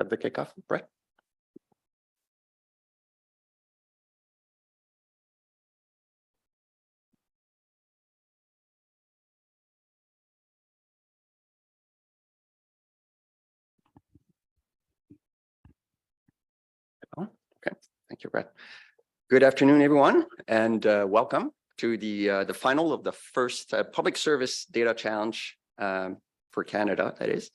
At the kickoff, Brett. Oh, okay, thank you, Brett. Good afternoon, everyone, and welcome to the final of the first Public Service Data Challenge for Canada, that is.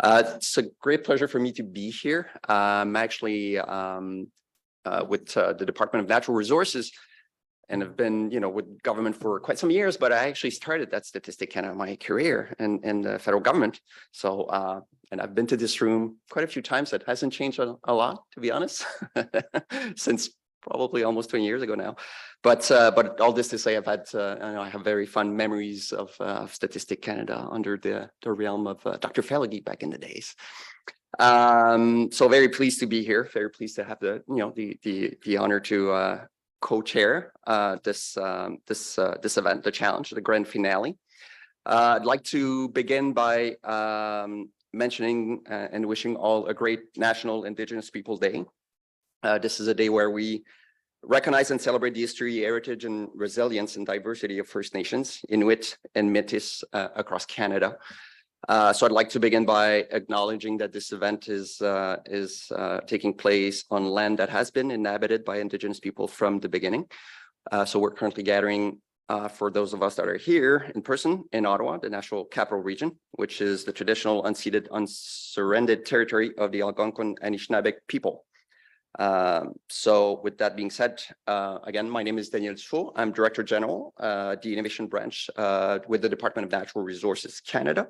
It's a great pleasure for me to be here. I'm actually with the Department of Natural Resources, and I've been, with government for quite some years, but I actually started at Statistic Canada my career in the federal government. So, and I've been to this room quite a few times. It hasn't changed a lot, to be honest, since probably almost 20 years ago now. But all this to say, I've had, I have very fond memories of Statistic Canada under the realm of Dr. Felagy back in the days. So very pleased to be here. Very pleased to have the honor to co-chair this event, the challenge, the grand finale. I'd like to begin by mentioning and wishing all a great National Indigenous Peoples Day. This is a day where we recognize and celebrate the history, heritage, and resilience and diversity of First Nations, Inuit, and Métis across Canada. So I'd like to begin by acknowledging that this event is taking place on land that has been inhabited by Indigenous people from the beginning. So we're currently gathering for those of us that are here in person in Ottawa, the National Capital Region, which is the traditional unceded, unsurrendered territory of the Algonquin Anishinaabe people. So with that being said, again, my name is Daniel Dufault. I'm Director General, the Innovation Branch with the Department of Natural Resources Canada.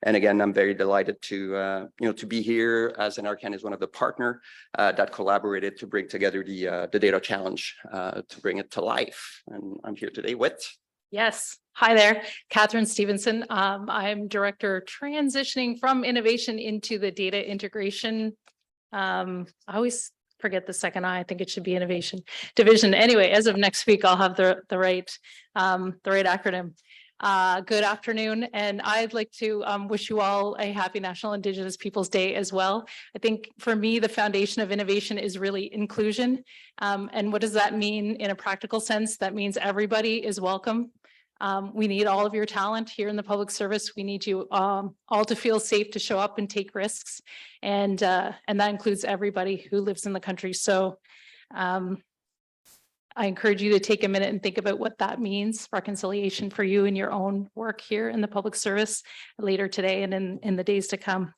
And again, I'm very delighted to be here, as NRCan is one of the partner that collaborated to bring together the data challenge to bring it to life. And I'm here today with. Yes. Hi there, Catherine Stevenson. I'm Director transitioning from innovation into the data integration. I always forget the second I think it should be innovation division. Anyway, as of next week, I'll have the right acronym. Good afternoon, and I'd like to wish you all a happy National Indigenous Peoples Day as well. I think for me, the foundation of innovation is really inclusion. And what does that mean in a practical sense? That means everybody is welcome. We need all of your talent here in the public service. We need you all to feel safe to show up and take risks. And that includes everybody who lives in the country. So I encourage you to take a minute and think about what that means, reconciliation for you in your own work here in the public service later today and in the days to come.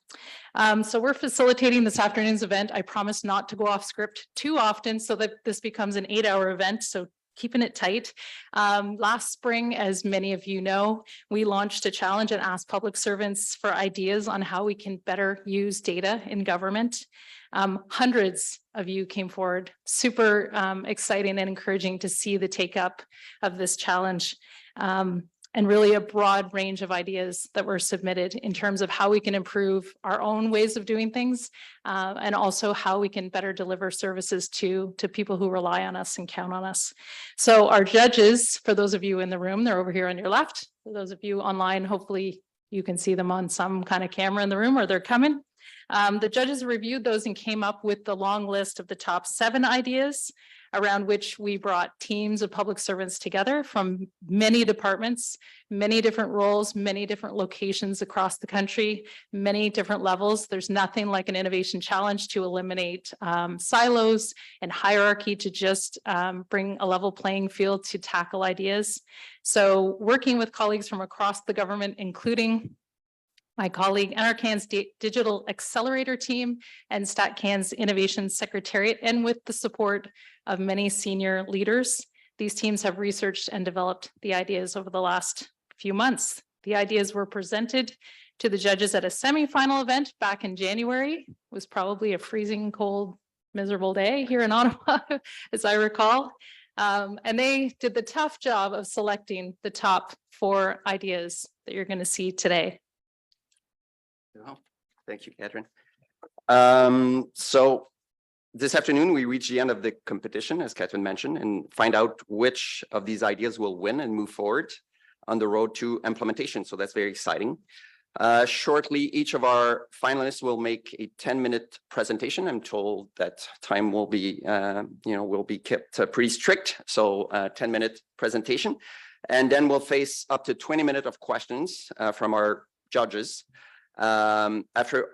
So we're facilitating this afternoon's event. I promise not to go off script too often so that this becomes an 8-hour event. So keeping it tight. Last spring, as many of you know, we launched a challenge and asked public servants for ideas on how we can better use data in government. Hundreds of you came forward. Super exciting and encouraging to see the take up of this challenge. And really a broad range of ideas that were submitted in terms of how we can improve our own ways of doing things, and also how we can better deliver services to people who rely on us and count on us. So our judges, for those of you in the room, they're over here on your left. For those of you online, hopefully you can see them on some kind of camera in the room or they're coming. The judges reviewed those and came up with the long list of the top 7 ideas around which we brought teams of public servants together from many departments, many different roles, many different locations across the country, many different levels. There's nothing like an innovation challenge to eliminate silos and hierarchy to just bring a level playing field to tackle ideas. So working with colleagues from across the government, including my colleague, NRCan's Digital Accelerator team and StatCan's Innovation Secretariat, and with the support of many senior leaders, these teams have researched and developed the ideas over the last few months. The ideas were presented to the judges at a semi-final event back in January. It was probably a freezing cold, miserable day here in Ottawa, as I recall. And they did the tough job of selecting the top 4 ideas that you're going to see today. Oh, thank you, Catherine. So this afternoon, we reach the end of the competition, as Catherine mentioned, and find out which of these ideas will win and move forward on the road to implementation. So that's very exciting. Shortly, each of our finalists will make a 10-minute presentation. I'm told that time will be, will be kept pretty strict. So 10-minute presentation. And then we'll face up to 20 minutes of questions from our judges. After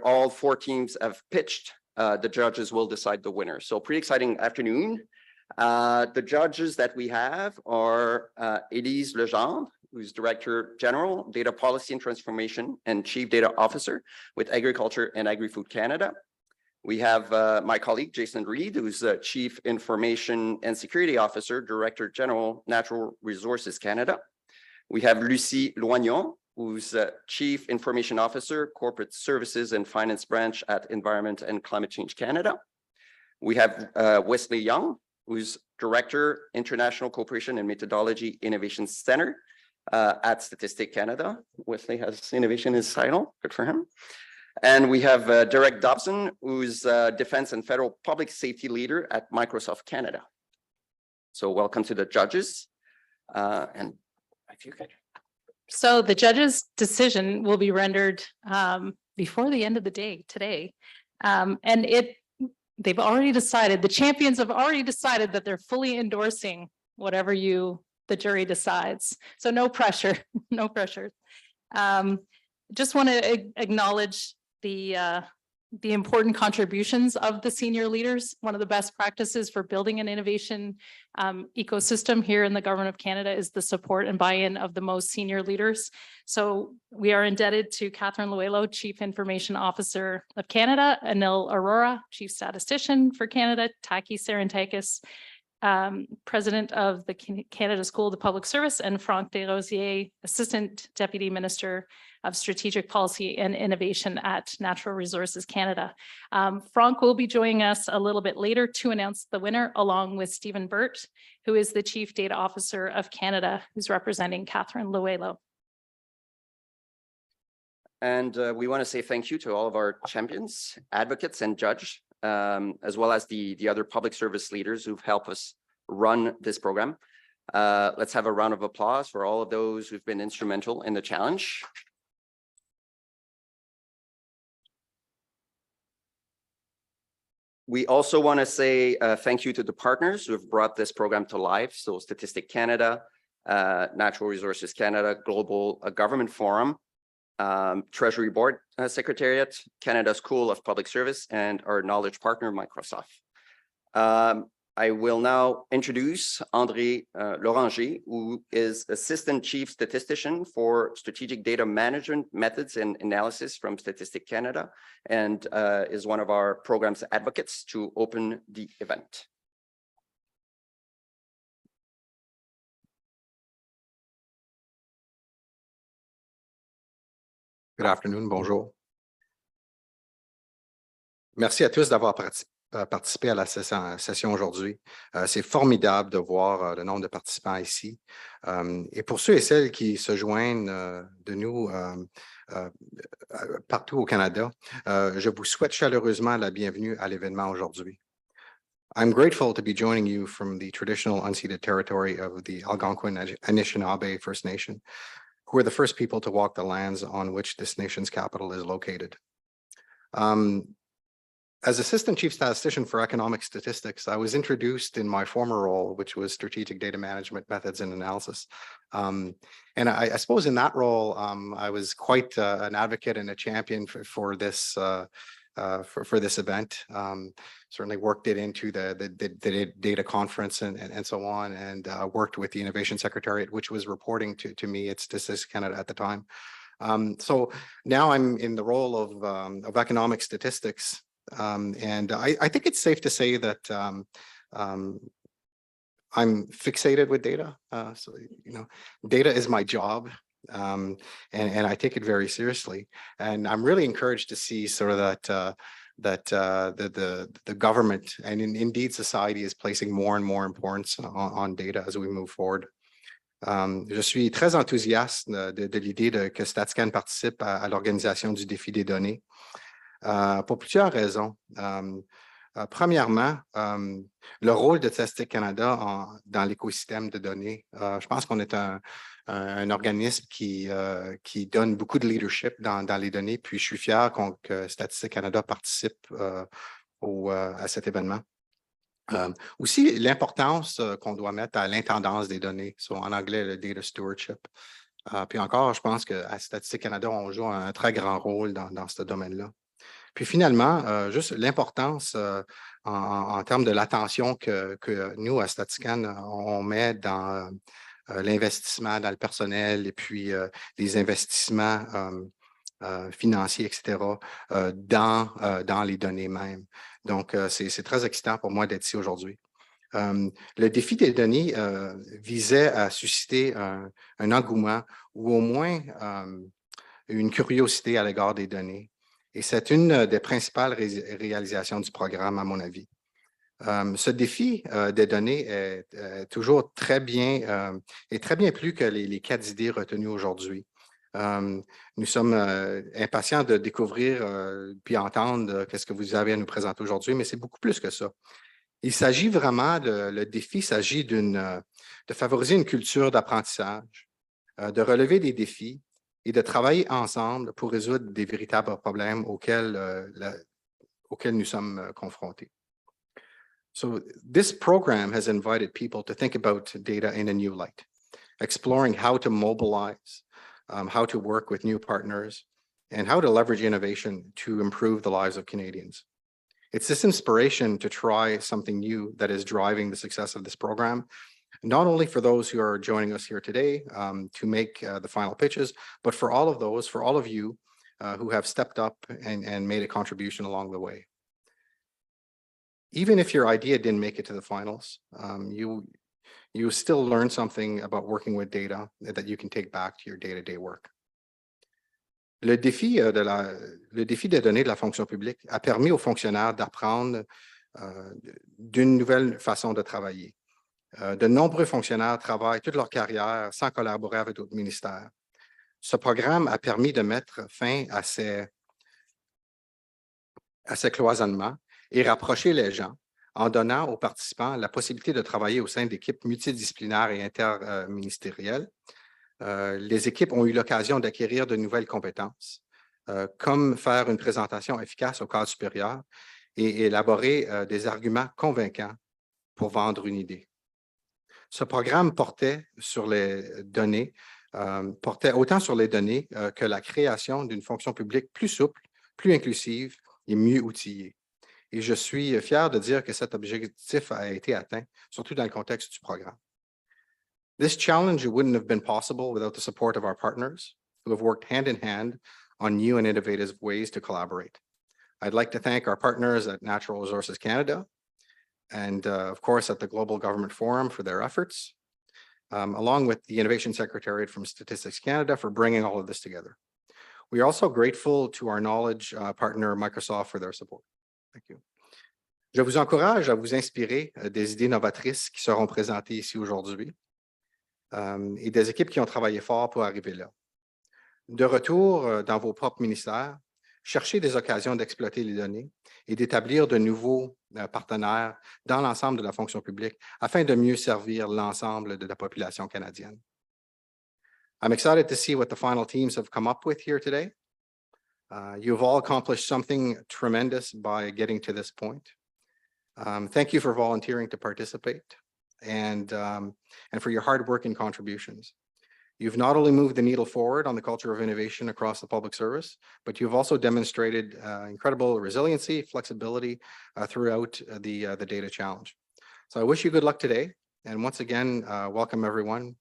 all 4 teams have pitched, the judges will decide the winner. So pretty exciting afternoon. The judges that we have are Élise Legendre, who's Director General, Data Policy and Transformation, and Chief Data Officer with Agriculture and Agri-Food Canada. We have my colleague, Jason Reed, who's Chief Information and Security Officer, Director General, Natural Resources Canada. We have Lucie Loignon, who's Chief Information Officer, Corporate Services and Finance Branch at Environment and Climate Change Canada. We have Wesley Young, who's Director, International Cooperation and Methodology Innovation Center at Statistics Canada. Wesley has innovation in his title, good for him. And we have Derek Dobson, who's Defense and Federal Public Safety Leader at Microsoft Canada. So welcome to the judges. And if you could. So the judge's decision will be rendered before the end of the day today. They've already decided, the champions have already decided that they're fully endorsing whatever the jury decides. So no pressure, no pressure. Just want to acknowledge the important contributions of the senior leaders. One of the best practices for building an innovation ecosystem here in the Government of Canada is the support and buy-in of the most senior leaders. So we are indebted to Catherine Luelo, Chief Information Officer of Canada, Anil Arora, Chief Statistician for Canada, Taki Sarantakis, President of the Canada School of the Public Service, and Franck Desrosiers, Assistant Deputy Minister of Strategic Policy and Innovation at Natural Resources Canada. Franck will be joining us a little bit later to announce the winner, along with Stephen Burt, who is the Chief Data Officer of Canada, who's representing Catherine Luelo. And we want to say thank you to all of our champions, advocates, and judges, as well as the other public service leaders who've helped us run this program. Let's have a round of applause for all of those who've been instrumental in the challenge. We also want to say thank you to the partners who have brought this program to life. So Statistics Canada, Natural Resources Canada, Global Government Forum, Treasury Board Secretariat, Canada School of Public Service, and our knowledge partner, Microsoft. I will now introduce André Loranger, who is Assistant Chief Statistician for Strategic Data Management Methods and Analysis from Statistics Canada, and is one of our program's advocates to open the event. Good afternoon, bonjour. Merci à tous d'avoir participé à la session aujourd'hui. C'est formidable de voir le nombre de participants ici. Et pour ceux et celles qui se joignent de nous partout au Canada, je vous souhaite chaleureusement la bienvenue à l'événement aujourd'hui. I'm grateful to be joining you from the traditional unceded territory of the Algonquin Anishinaabe First Nation, who were the first people to walk the lands on which this nation's capital is located. As Assistant Chief Statistician for Economic Statistics, I was introduced in my former role, which was Strategic Data Management Methods and Analysis. And I suppose in that role, I was quite an advocate and a champion for this event. Certainly worked it into the data conference and so on, and worked with the Innovation Secretariat, which was reporting to me at Statistics Canada at the time. So now I'm in the role of economic statistics. And I think it's safe to say that I'm fixated with data. So, data is my job, and I take it very seriously. And I'm really encouraged to see sort of that the government and indeed society is placing more and more importance on data as we move forward. Je suis très enthousiaste de l'idée que StatsCan participe à l'organisation du défi des données. Pour plusieurs raisons. Premièrement, le rôle de Statistique Canada dans l'écosystème de données. Je pense qu'on est un organisme qui donne beaucoup de leadership dans les données, puis je suis fier que Statistique Canada participe à cet événement. Aussi, l'importance qu'on doit mettre à l'intendance des données, en anglais, le data stewardship. Puis encore, je pense qu'à Statistique Canada, on joue un très grand rôle dans ce domaine-là. Puis finalement, juste l'importance en termes de l'attention que nous, à Statican, on met dans l'investissement dans le personnel et puis les investissements financiers, etc., dans les données mêmes. Donc, c'est très excitant pour moi d'être ici aujourd'hui. Le défi des données visait à susciter un engouement ou au moins une curiosité à l'égard des données. Et c'est une des principales réalisations du programme, à mon avis. Ce défi des données est toujours très bien plus que les 4 idées retenues aujourd'hui. Nous sommes impatients de découvrir puis entendre qu'est-ce que vous avez à nous présenter aujourd'hui, mais c'est beaucoup plus que ça. Il s'agit vraiment, le défi s'agit de favoriser une culture d'apprentissage, de relever des défis et de travailler ensemble pour résoudre des véritables problèmes auxquels nous sommes confrontés. So this program has invited people to think about data in a new light, exploring how to mobilize, how to work with new partners, and how to leverage innovation to improve the lives of Canadians. It's this inspiration to try something new that is driving the success of this program, not only for those who are joining us here today to make the final pitches, but for all of you who have stepped up and made a contribution along the way. Even if your idea didn't make it to the finals, you still learn something about working with data that you can take back to your day-to-day work. Le défi des données de la fonction publique a permis aux fonctionnaires d'apprendre d'une nouvelle façon de travailler. De nombreux fonctionnaires travaillent toute leur carrière sans collaborer avec d'autres ministères. Ce programme a permis de mettre fin à ces cloisonnements et rapprocher les gens en donnant aux participants la possibilité de travailler au sein d'équipes multidisciplinaires et interministérielles. Les équipes ont eu l'occasion d'acquérir de nouvelles compétences, comme faire une présentation efficace au cadre supérieur et élaborer des arguments convaincants pour vendre une idée. Ce programme portait autant sur les données que la création d'une fonction publique plus souple, plus inclusive et mieux outillée. Et je suis fier de dire que cet objectif a été atteint, surtout dans le contexte du programme. This challenge wouldn't have been possible without the support of our partners who have worked hand in hand on new and innovative ways to collaborate. I'd like to thank our partners at Natural Resources Canada and, of course, at the Global Government Forum for their efforts, along with the Innovation Secretariat from Statistics Canada for bringing all of this together. We are also grateful to our knowledge partner, Microsoft, for their support. Thank you. Je vous encourage à vous inspirer des idées novatrices qui seront présentées ici aujourd'hui. Et des équipes qui ont travaillé fort pour arriver là. De retour dans vos propres ministères, cherchez des occasions d'exploiter les données et d'établir de nouveaux partenaires dans l'ensemble de la fonction publique afin de mieux servir l'ensemble de la population canadienne. I'm excited to see what the final teams have come up with here today. You've all accomplished something tremendous by getting to this point. Thank you for volunteering to participate. And for your hard work and contributions. You've not only moved the needle forward on the culture of innovation across the public service, but you've also demonstrated incredible resiliency, flexibility throughout the data challenge. So I wish you good luck today. And once again, welcome everyone.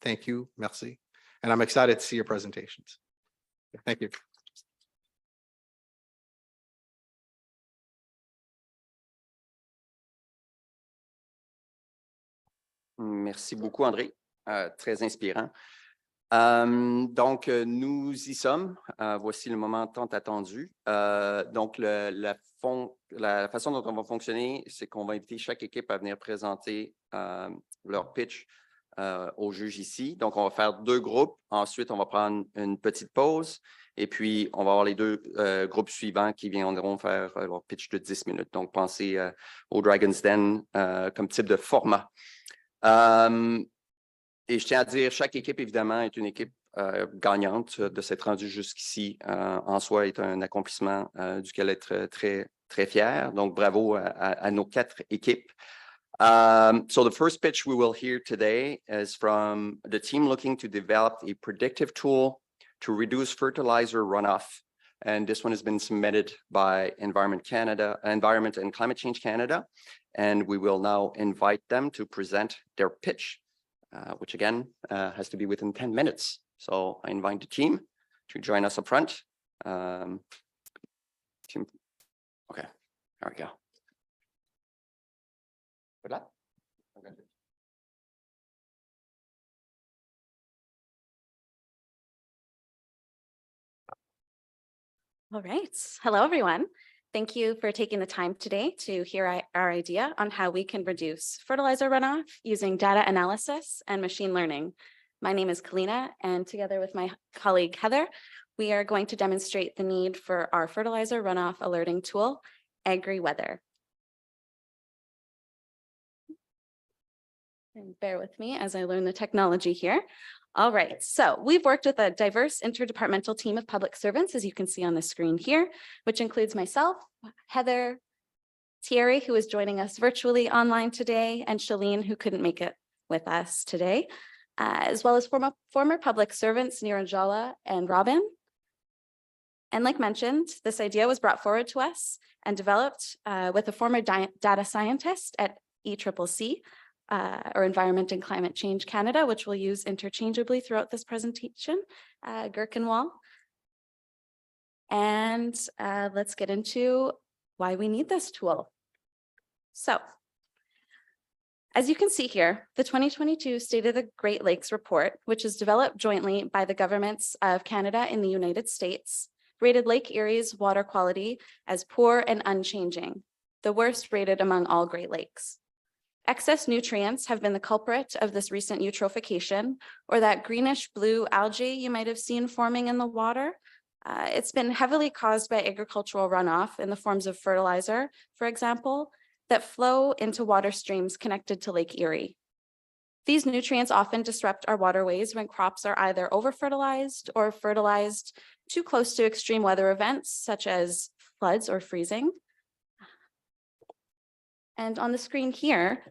Thank you, merci. And I'm excited to see your presentations. Thank you. Merci beaucoup, André. Très inspirant. Donc, nous y sommes. Voici le moment tant attendu. Donc, la façon dont on va fonctionner, c'est qu'on va inviter chaque équipe à venir présenter leur pitch aux juges ici. Donc, on va faire 2 groupes. Ensuite, on va prendre une petite pause. Et puis, on va avoir les 2 groupes suivants qui viendront faire leur pitch de 10 minutes. Donc, pensez au Dragon's Den comme type de format. Et je tiens à dire, chaque équipe, évidemment, est une équipe gagnante de s'être rendue jusqu'ici. En soi, est un accomplissement duquel être très, très fier. Donc, bravo à nos 4 équipes. So the first pitch we will hear today is from the team looking to develop a predictive tool to reduce fertilizer runoff. And this one has been submitted by Environment and Climate Change Canada. And we will now invite them to present their pitch, which again has to be within 10 minutes. So I invite the team to join us up front. Okay, there we go. Good luck. Okay. All right. Hello, everyone. Thank you for taking the time today to hear our idea on how we can reduce fertilizer runoff using data analysis and machine learning. My name is Kalina, and together with my colleague Heather, we are going to demonstrate the need for our fertilizer runoff alerting tool, AgriWeather. And bear with me as I learn the technology here. All right, so we've worked with a diverse interdepartmental team of public servants, as you can see on the screen here, which includes myself, Heather, Thierry, who is joining us virtually online today, and Shalene, who couldn't make it with us today, as well as former public servants Niranjala and Robin. And like mentioned, this idea was brought forward to us and developed with a former data scientist at ECCC, or Environment and Climate Change Canada, which we'll use interchangeably throughout this presentation, Gherkinwal. And let's get into why we need this tool. So, as you can see here, the 2022 State of the Great Lakes report, which is developed jointly by the governments of Canada and the United States, rated Lake Erie's water quality as poor and unchanging, the worst rated among all Great Lakes. Excess nutrients have been the culprit of this recent eutrophication, or that greenish blue algae you might have seen forming in the water. It's been heavily caused by agricultural runoff in the forms of fertilizer, for example, that flow into water streams connected to Lake Erie. These nutrients often disrupt our waterways when crops are either over-fertilized or fertilized too close to extreme weather events, such as floods or freezing. And on the screen here,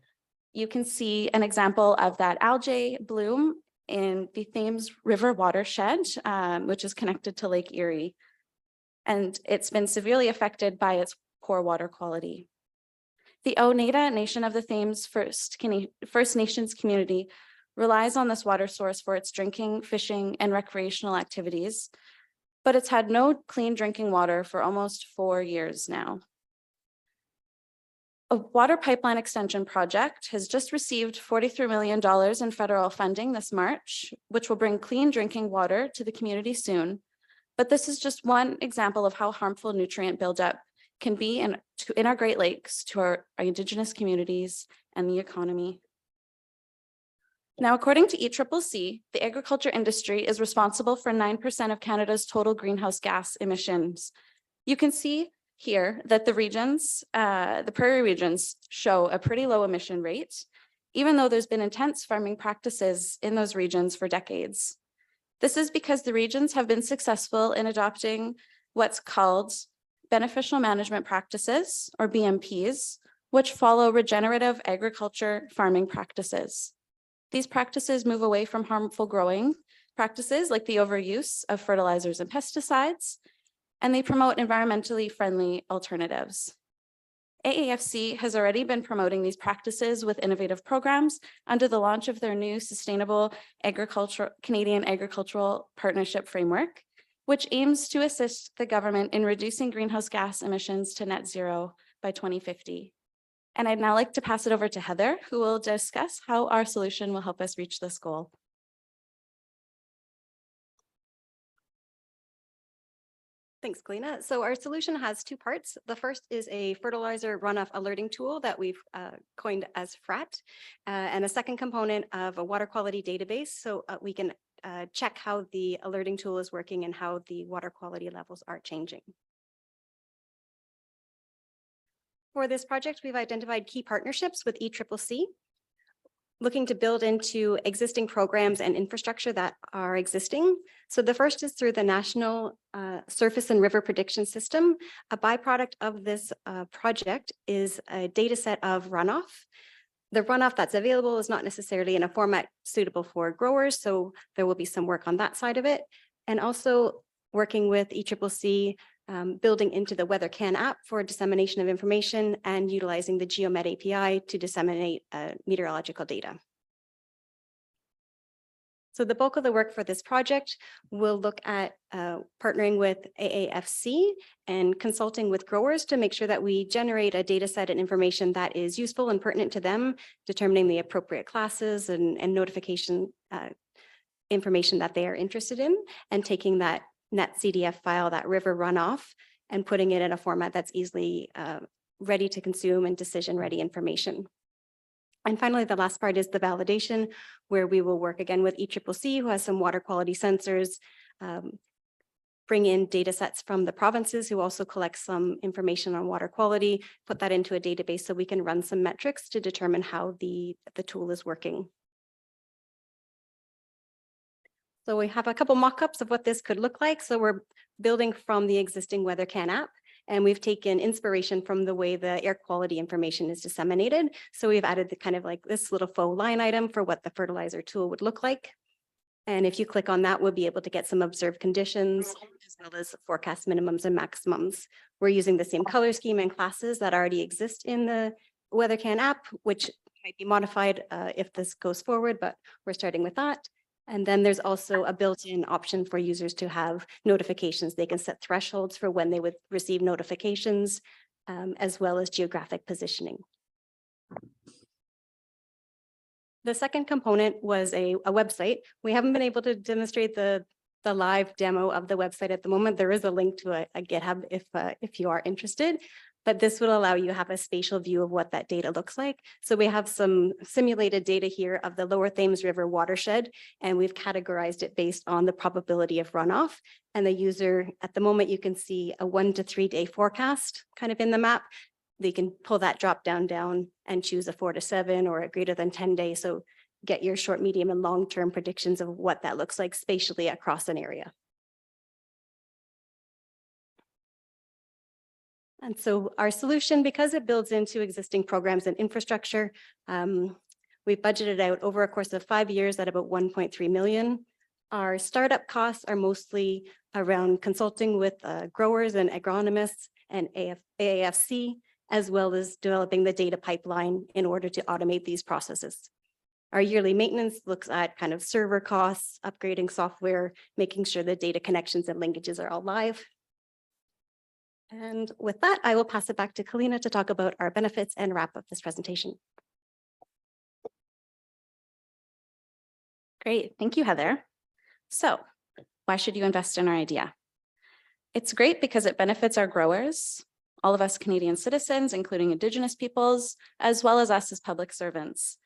you can see an example of that algae bloom in the Thames River watershed, which is connected to Lake Erie. And it's been severely affected by its poor water quality. The Oneida Nation of the Thames First Nations community relies on this water source for its drinking, fishing, and recreational activities, but it's had no clean drinking water for almost 4 years now. A water pipeline extension project has just received $43 million in federal funding this March, which will bring clean drinking water to the community soon. But this is just one example of how harmful nutrient buildup can be in our Great Lakes to our Indigenous communities and the economy. Now, according to ECCC, the agriculture industry is responsible for 9% of Canada's total greenhouse gas emissions. You can see here that the regions, the prairie regions, show a pretty low emission rate, even though there's been intense farming practices in those regions for decades. This is because the regions have been successful in adopting what's called beneficial management practices, or BMPs, which follow regenerative agriculture farming practices. These practices move away from harmful growing practices like the overuse of fertilizers and pesticides, and they promote environmentally friendly alternatives. AAFC has already been promoting these practices with innovative programs under the launch of their new Sustainable Canadian Agricultural Partnership Framework, which aims to assist the government in reducing greenhouse gas emissions to net zero by 2050. And I'd now like to pass it over to Heather, who will discuss how our solution will help us reach this goal. Thanks, Kalina. So our solution has two parts. The first is a fertilizer runoff alerting tool that we've coined as FRAT, and a second component of a water quality database. So we can check how the alerting tool is working and how the water quality levels are changing. For this project, we've identified key partnerships with ECCC, looking to build into existing programs and infrastructure that are existing. So the first is through the National Surface and River Prediction System. A byproduct of this project is a data set of runoff. The runoff that's available is not necessarily in a format suitable for growers, so there will be some work on that side of it. And also working with ECCC, building into the WeatherCan app for dissemination of information and utilizing the GeoMed API to disseminate meteorological data. So the bulk of the work for this project will look at partnering with AAFC and consulting with growers to make sure that we generate a data set and information that is useful and pertinent to them, determining the appropriate classes and notification information that they are interested in, and taking that NetCDF file, that river runoff, and putting it in a format that's easily ready to consume and decision-ready information. And finally, the last part is the validation, where we will work again with ECCC, who has some water quality sensors, bring in data sets from the provinces who also collect some information on water quality, put that into a database so we can run some metrics to determine how the tool is working. So we have a couple mock-ups of what this could look like. So we're building from the existing WeatherCan app, and we've taken inspiration from the way the air quality information is disseminated. So we've added the kind of like this little faux line item for what the fertilizer tool would look like. And if you click on that, we'll be able to get some observed conditions as well as forecast minimums and maximums. We're using the same color scheme and classes that already exist in the WeatherCan app, which might be modified if this goes forward, but we're starting with that. And then there's also a built-in option for users to have notifications. They can set thresholds for when they would receive notifications, as well as geographic positioning. The second component was a website. We haven't been able to demonstrate the live demo of the website at the moment. There is a link to a GitHub if you are interested. But this will allow you to have a spatial view of what that data looks like. So we have some simulated data here of the Lower Thames River watershed, and we've categorized it based on the probability of runoff. And the user, at the moment, you can see a 1 to 3 day forecast kind of in the map. They can pull that drop down and choose a 4 to 7 or a greater than 10 days. So get your short, medium, and long-term predictions of what that looks like spatially across an area. And so our solution, because it builds into existing programs and infrastructure, we've budgeted out over a course of 5 years at about 1.3 million. Our startup costs are mostly around consulting with growers and agronomists and AAFC, as well as developing the data pipeline in order to automate these processes. Our yearly maintenance looks at kind of server costs, upgrading software, making sure the data connections and linkages are all live. And with that, I will pass it back to Kalina to talk about our benefits and wrap up this presentation. Great, thank you, Heather. So why should you invest in our idea? It's great because it benefits our growers, all of us Canadian citizens, including Indigenous peoples, as well as us as public servants.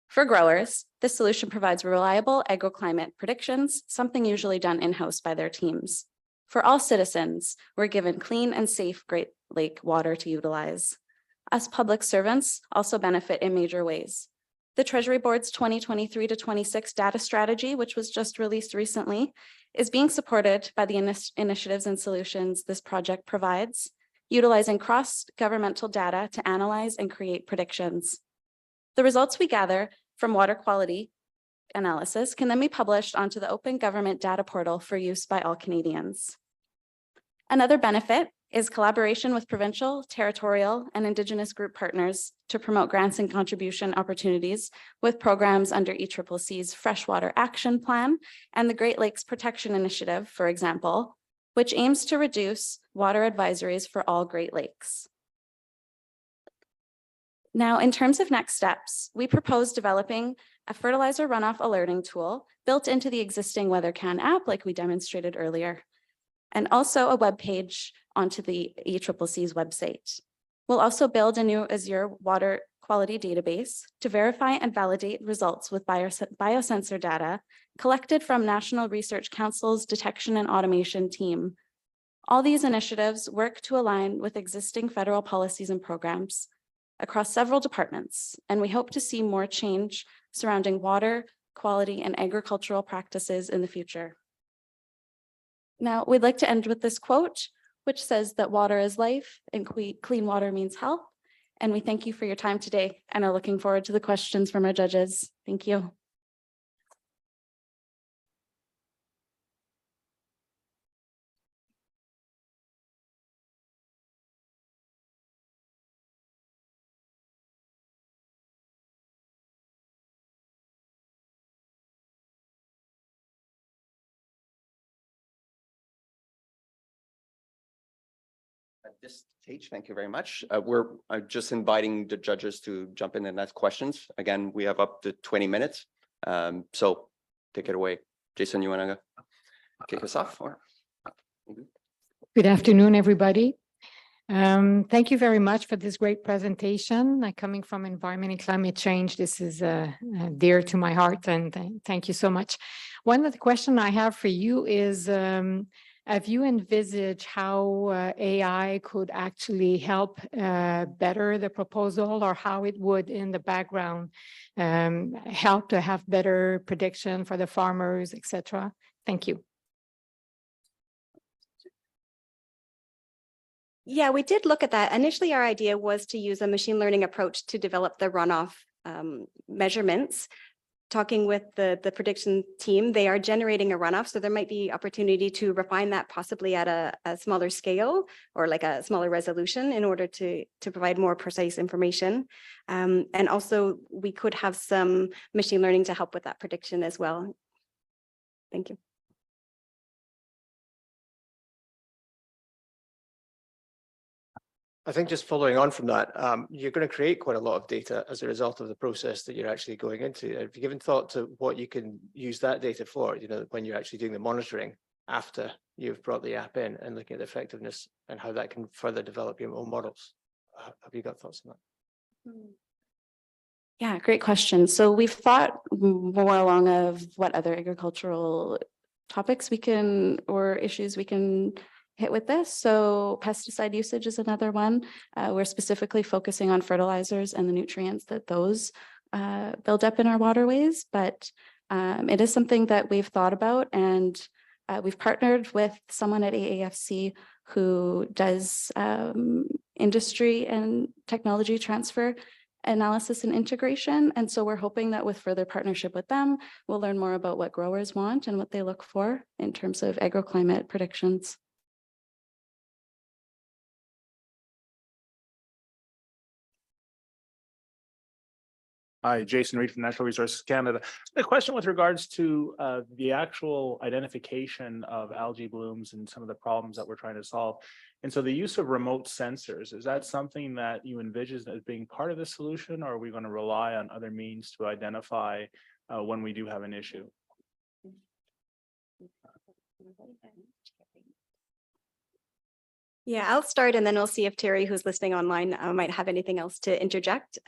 For growers, this solution provides reliable agroclimate predictions, something usually done in-house by their teams. For all citizens, we're given clean and safe Great Lake water to utilize. Us public servants also benefit in major ways. The Treasury Board's 2023 to 26 data strategy, which was just released recently, is being supported by the initiatives and solutions this project provides, utilizing cross-governmental data to analyze and create predictions. The results we gather from water quality analysis can then be published onto the Open Government Data Portal for use by all Canadians. Another benefit is collaboration with provincial, territorial, and Indigenous group partners to promote grants and contribution opportunities with programs under ECCC's Freshwater Action Plan and the Great Lakes Protection Initiative, for example, which aims to reduce water advisories for all Great Lakes. Now, in terms of next steps, we propose developing a fertilizer runoff alerting tool built into the existing WeatherCan app, like we demonstrated earlier. and also a web page onto the ECCC's website. We'll also build a new Azure water quality database to verify and validate results with biosensor data collected from National Research Council's Detection and Automation team. All these initiatives work to align with existing federal policies and programs across several departments, and we hope to see more change surrounding water quality and agricultural practices in the future. Now, we'd like to end with this quote, which says that water is life and clean water means health. And we thank you for your time today and are looking forward to the questions from our judges. Thank you. At this stage, thank you very much. We're just inviting the judges to jump in and ask questions. Again, we have up to 20 minutes. So take it away. Jason, you want to kick us off? Or? Good afternoon, everybody. Thank you very much for this great presentation. Coming from environment and climate change, this is dear to my heart, and thank you so much. One of the questions I have for you is, have you envisaged how AI could actually help better the proposal, or how it would in the background help to have better prediction for the farmers, etc.? Thank you. Yeah, we did look at that. Initially, our idea was to use a machine learning approach to develop the runoff measurements. Talking with the prediction team, they are generating a runoff, so there might be opportunity to refine that possibly at a smaller scale or like a smaller resolution in order to provide more precise information. And also we could have some machine learning to help with that prediction as well. Thank you. I think just following on from that, you're going to create quite a lot of data as a result of the process that you're actually going into. Have you given thought to what you can use that data for, when you're actually doing the monitoring after you've brought the app in and looking at the effectiveness and how that can further develop your own models? Have you got thoughts on that? Yeah, great question. So we've thought more along of what other agricultural topics we can, or issues we can hit with this. So pesticide usage is another one. We're specifically focusing on fertilizers and the nutrients that those build up in our waterways, but it is something that we've thought about, and we've partnered with someone at AAFC who does industry and technology transfer analysis and integration. And so we're hoping that with further partnership with them, we'll learn more about what growers want and what they look for in terms of agroclimate predictions. Hi, Jason Reed from Natural Resources Canada. A question with regards to the actual identification of algae blooms and some of the problems that we're trying to solve. And so the use of remote sensors, is that something that you envision as being part of the solution, or are we going to rely on other means to identify when we do have an issue? Yeah, I'll start and then we'll see if Terry, who's listening online, might have anything else to interject.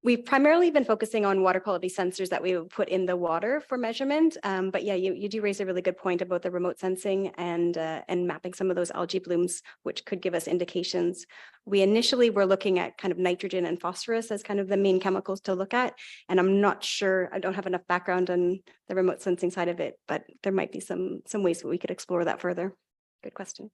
We've primarily been focusing on water quality sensors that we would put in the water for measurement. But yeah, you do raise a really good point about the remote sensing and mapping some of those algae blooms, which could give us indications. We initially were looking at kind of nitrogen and phosphorus as kind of the main chemicals to look at. And I'm not sure, I don't have enough background on the remote sensing side of it, but there might be some ways that we could explore that further. Good question.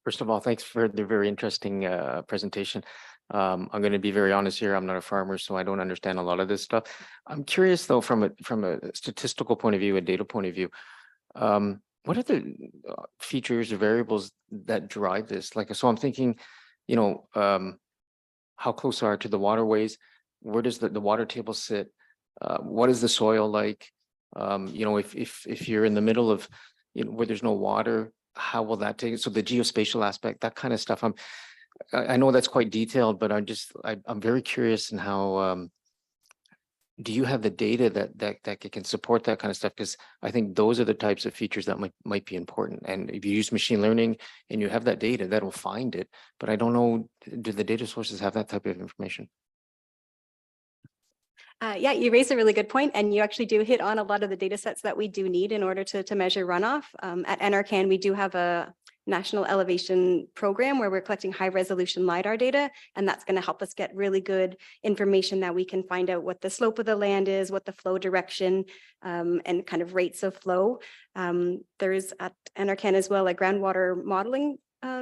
First of all, thanks for the very interesting presentation. I'm going to be very honest here. I'm not a farmer, so I don't understand a lot of this stuff. I'm curious, though, from a statistical point of view, a data point of view, what are the features or variables that drive this? Like, so I'm thinking, how close are to the waterways? Where does the water table sit? What is the soil like? If you're in the middle of, where there's no water, how will that take it? So the geospatial aspect, that kind of stuff. I know that's quite detailed, but I'm very curious in how do you have the data that can support that kind of stuff? Because I think those are the types of features that might be important. And if you use machine learning and you have that data, that'll find it. But I don't know, do the data sources have that type of information? Yeah, you raised a really good point, and you actually do hit on a lot of the data sets that we do need in order to measure runoff. At NRCan, we do have a national elevation program where we're collecting high resolution LiDAR data, and that's going to help us get really good information that we can find out what the slope of the land is, what the flow direction, and kind of rates of flow. There is at NRCan as well a groundwater modeling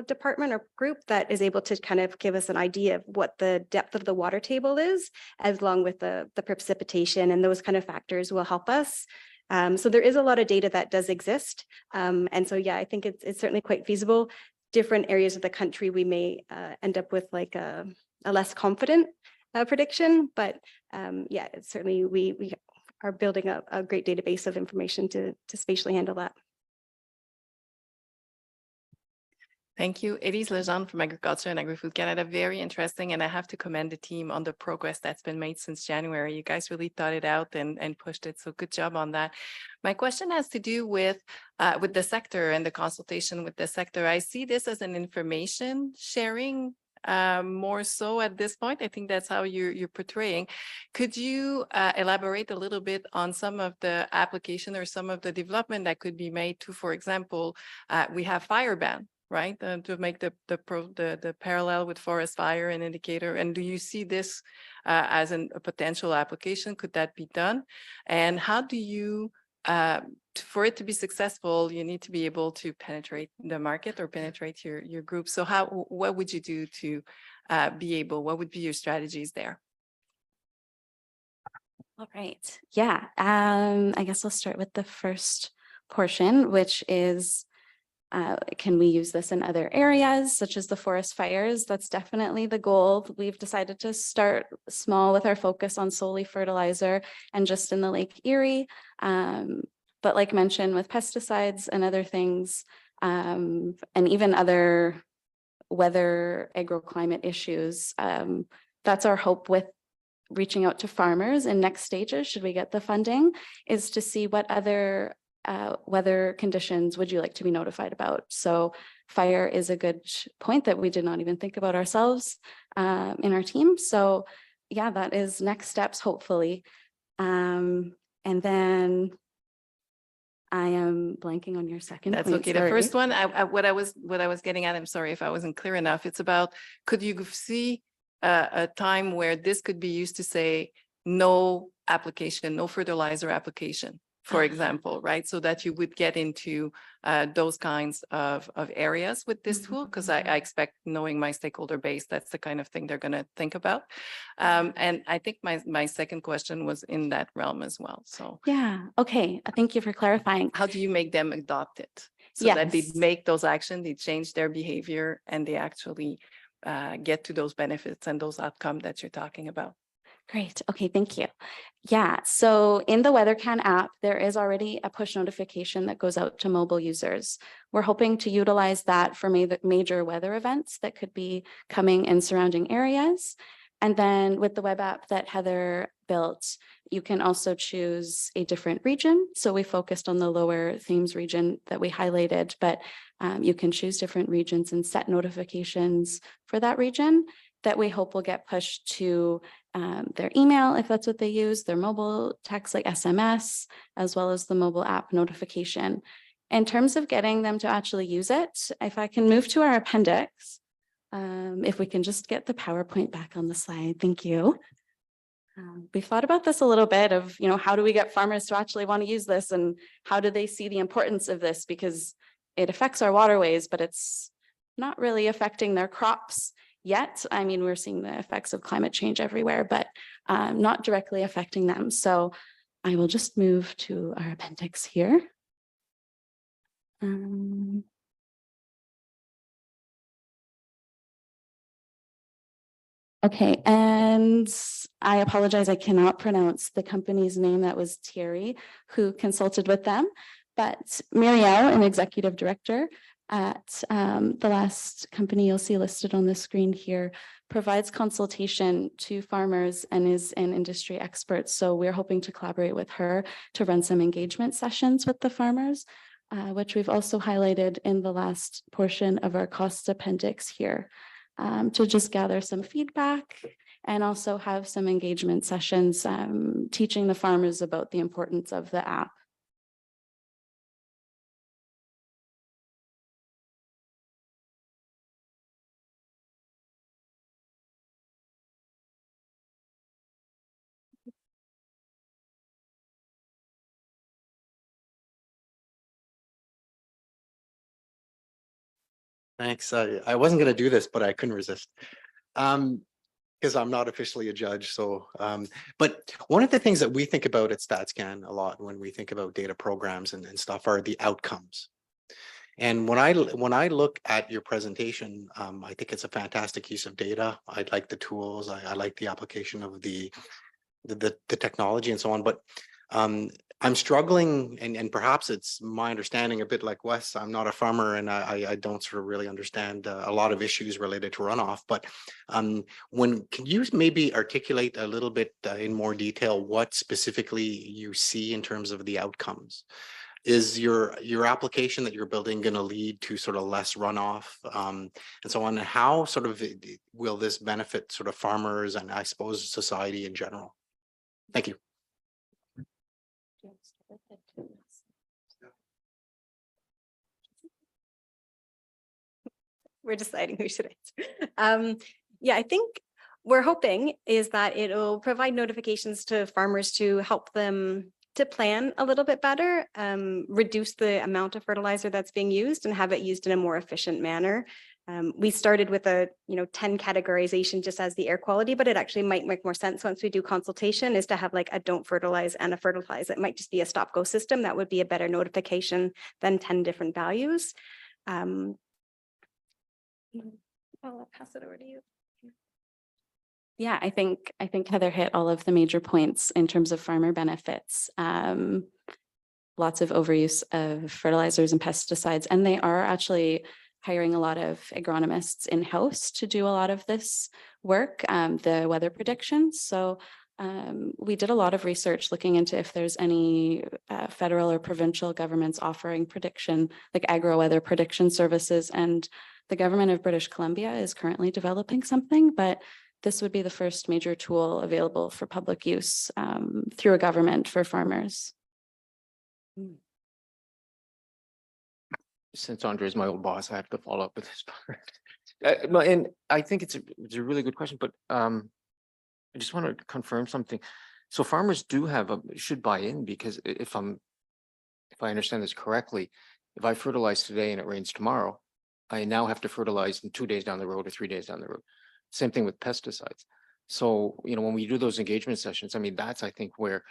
department or group that is able to kind of give us an idea of what the depth of the water table is, as long with the precipitation, and those kind of factors will help us. So there is a lot of data that does exist. And so, yeah, I think it's certainly quite feasible. Different areas of the country, we may end up with like a less confident prediction, but yeah, it's certainly we are building a great database of information to spatially handle that. Thank you. Elise Lejeune from Agriculture and Agri-Food Canada. Very interesting. And I have to commend the team on the progress that's been made since January. You guys really thought it out and pushed it. So good job on that. My question has to do with the sector and the consultation with the sector. I see this as an information sharing more so at this point. I think that's how you're portraying. Could you elaborate a little bit on some of the application or some of the development that could be made to, for example, we have fire ban, right? To make the parallel with forest fire an indicator. And do you see this as a potential application? Could that be done? And how do you, for it to be successful, you need to be able to penetrate the market or penetrate your group. So what would you do to be able, what would be your strategies there? All right. Yeah. I guess I'll start with the first portion, which is can we use this in other areas such as the forest fires? That's definitely the goal. We've decided to start small with our focus on solely fertilizer and just in the Lake Erie. But like mentioned with pesticides and other things, and even other weather agroclimate issues, that's our hope with reaching out to farmers in next stages, should we get the funding, is to see what other weather conditions would you like to be notified about. So fire is a good point that we did not even think about ourselves in our team. So yeah, that is next steps, hopefully. And then I am blanking on your second That's point, okay. The sorry. first one, what I was getting at, I'm sorry if I wasn't clear enough. It's about, could you see a time where this could be used to say no application, no fertilizer application, for example, right? So that you would get into those kinds of areas with this tool, because I expect, knowing my stakeholder base, that's the kind of thing they're going to think about. And I think my second question was in that realm as well. So Yeah, okay. Thank you for clarifying. how do you make them adopt it? So that they Yes. make those actions, they change their behavior, and they actually get to those benefits and those outcomes that you're talking about. Great. Okay, thank you. Yeah, so in the WeatherCan app, there is already a push notification that goes out to mobile users. We're hoping to utilize that for major weather events that could be coming in surrounding areas. And then with the web app that Heather built, you can also choose a different region. So we focused on the Lower Thames region that we highlighted, but you can choose different regions and set notifications for that region that we hope will get pushed to their email, if that's what they use, their mobile text like SMS, as well as the mobile app notification. In terms of getting them to actually use it, if I can move to our appendix, if we can just get the PowerPoint back on the slide, thank you. We've thought about this a little bit of, how do we get farmers to actually want to use this, and how do they see the importance of this, because it affects our waterways, but it's not really affecting their crops yet. I mean, we're seeing the effects of climate change everywhere, but not directly affecting them. So I will just move to our appendix here. Okay, and I apologize, I cannot pronounce the company's name. That was Thierry, who consulted with them. But Muriel, an executive director, at the last company you'll see listed on the screen here provides consultation to farmers and is an industry expert. So we're hoping to collaborate with her to run some engagement sessions with the farmers, which we've also highlighted in the last portion of our cost appendix here, to just gather some feedback and also have some engagement sessions teaching the farmers about the importance of the app. Thanks. I wasn't going to do this, but I couldn't resist. Because I'm not officially a judge. So, but one of the things that we think about at StatsCan a lot when we think about data programs and stuff are the outcomes. And when I look at your presentation, I think it's a fantastic use of data. I like the tools. I like the application of the technology and so on. But I'm struggling, and perhaps it's my understanding a bit like Wes. I'm not a farmer, and I don't sort of really understand a lot of issues related to runoff. But can you maybe articulate a little bit in more detail what specifically you see in terms of the outcomes? Is your application that you're building going to lead to sort of less runoff and so on? And how sort of will this benefit sort of farmers and I suppose society in general? Thank you. We're deciding who should answer. Yeah, I think we're hoping is that it'll provide notifications to farmers to help them to plan a little bit better, reduce the amount of fertilizer that's being used and have it used in a more efficient manner. We started with a 10 categorization just as the air quality, but it actually might make more sense once we do consultation is to have like a don't fertilize and a fertilize. It might just be a stop go system. That would be a better notification than 10 different values. I'll pass it over to you. Yeah, I think Heather hit all of the major points in terms of farmer benefits. Lots of overuse of fertilizers and pesticides, and they are actually hiring a lot of agronomists in-house to do a lot of this work, the weather predictions. So we did a lot of research looking into if there's any federal or provincial governments offering prediction, like agro-weather prediction services. And the government of British Columbia is currently developing something, but this would be the first major tool available for public use through a government for farmers. Since Andre is my old boss, I have to follow up with this part. And I think it's a really good question, but I just want to confirm something. So farmers should buy in, because if I understand this correctly, if I fertilize today and it rains tomorrow, I now have to fertilize in 2 days down the road or 3 days down the road. Same thing with pesticides. So, when we do those engagement sessions, I mean, that's, I think, where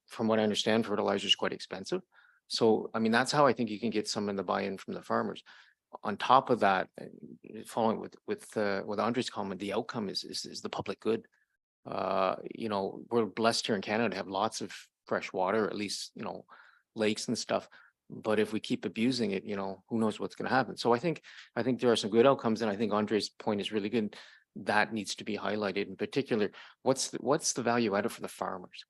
from what I understand, fertilizer is quite expensive. So, I mean, that's how I think you can get some in the buy-in from the farmers. On top of that, following with Andre's comment, the outcome is the public good. We're blessed here in Canada to have lots of fresh water, at least, lakes and stuff. But if we keep abusing it, who knows what's going to happen. So I think there are some good outcomes, and I think Andre's point is really good. That needs to be highlighted in particular. What's the value added for the farmers?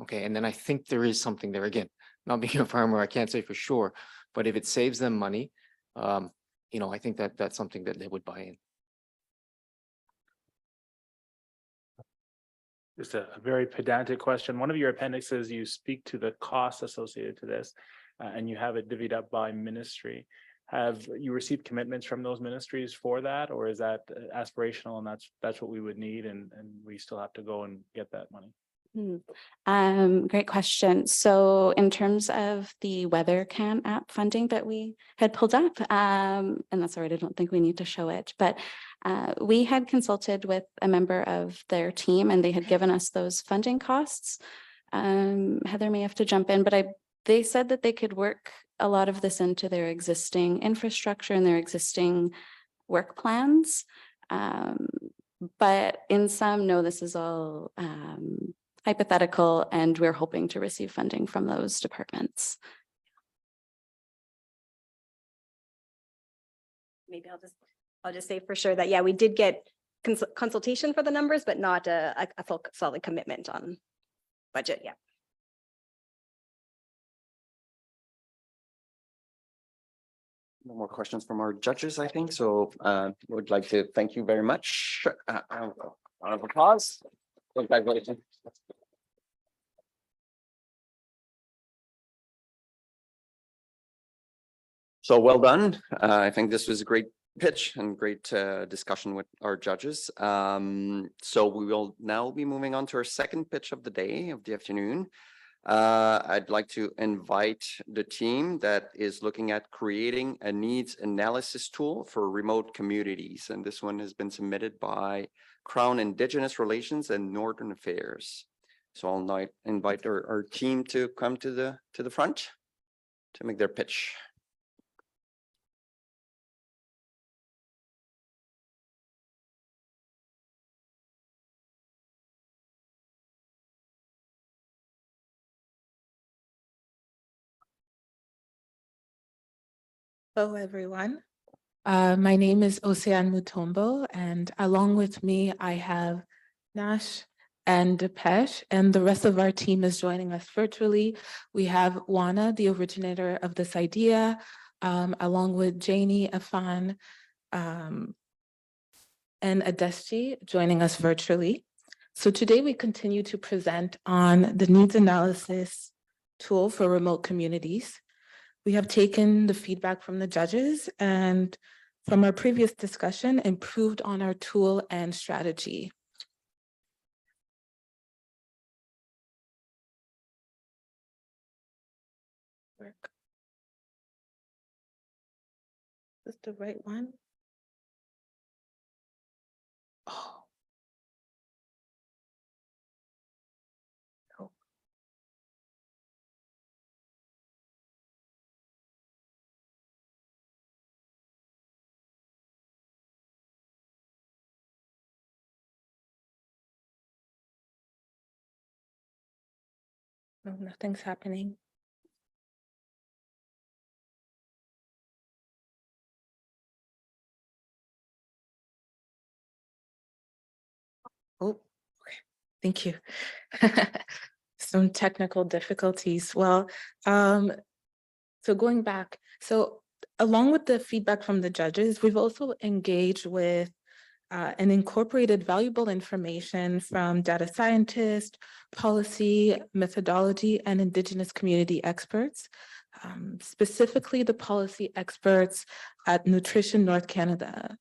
Okay, and then I think there is something there. Again, not being a farmer, I can't say for sure, but if it saves them money, I think that's something that they would buy in. Just a very pedantic question. One of your appendixes, you speak to the costs associated to this, and you have it divvied up by ministry. Have you received commitments from those ministries for that, or is that aspirational and that's what we would need, and we still have to go and get that money? Great question. So in terms of the WeatherCan app funding that we had pulled up, and that's all right, I don't think we need to show it, but we had consulted with a member of their team and they had given us those funding costs. Heather may have to jump in, but they said that they could work a lot of this into their existing infrastructure and their existing work plans. But in some, no, this is all hypothetical, and we're hoping to receive funding from those departments. maybe I'll just say for sure that, yeah, we did get consultation for the numbers, but not a full solid commitment on budget, yeah. No more questions from our judges, I think. So would like to thank you very much. Round of applause. Congratulations. So well done. I think this was a great pitch and great discussion with our judges. So we will now be moving on to our second pitch of the day, of the afternoon. I'd like to invite the team that is looking at creating a needs analysis tool for remote communities. And this one has been submitted by Crown Indigenous Relations and Northern Affairs. So I'll now invite our team to come to the front to make their pitch. Hello, everyone. My name is Ocean Mutombo, and along with me, I have Nash and Depeche, and the rest of our team is joining us virtually. We have Wana, the originator of this idea, along with Janie, Afan, and Adesti joining us virtually. So today we continue to present on the needs analysis tool for remote communities. We have taken the feedback from the judges and from our previous discussion, improved on our tool and strategy. Is this the right one? Oh. No. No, nothing's happening. Oh, okay. Thank you. Some technical difficulties. Well, so going back, so along with the feedback from the judges, we've also engaged with and incorporated valuable information from data scientists, policy, methodology, and Indigenous community experts, specifically the policy experts at Nutrition North Canada.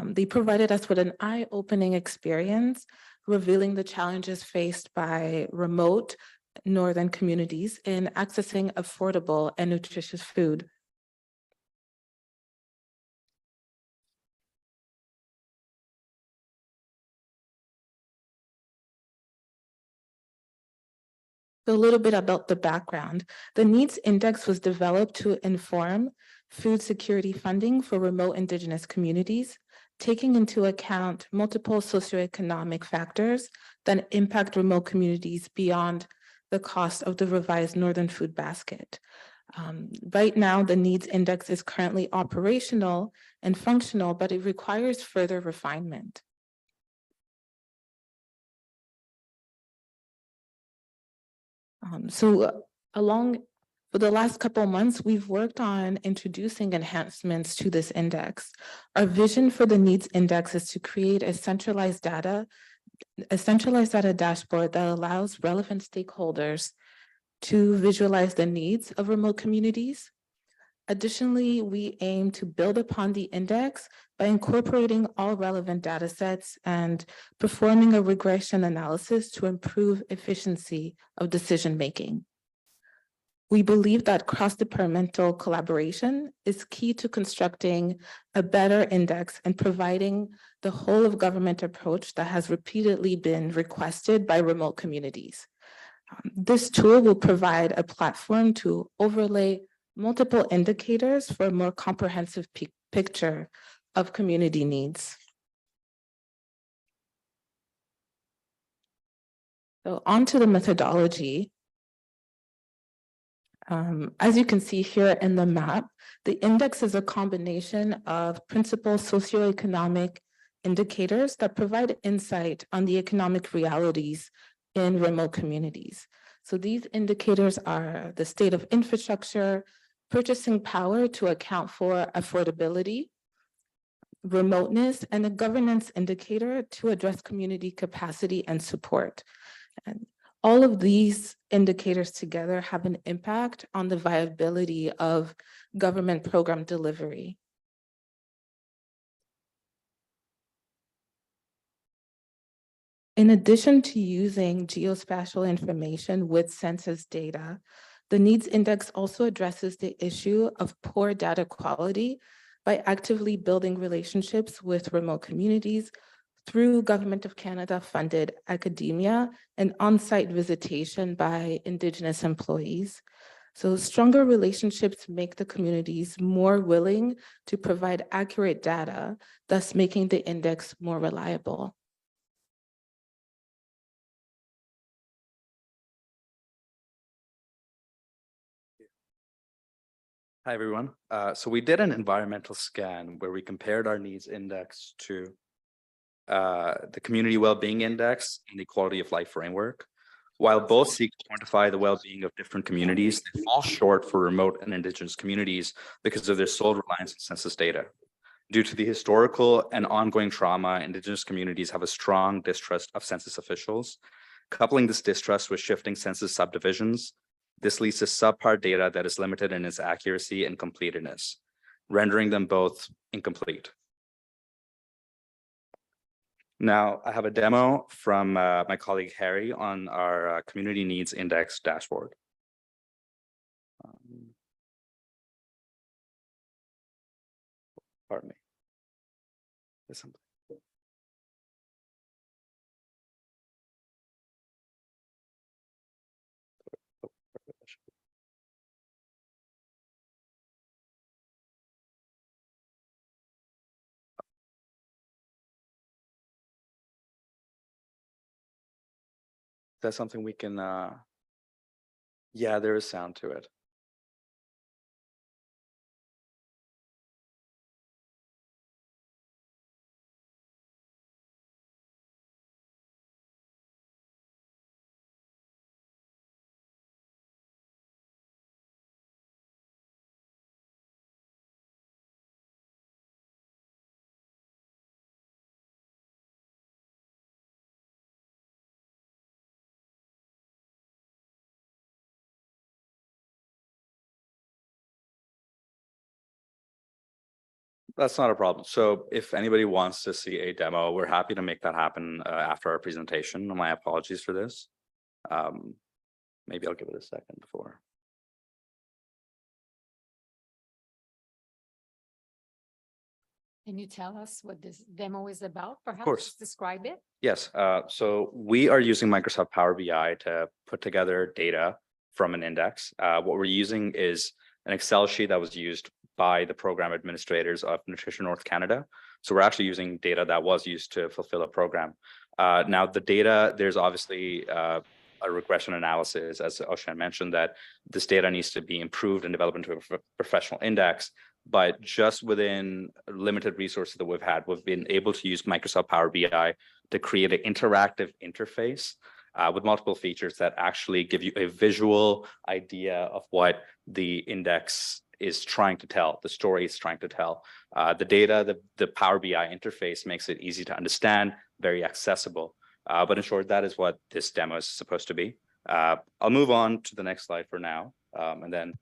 They provided us with an eye-opening experience, revealing the challenges faced by remote northern communities in accessing affordable and nutritious food. A little bit about the background. The Needs Index was developed to inform food security funding for remote Indigenous communities, taking into account multiple socioeconomic factors that impact remote communities beyond the cost of the revised Northern Food Basket. Right now, the Needs Index is currently operational and functional, but it requires further refinement. For the last couple of months, we've worked on introducing enhancements to this index. Our vision for the Needs Index is to create a centralized data dashboard that allows relevant stakeholders to visualize the needs of remote communities. Additionally, we aim to build upon the index by incorporating all relevant data sets and performing a regression analysis to improve efficiency of decision-making. We believe that cross-departmental collaboration is key to constructing a better index and providing the whole of government approach that has repeatedly been requested by remote communities. This tool will provide a platform to overlay multiple indicators for a more comprehensive picture of community needs. So on to the methodology. As you can see here in the map, the index is a combination of principal socioeconomic indicators that provide insight on the economic realities in remote communities. So these indicators are the state of infrastructure, purchasing power to account for affordability, remoteness, and a governance indicator to address community capacity and support. And all of these indicators together have an impact on the viability of government program delivery. In addition to using geospatial information with census data, the Needs Index also addresses the issue of poor data quality by actively building relationships with remote communities through Government of Canada funded academia and on-site visitation by Indigenous employees. So stronger relationships make the communities more willing to provide accurate data, thus making the index more reliable. Hi, everyone. So we did an environmental scan where we compared our needs index to the community well-being index and the quality of life framework. While both seek to quantify the well-being of different communities, they fall short for remote and Indigenous communities because of their sole reliance on census data. Due to the historical and ongoing trauma, Indigenous communities have a strong distrust of census officials. Coupling this distrust with shifting census subdivisions, this leads to subpar data that is limited in its accuracy and completeness, rendering them both incomplete. Now, I have a demo from my colleague Harry on our Community Needs Index dashboard. Pardon me. There's something. That's something we can, yeah, there is sound to it. That's not a problem. So if anybody wants to see a demo, we're happy to make that happen after our presentation. My apologies for this. Maybe I'll give it a second before. Can you tell us what this demo is about? Perhaps course. just describe it. Yes, so we are using Microsoft Power BI to put together data from an index. What we're using is an Excel sheet that was used by the program administrators of Nutrition North Canada. So we're actually using data that was used to fulfill a program. Now the data, there's obviously a regression analysis, as Oshan mentioned, that this data needs to be improved and developed into a professional index. But just within limited resources that we've had, we've been able to use Microsoft Power BI to create an interactive interface with multiple features that actually give you a visual idea of what the index is trying to tell, the story is trying to tell. The data, the Power BI interface makes it easy to understand, very accessible. But in short, that is what this demo is supposed to be. I'll move on to the next slide for now, and then,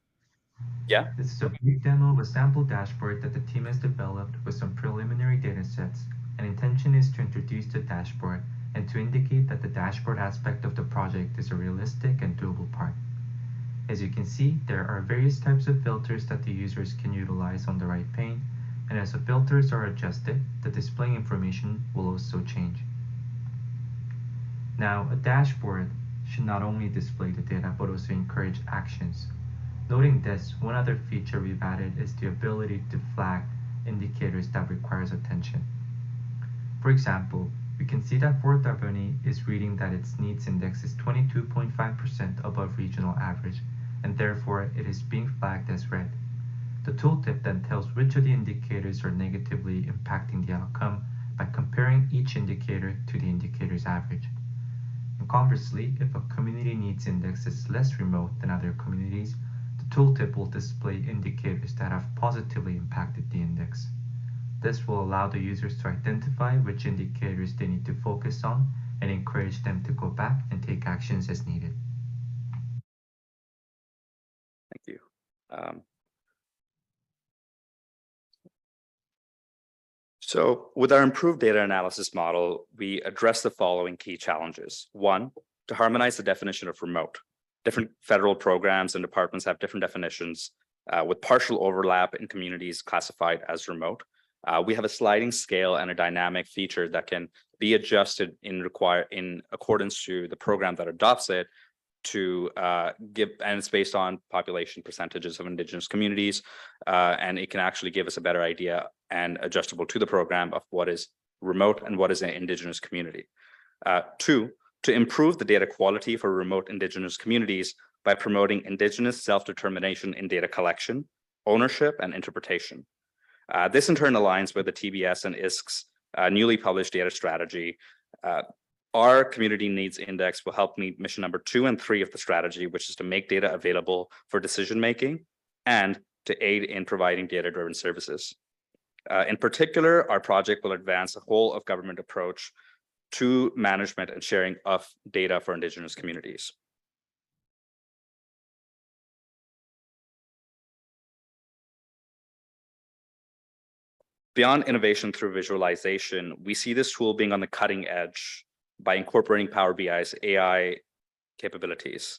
yeah. This is a brief demo of a sample dashboard that the team has developed with some preliminary data sets. An intention is to introduce the dashboard and to indicate that the dashboard aspect of the project is a realistic and doable part. As you can see, there are various types of filters that the users can utilize on the right pane, and as the filters are adjusted, the display information will also change. Now, a dashboard should not only display the data, but also encourage actions. Noting this, one other feature we've added is the ability to flag indicators that requires attention. For example, we can see that Fort Albany is reading that its needs index is 22.5% above regional average, and therefore it is being flagged as red. The tooltip then tells which of the indicators are negatively impacting the outcome by comparing each indicator to the indicator's average. And conversely, if a community needs index is less remote than other communities, the tooltip will display indicators that have positively impacted the index. This will allow the users to identify which indicators they need to focus on and encourage them to go back and take actions as needed. Thank you. So with our improved data analysis model, we address the following key challenges. One, to harmonize the definition of remote. Different federal programs and departments have different definitions with partial overlap in communities classified as remote. We have a sliding scale and a dynamic feature that can be adjusted in accordance to the program that adopts it to give, and it's based on population percentages of Indigenous communities, and it can actually give us a better idea and adjustable to the program of what is remote and what is an Indigenous community. Two, to improve the data quality for remote Indigenous communities by promoting Indigenous self-determination in data collection, ownership, and interpretation. This in turn aligns with the TBS and ISK's newly published data strategy. Our community needs index will help meet mission number 2 and 3 of the strategy, which is to make data available for decision-making and to aid in providing data-driven services. In particular, our project will advance a whole of government approach to management and sharing of data for Indigenous communities. Beyond innovation through visualization, we see this tool being on the cutting edge by incorporating Power BI's AI capabilities.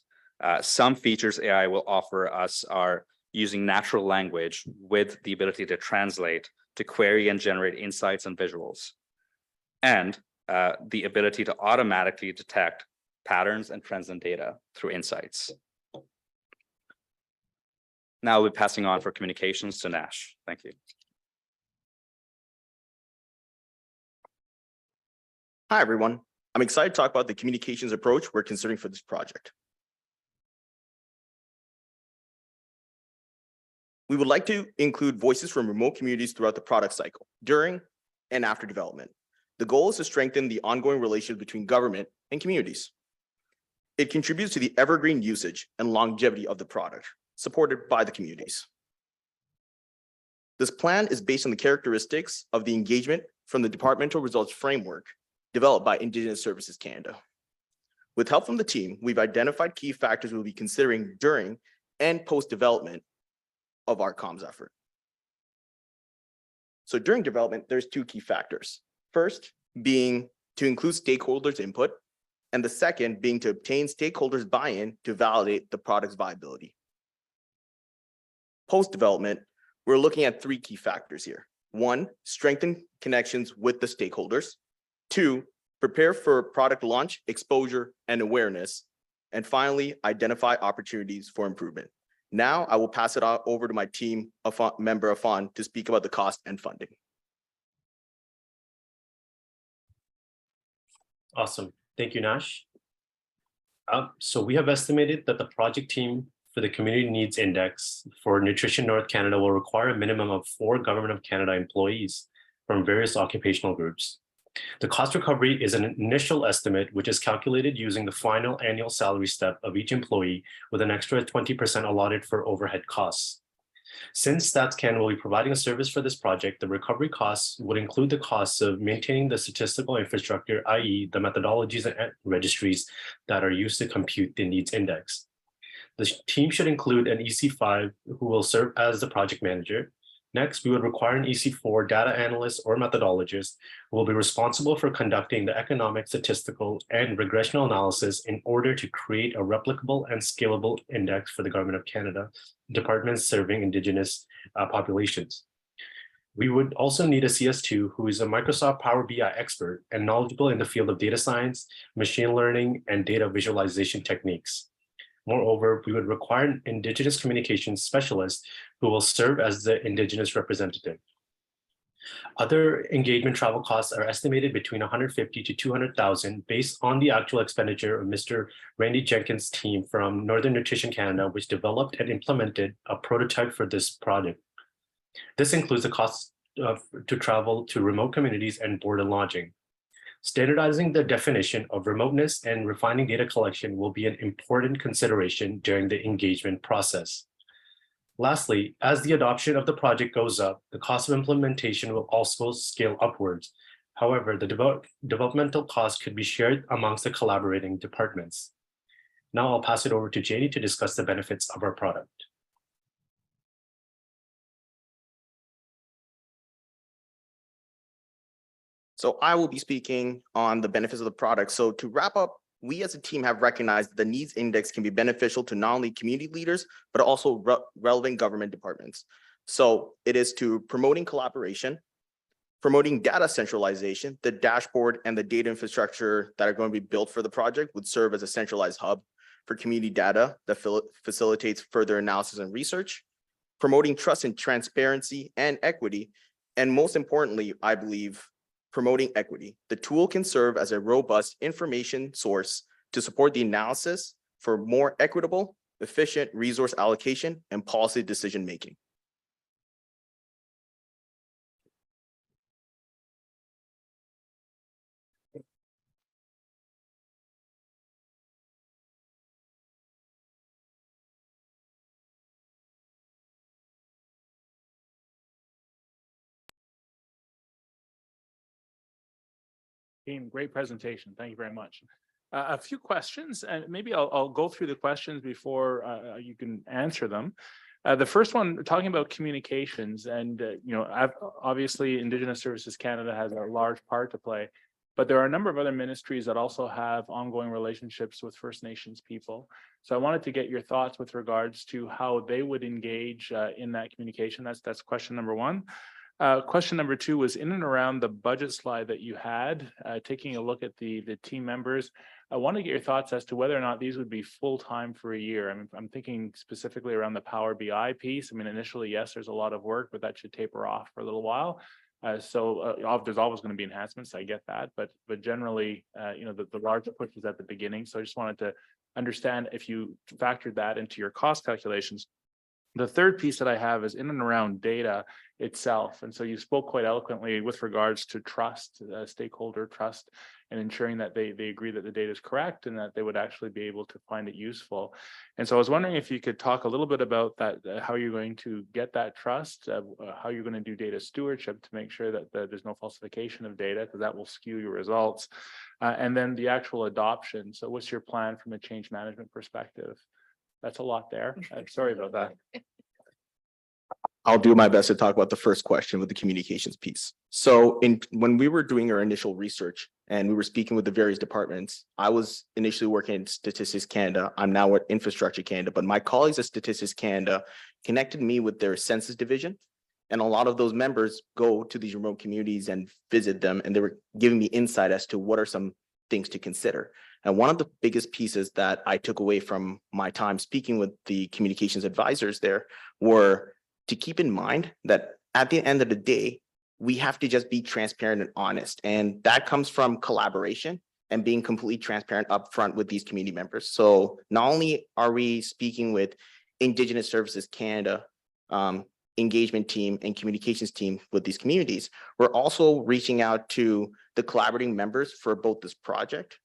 Some features AI will offer us are using natural language with the ability to translate, to query and generate insights and visuals, and the ability to automatically detect patterns and trends in data through insights. Now we're passing on for communications to Nash. Thank you. Hi, everyone. I'm excited to talk about the communications approach we're considering for this project. We would like to include voices from remote communities throughout the product cycle, during and after development. The goal is to strengthen the ongoing relationship between government and communities. It contributes to the evergreen usage and longevity of the product, supported by the communities. This plan is based on the characteristics of the engagement from the Departmental Results Framework developed by Indigenous Services Canada. With help from the team, we've identified key factors we'll be considering during and post-development of our comms effort. So during development, there's 2 key factors. First being to include stakeholders' input, and the second being to obtain stakeholders' buy-in to validate the product's viability. Post-development, we're looking at 3 key factors here. 1, strengthen connections with the stakeholders. 2, prepare for product launch, exposure, and awareness. And finally, identify opportunities for improvement. Now I will pass it over to my team member, Afan, to speak about the cost and funding. Awesome. Thank you, Nash. So we have estimated that the project team for the Community Needs Index for Nutrition North Canada will require a minimum of 4 Government of Canada employees from various occupational groups. The cost recovery is an initial estimate, which is calculated using the final annual salary step of each employee with an extra 20% allotted for overhead costs. Since StatsCan will be providing a service for this project, the recovery costs would include the costs of maintaining the statistical infrastructure, i.e. the methodologies and registries that are used to compute the needs index. The team should include an EC5 who will serve as the project manager. Next, we would require an EC4 data analyst or methodologist who will be responsible for conducting the economic, statistical, and regressional analysis in order to create a replicable and scalable index for the Government of Canada departments serving Indigenous populations. We would also need a CS2 who is a Microsoft Power BI expert and knowledgeable in the field of data science, machine learning, and data visualization techniques. Moreover, we would require an Indigenous communications specialist who will serve as the Indigenous representative. Other engagement travel costs are estimated between 150 to 200,000 based on the actual expenditure of Mr. Randy Jenkins' team from Northern Nutrition Canada, which developed and implemented a prototype for this project. This includes the cost to travel to remote communities and board and lodging. Standardizing the definition of remoteness and refining data collection will be an important consideration during the engagement process. Lastly, as the adoption of the project goes up, the cost of implementation will also scale upwards. However, the developmental cost could be shared amongst the collaborating departments. Now I'll pass it over to Janie to discuss the benefits of our product. So I will be speaking on the benefits of the product. So to wrap up, we as a team have recognized that the needs index can be beneficial to not only community leaders, but also relevant government departments. So it is to promoting collaboration, promoting data centralization. The dashboard and the data infrastructure that are going to be built for the project would serve as a centralized hub for community data that facilitates further analysis and research, promoting trust and transparency and equity. And most importantly, I believe, promoting equity. The tool can serve as a robust information source to support the analysis for more equitable, efficient resource allocation and policy decision-making. Team, great presentation. Thank you very much. A few questions, and maybe I'll go through the questions before you can answer them. The first one, talking about communications, and obviously Indigenous Services Canada has a large part to play, but there are a number of other ministries that also have ongoing relationships with First Nations people. So I wanted to get your thoughts with regards to how they would engage in that communication. That's question number one. Question number two was in and around the budget slide that you had, taking a look at the team members. I want to get your thoughts as to whether or not these would be full-time for a year. I mean, I'm thinking specifically around the Power BI piece. I mean, initially, yes, there's a lot of work, but that should taper off for a little while. There's always going to be enhancements. I get that, but generally, the large push is at the beginning. So I just wanted to understand if you factored that into your cost calculations. The third piece that I have is in and around data itself. And so you spoke quite eloquently with regards to trust, stakeholder trust, and ensuring that they agree that the data is correct and that they would actually be able to find it useful. And so I was wondering if you could talk a little bit about that, how you're going to get that trust, how you're going to do data stewardship to make sure that there's no falsification of data, because that will skew your results. And then the actual adoption. So what's your plan from a change management perspective? That's a lot there. Sorry about that. I'll do my best to talk about the first question with the communications piece. So when we were doing our initial research and we were speaking with the various departments, I was initially working at Statistics Canada. I'm now at Infrastructure Canada, but my colleagues at Statistics Canada connected me with their census division. And a lot of those members go to these remote communities and visit them. And they were giving me insight as to what are some things to consider. And one of the biggest pieces that I took away from my time speaking with the communications advisors there were to keep in mind that at the end of the day, we have to just be transparent and honest. And that comes from collaboration and being completely transparent upfront with these community members. So not only are we speaking with Indigenous Services Canada engagement team and communications team with these communities, we're also reaching out to the collaborating members for both this project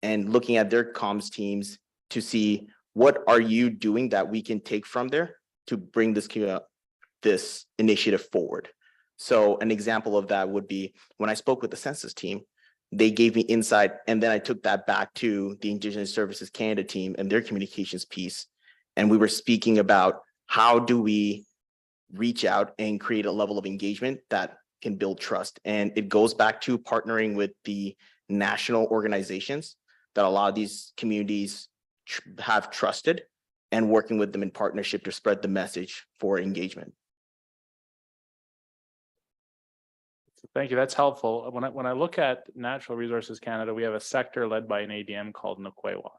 and looking at their comms teams to see what are you doing that we can take from there to bring this initiative forward. So an example of that would be when I spoke with the census team, they gave me insight, and then I took that back to the Indigenous Services Canada team and their communications piece. And we were speaking about how do we reach out and create a level of engagement that can build trust. And it goes back to partnering with the national organizations that a lot of these communities have trusted and working with them in partnership to spread the message for engagement. Thank you. That's helpful. When I look at Natural Resources Canada, we have a sector led by an ADM called Nukwewash.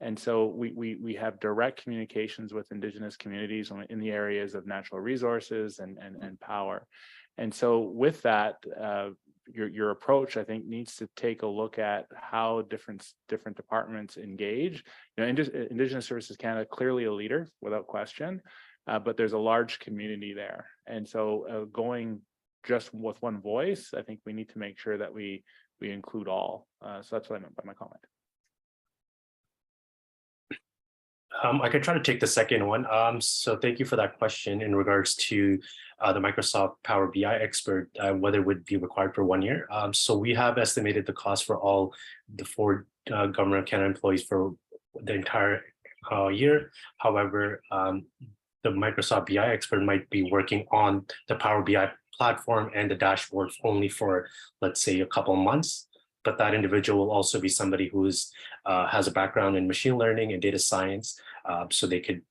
And so we have direct communications with Indigenous communities in the areas of natural resources and power. And so with that, your approach, I think, needs to take a look at how different departments engage. You know, Indigenous Services Canada, clearly a leader without question, but there's a large community there. And so going just with one voice, I think we need to make sure that we include all. So that's what I meant by my comment. I could try to take the second one. So thank you for that question in regards to the Microsoft Power BI expert, whether it would be required for 1 year. So we have estimated the cost for all the 4 Government of Canada employees for the entire year. However, the Microsoft BI expert might be working on the Power BI platform and the dashboard only for, let's say, a couple of months. But that individual will also be somebody who's has a background in machine learning and data science, so they could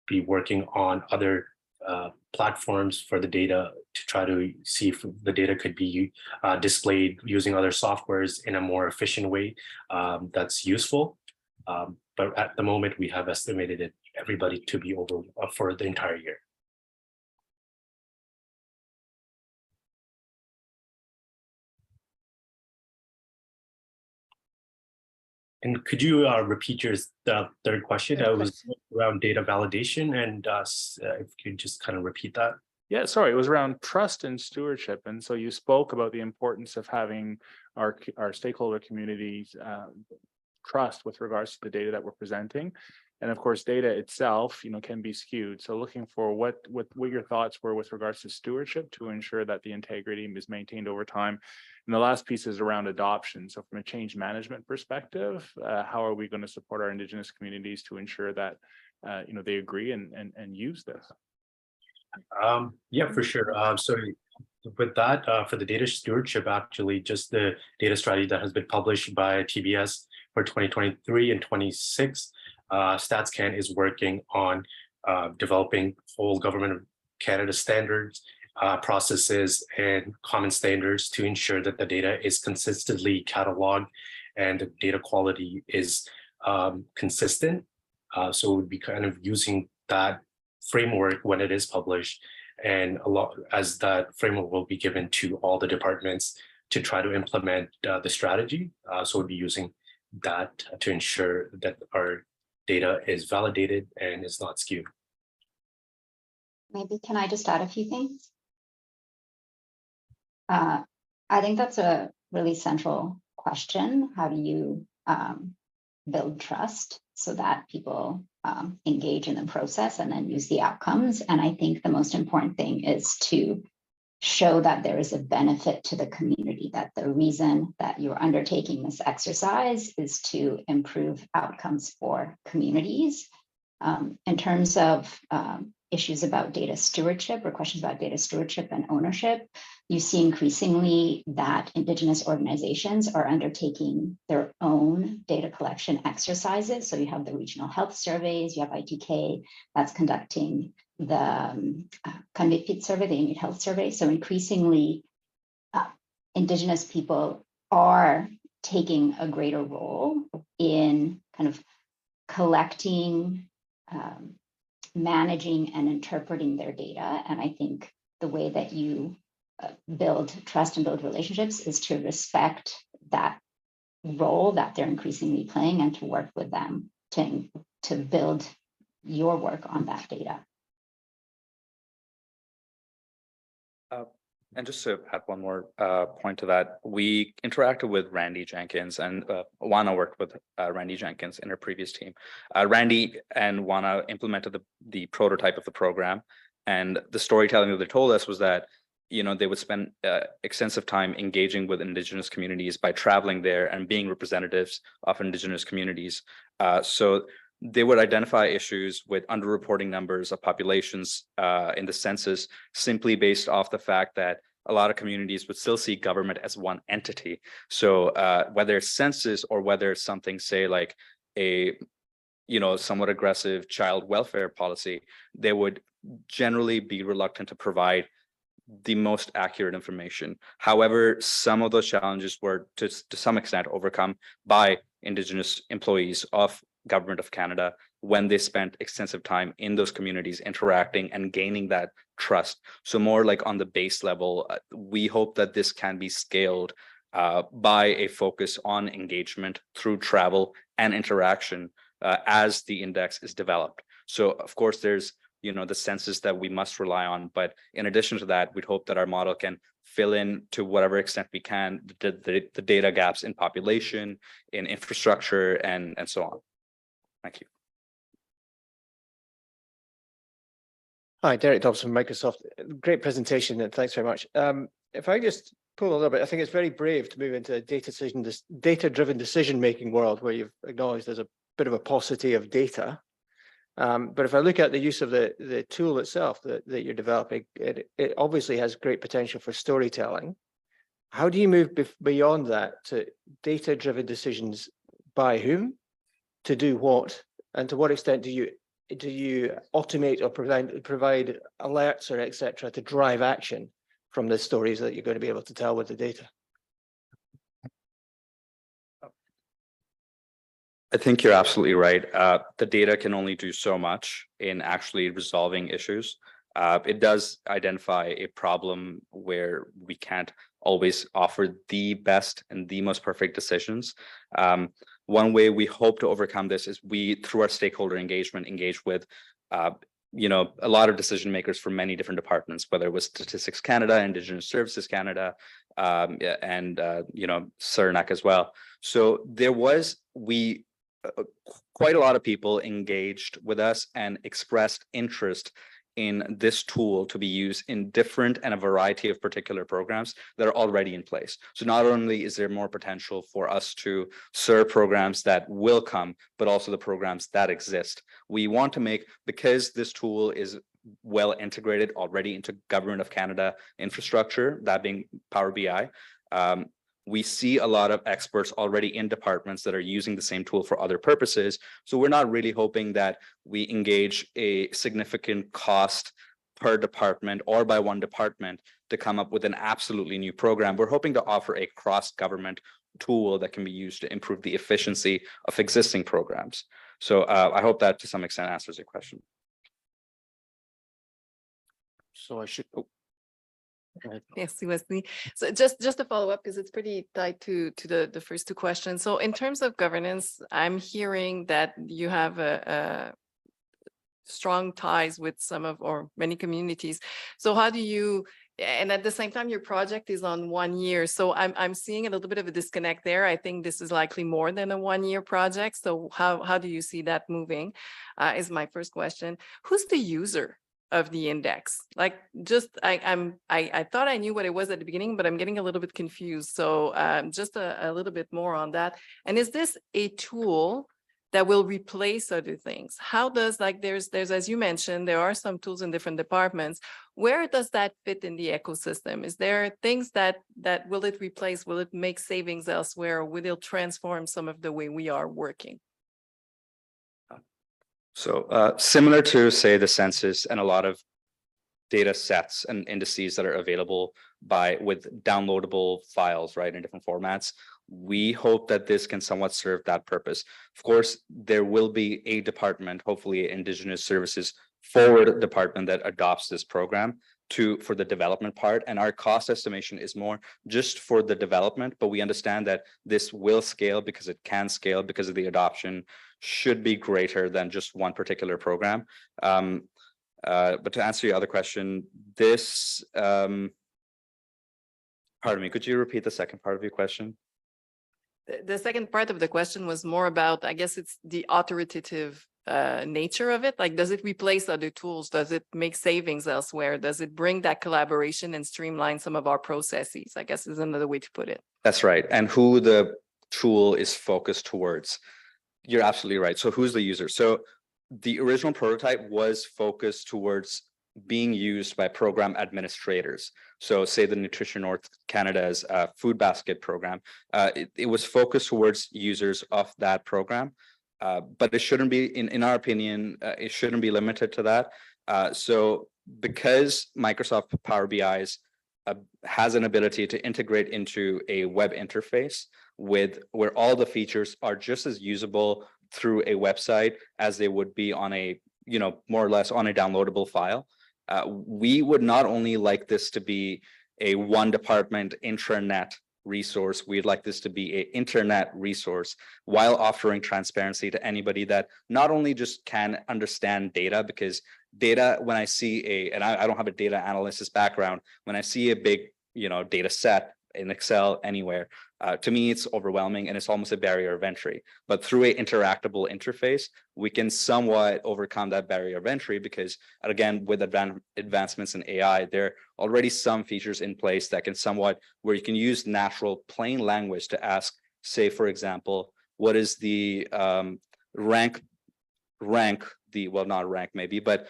be working on other platforms for the data to try to see if the data could be displayed using other softwares in a more efficient way that's useful. But at the moment, we have estimated it everybody to be over for the entire year. And could you repeat your third question? That was around data validation, and if you could just kind of repeat that. Yeah, sorry, it was around trust and stewardship. And so you spoke about the importance of having our stakeholder communities trust with regards to the data that we're presenting. And of course, data itself, you know, can be skewed. So looking for what your thoughts were with regards to stewardship to ensure that the integrity is maintained over time. And the last piece is around adoption. So from a change management perspective, how are we going to support our Indigenous communities to ensure that you know, they agree and use this? Yeah, for sure. So with that, for the data stewardship, actually, just the data strategy that has been published by TBS for 2023 and 26, StatsCan is working on developing whole Government of Canada standards, processes, and common standards to ensure that the data is consistently cataloged and the data quality is consistent. So we'll be kind of using that framework when it is published, and a lot as that framework will be given to all the departments to try to implement the strategy. So we'll be using that to ensure that our data is validated and is not skewed. Maybe can I just add a few things? I think that's a really central question. How do you build trust so that people engage in the process and then use the outcomes? And I think the most important thing is to show that there is a benefit to the community, that the reason that you're undertaking this exercise is to improve outcomes for communities. In terms of issues about data stewardship or questions about data stewardship and ownership, you see increasingly that Indigenous organizations are undertaking their own data collection exercises. So you have the regional health surveys, you have ITK that's conducting the Kanbipit survey, the Inuit Health Survey. So increasingly, Indigenous people are taking a greater role in kind of collecting, managing and interpreting their data. And I think the way that you build trust and build relationships is to respect that role that they're increasingly playing and to work with them to build your work on that data. And just to add one more point to that, we interacted with Randy Jenkins, and Juana worked with Randy Jenkins in her previous team. Randy and Juana implemented the prototype of the program, and the storytelling that they told us was that, you know, they would spend extensive time engaging with Indigenous communities by traveling there and being representatives of Indigenous communities. So they would identify issues with underreporting numbers of populations in the census simply based off the fact that a lot of communities would still see government as one entity. So whether it's census or whether it's something, say, like a, you know, somewhat aggressive child welfare policy, they would generally be reluctant to provide the most accurate information. However, some of those challenges were to some extent overcome by Indigenous employees of Government of Canada, when they spent extensive time in those communities interacting and gaining that trust. So more like on the base level, we hope that this can be scaled by a focus on engagement through travel and interaction as the index is developed. So of course, there's the census that we must rely on, but in addition to that, we'd hope that our model can fill in to whatever extent we can the data gaps in population, in infrastructure, and so on. Thank you. Hi, Derek Dobson from Microsoft. Great presentation, and thanks very much. If I just pull a little bit, I think it's very brave to move into a data-driven decision-making world where you've acknowledged there's a bit of a paucity of data. But if I look at the use of the tool itself that you're developing, it obviously has great potential for storytelling. How do you move beyond that to data-driven decisions by whom, to do what, and to what extent do you automate or provide alerts or etc. to drive action from the stories that you're going to be able to tell with the data? I think you're absolutely right. The data can only do so much in actually resolving issues. It does identify a problem where we can't always offer the best and the most perfect decisions. One way we hope to overcome this is we, through our stakeholder engagement, engage with a lot of decision makers from many different departments, whether it was Statistics Canada, Indigenous Services Canada, and CERNAC as well. So there was quite a lot of people engaged with us and expressed interest in this tool to be used in different and a variety of particular programs that are already in place. So not only is there more potential for us to serve programs that will come, but also the programs that exist. We want to make, because this tool is well integrated already into Government of Canada infrastructure, that being Power BI, we see a lot of experts already in departments that are using the same tool for other purposes. So we're not really hoping that we engage a significant cost per department or by one department to come up with an absolutely new program. We're hoping to offer a cross-government tool that can be used to improve the efficiency of existing programs. So I hope that to some extent answers your question. So I should. Yes, Wesley. So just to follow up, because it's pretty tied to the first two questions. So in terms of governance, I'm hearing that you have a strong ties with some of or many communities. So how do you, and at the same time, your project is on 1 year. So I'm seeing a little bit of a disconnect there. I think this is likely more than a 1-year project. So how do you see that moving? Is my first question. Who's the user of the index? Like, just I thought I knew what it was at the beginning, but I'm getting a little bit confused. So just a little bit more on that. And is this a tool that will replace other things? How does, like, there's as you mentioned, there are some tools in different departments. Where does that fit in the ecosystem? Is there things that will it replace? Will it make savings elsewhere? Or will it transform some of the way we are working? So similar to, say, the census and a lot of data sets and indices that are available with downloadable files, right, in different formats, we hope that this can somewhat serve that purpose. Of course, there will be a department, hopefully Indigenous Services Forward department, that adopts this program for the development part. And our cost estimation is more just for the development, but we understand that this will scale because it can scale because of the adoption should be greater than just one particular program. But to answer your other question, this, pardon me, could you repeat the second part of your question? The second part of the question was more about, I guess it's the authoritative nature of it. Like, does it replace other tools? Does it make savings elsewhere? Does it bring that collaboration and streamline some of our processes? I guess is another way to put it. That's right. And who the tool is focused towards. You're absolutely right. So who's the user? So the original prototype was focused towards being used by program administrators. So say the Nutrition North Canada's food basket program, it was focused towards users of that program. But it shouldn't be, in our opinion, it shouldn't be limited to that. So because Microsoft Power BI has an ability to integrate into a web interface where all the features are just as usable through a website as they would be on a, more or less on a downloadable file. We would not only like this to be a one department intranet resource, we'd like this to be an internet resource while offering transparency to anybody that not only just can understand data, because data, when I see and I don't have a data analysis background, when I see a big, data set in Excel anywhere, to me, it's overwhelming and it's almost a barrier of entry. But through an interactable interface, we can somewhat overcome that barrier of entry because, again, with advancements in AI, there are already some features in place that can somewhat, where you can use natural plain language to ask, say, for example, what is the rank, well, not rank maybe, but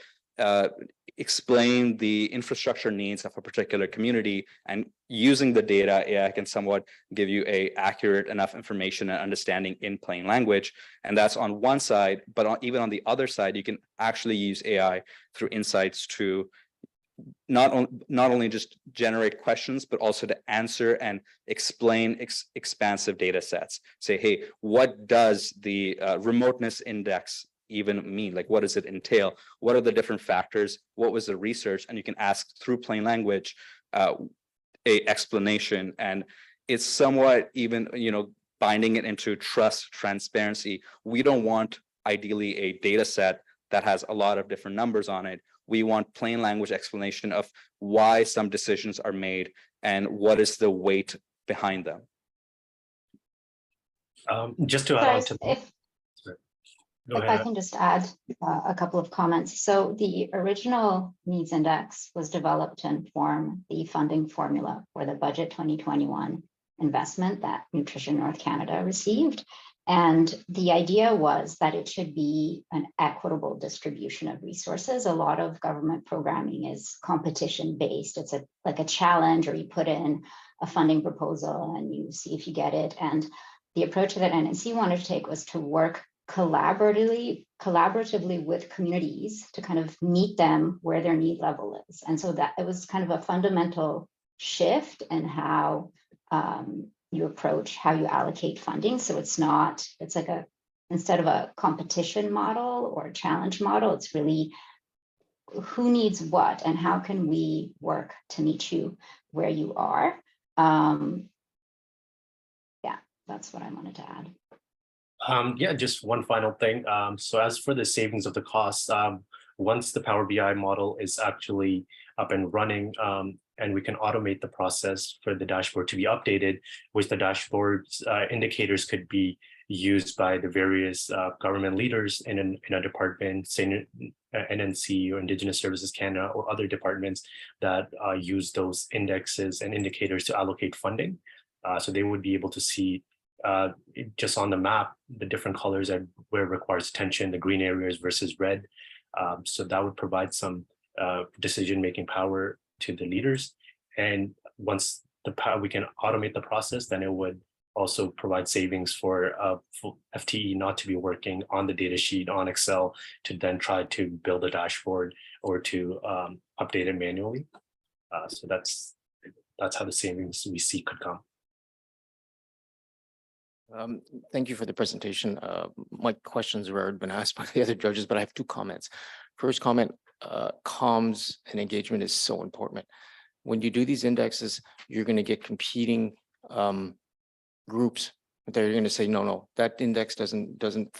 explain the infrastructure needs of a particular community, and using the data, AI can somewhat give you a accurate enough information and understanding in plain language. And that's on one side, but even on the other side, you can actually use AI through insights to not only just generate questions, but also to answer and explain expansive data sets. Say, hey, what does the remoteness index even mean? Like, what does it entail? What are the different factors? What was the research? And you can ask through plain language a explanation, and it's somewhat even, binding it into trust, transparency. We don't want ideally a data set that has a lot of different numbers on it. We want plain language explanation of why some decisions are made and what is the weight behind them. Just to add on to If I can just add a couple of comments. So the original needs index was developed to inform the funding formula for the budget 2021 investment that Nutrition North Canada received. And the idea was that it should be an equitable distribution of resources. A lot of government programming is competition based. It's like a challenge, or you put in a funding proposal and you see if you get it. And the approach that NNC wanted to take was to work collaboratively with communities to kind of meet them where their need level is. And so that it was kind of a fundamental shift in how you approach, how you allocate funding. So it's like instead of a competition model or a challenge model, it's really who needs what and how can we work to meet you where you are. Yeah, that's what I wanted to add. Yeah, just one final thing. So as for the savings of the costs, once the Power BI model is actually up and running, and we can automate the process for the dashboard to be updated, which the dashboard's indicators could be used by the various government leaders in a department, say NNC or Indigenous Services Canada or other departments that use those indexes and indicators to allocate funding. So they would be able to see just on the map, the different colors and where it requires attention, the green areas versus red. So that would provide some decision-making power to the leaders. And once we can automate the process, then it would also provide savings for FTE not to be working on the data sheet on Excel to then try to build a dashboard or to update it manually. So that's how the savings we see could come. Thank you for the presentation. My questions were already been asked by the other judges, but I have two comments. First comment, comms and engagement is so important. When you do these indexes, you're going to get competing groups. They're going to say, no, that index doesn't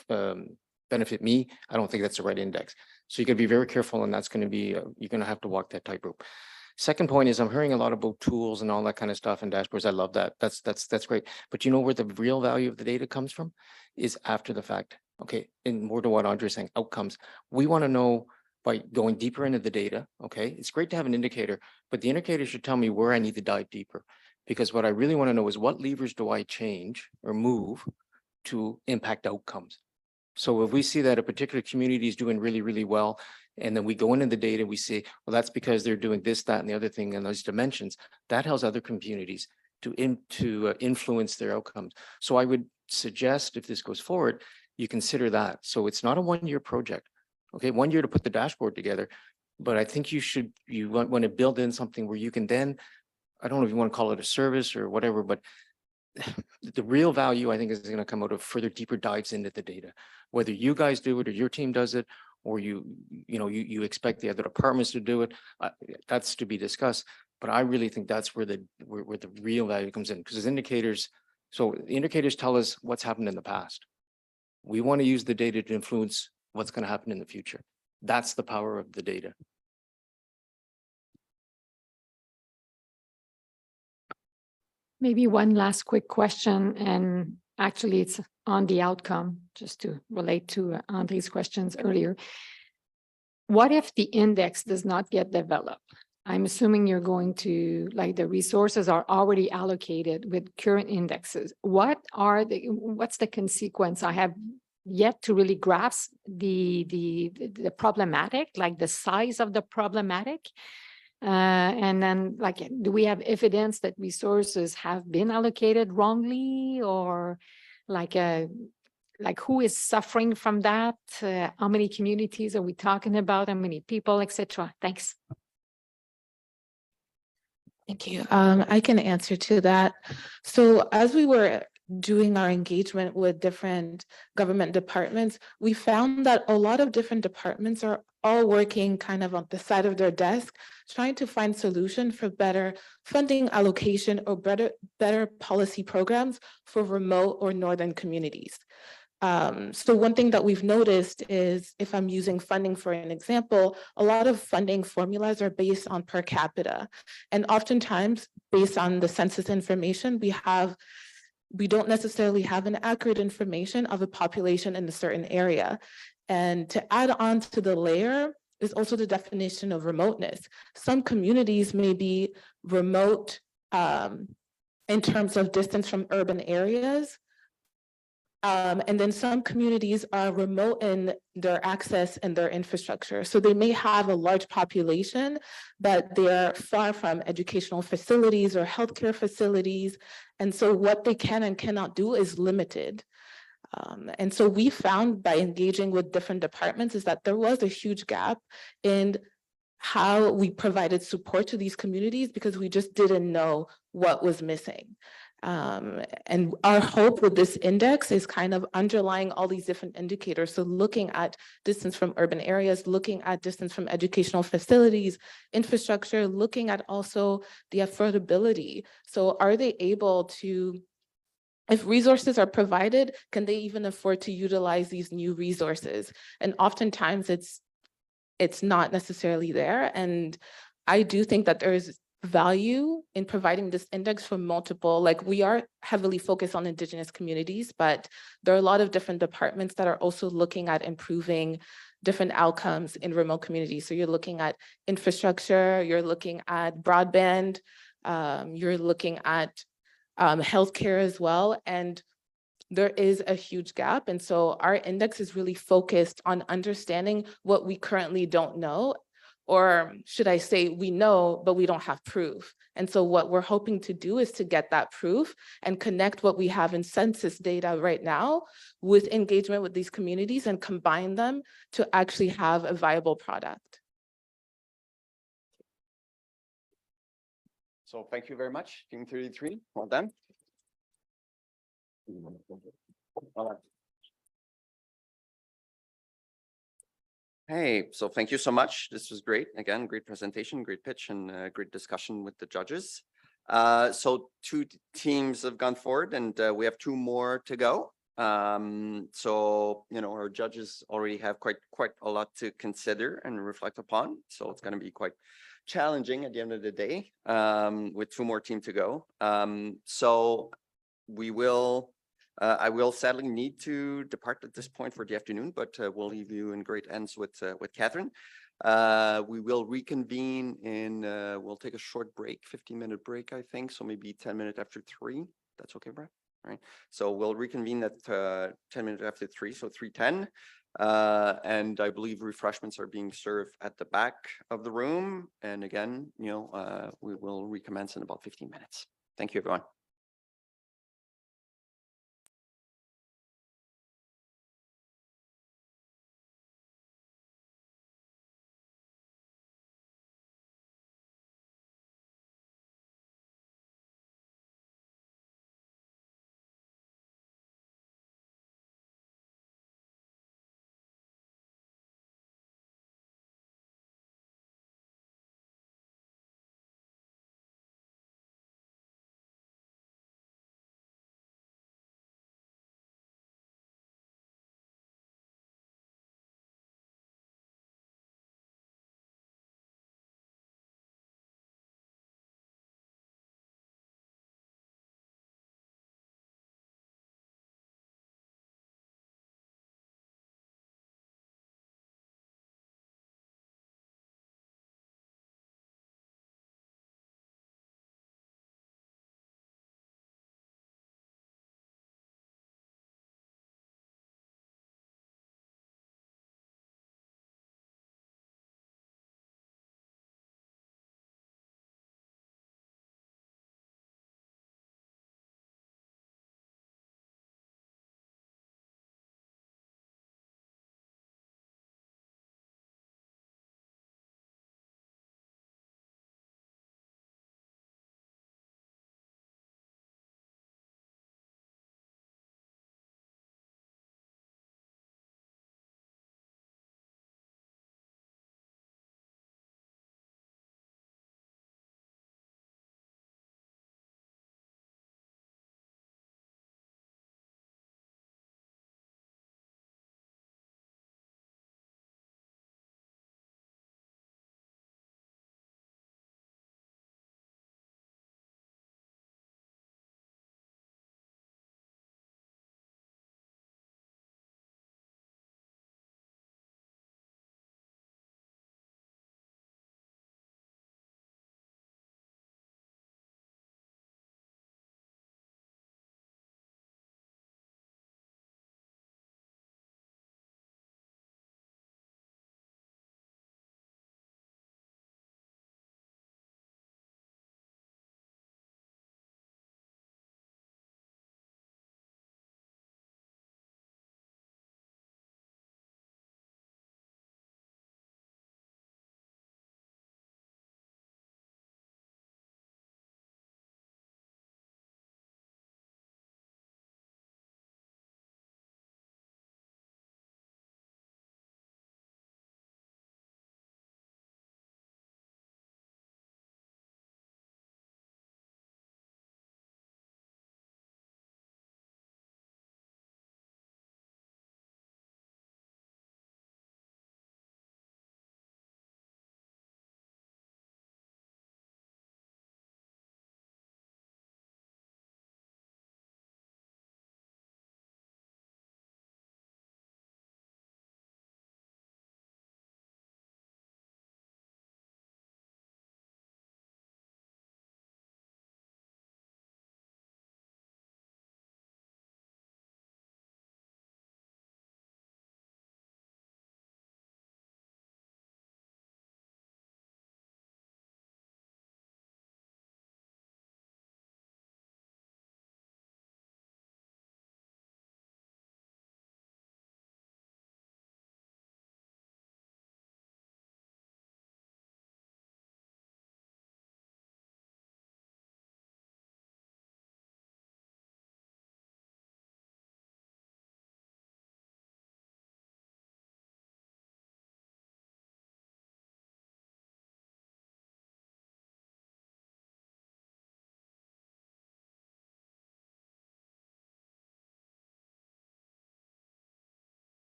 benefit me. I don't think that's the right index. So you got to be very careful, and that's going to be you're going to have to walk that tightrope. Second point is I'm hearing a lot about tools and all that kind of stuff and dashboards. I love that. That's great. But you know where the real value of the data comes from is after the fact. Okay, and more to what Andre's saying, outcomes. We want to know by going deeper into the data. Okay, it's great to have an indicator, but the indicator should tell me where I need to dive deeper. Because what I really want to know is what levers do I change or move to impact outcomes. So if we see that a particular community is doing really, really well, and then we go into the data, we say, well, that's because they're doing this, that, and the other thing in those dimensions, that helps other communities to influence their outcomes. So I would suggest if this goes forward, you consider that. So it's not a one-year project, okay? 1 year to put the dashboard together, but I think you want to build in something where you can then, I don't know if you want to call it a service or whatever, but the real value, I think, is going to come out of further deeper dives into the data. Whether you guys do it or your team does it, or you expect the other departments to do it, that's to be discussed. But I really think that's where the real value comes in, because indicators, so the indicators tell us what's happened in the past. We want to use the data to influence what's going to happen in the future. That's the power of the data. Maybe one last quick question, and actually it's on the outcome, just to relate to Andre's questions earlier. What if the index does not get developed? I'm assuming you're going to, like, the resources are already allocated with current indexes. What's the consequence? I have yet to really grasp the problematic, like the size of the problematic. And then, like, do we have evidence that resources have been allocated wrongly, or like who is suffering from that? How many communities are we talking about? How many people, etc.? Thanks. Thank you. I can answer to that. So as we were doing our engagement with different government departments, we found that a lot of different departments are all working kind of on the side of their desk, trying to find solutions for better funding allocation or better policy programs for remote or northern communities. So one thing that we've noticed is, if I'm using funding for an example, a lot of funding formulas are based on per capita. And oftentimes, based on the census information, we don't necessarily have an accurate information of a population in a certain area. And to add on to the layer is also the definition of remoteness. Some communities may be remote in terms of distance from urban areas. And then some communities are remote in their access and their infrastructure. So they may have a large population, but they're far from educational facilities or healthcare facilities. And so what they can and cannot do is limited. And so we found, by engaging with different departments, is that there was a huge gap in how we provided support to these communities, because we just didn't know what was missing. And our hope with this index is kind of underlying all these different indicators. So looking at distance from urban areas, looking at distance from educational facilities, infrastructure, looking at also the affordability. So are they able to, if resources are provided, can they even afford to utilize these new resources? And oftentimes it's not necessarily there. And I do think that there is value in providing this index for multiple, like, we are heavily focused on Indigenous communities, but there are a lot of different departments that are also looking at improving different outcomes in remote communities. So you're looking at infrastructure, you're looking at broadband, you're looking at healthcare as well. And there is a huge gap. And so our index is really focused on understanding what we currently don't know, or should I say, we know, but we don't have proof. And so what we're hoping to do is to get that proof and connect what we have in census data right now with engagement with these communities and combine them to actually have a viable product. So thank you very much, Team 33. Well done. Hey, so thank you so much. This was great. Again, great presentation, great pitch, and great discussion with the judges. So two teams have gone forward, and we have two more to go. So, our judges already have quite a lot to consider and reflect upon. So it's going to be quite challenging at the end of the day, with two more teams to go. So we will. I will sadly need to depart at this point for the afternoon, but we'll leave you in great hands with Catherine. We will reconvene we'll take a short break, 15-minute break, I think. So maybe 10 minutes after 3. That's okay, Brad? All right. So we'll reconvene at 10 minutes after 3, so 3:10. And I believe refreshments are being served at the back of the room. And again, we will recommence in about 15 minutes. Thank you, everyone.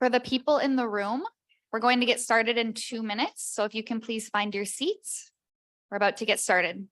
For the people in the room, we're going to get started in 2 minutes. So if you can please find your seats, we're about to get started.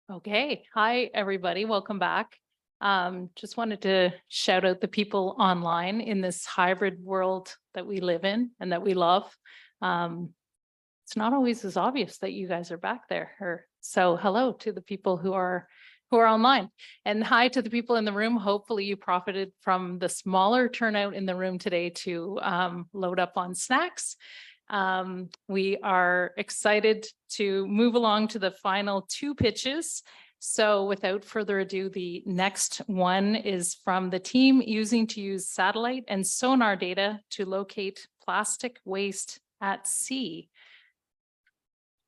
Okay, hi, everybody. Welcome back. Just wanted to shout out the people online in this hybrid world that we live in and that we love. It's not always as obvious that you guys are back there. So hello to the people who are online, and hi to the people in the room. Hopefully you profited from the smaller turnout in the room today to load up on snacks. We are excited to move along to the final two pitches. So without further ado, the next one is from the team using to use satellite and sonar data to locate plastic waste at sea.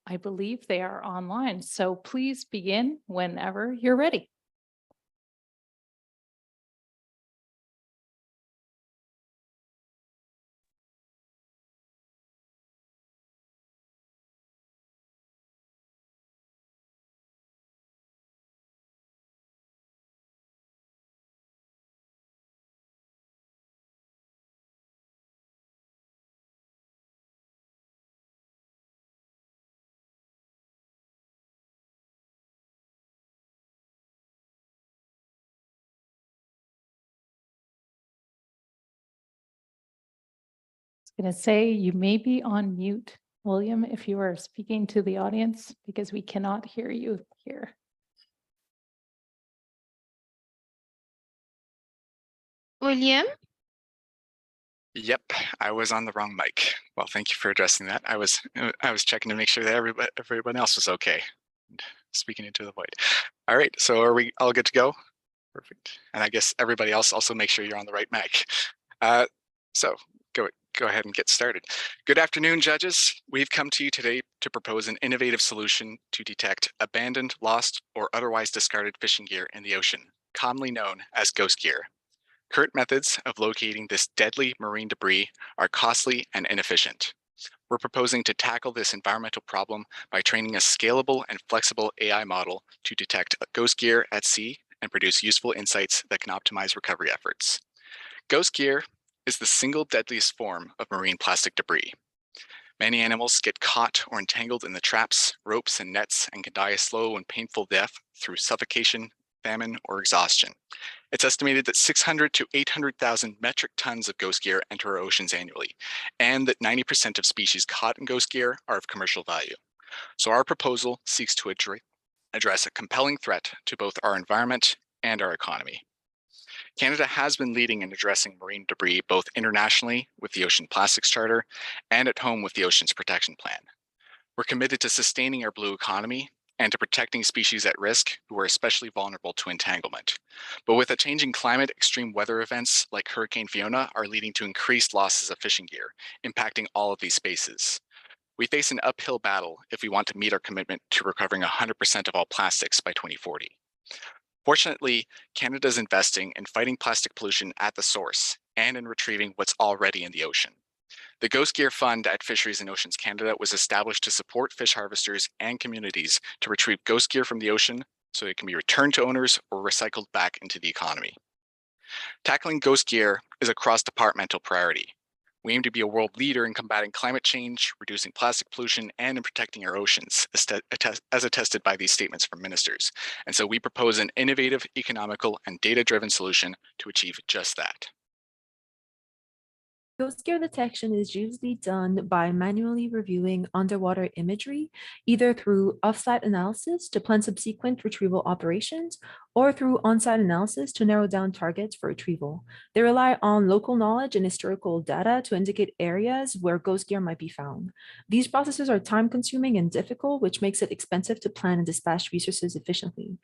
I believe they are online, so please begin whenever you're ready. Going to say you may be on mute, William, if you are speaking to the audience, because we cannot hear you here. William? Yep, I was on the wrong mic. Well, thank you for addressing that. I was checking to make sure that everyone else was okay. Speaking into the void. All right, so are we all good to go? Perfect. And I guess everybody else also make sure you're on the right mic. So go ahead and get started. Good afternoon, judges. We've come to you today to propose an innovative solution to detect abandoned, lost, or otherwise discarded fishing gear in the ocean, commonly known as ghost gear. Current methods of locating this deadly marine debris are costly and inefficient. We're proposing to tackle this environmental problem by training a scalable and flexible AI model to detect ghost gear at sea and produce useful insights that can optimize recovery efforts. Ghost gear is the single deadliest form of marine plastic debris. Many animals get caught or entangled in the traps, ropes, and nets and can die a slow and painful death through suffocation, famine, or exhaustion. It's estimated that 600 to 800,000 metric tons of ghost gear enter our oceans annually, and that 90% of species caught in ghost gear are of commercial value. So our proposal seeks to address a compelling threat to both our environment and our economy. Canada has been leading in addressing marine debris both internationally with the Ocean Plastics Charter and at home with the Oceans Protection Plan. We're committed to sustaining our blue economy and to protecting species at risk who are especially vulnerable to entanglement. But with a changing climate, extreme weather events like Hurricane Fiona are leading to increased losses of fishing gear, impacting all of these spaces. We face an uphill battle if we want to meet our commitment to recovering 100% of all plastics by 2040. Fortunately, Canada is investing in fighting plastic pollution at the source and in retrieving what's already in the ocean. The Ghost Gear Fund at Fisheries and Oceans Canada was established to support fish harvesters and communities to retrieve ghost gear from the ocean so it can be returned to owners or recycled back into the economy. Tackling ghost gear is a cross-departmental priority. We aim to be a world leader in combating climate change, reducing plastic pollution, and in protecting our oceans, as attested by these statements from ministers. And so we propose an innovative, economical, and data-driven solution to achieve just that. Ghost gear detection is usually done by manually reviewing underwater imagery, either through offsite analysis to plan subsequent retrieval operations, or through on-site analysis to narrow down targets for retrieval. They rely on local knowledge and historical data to indicate areas where ghost gear might be found. These processes are time-consuming and difficult, which makes it expensive to plan and dispatch resources efficiently.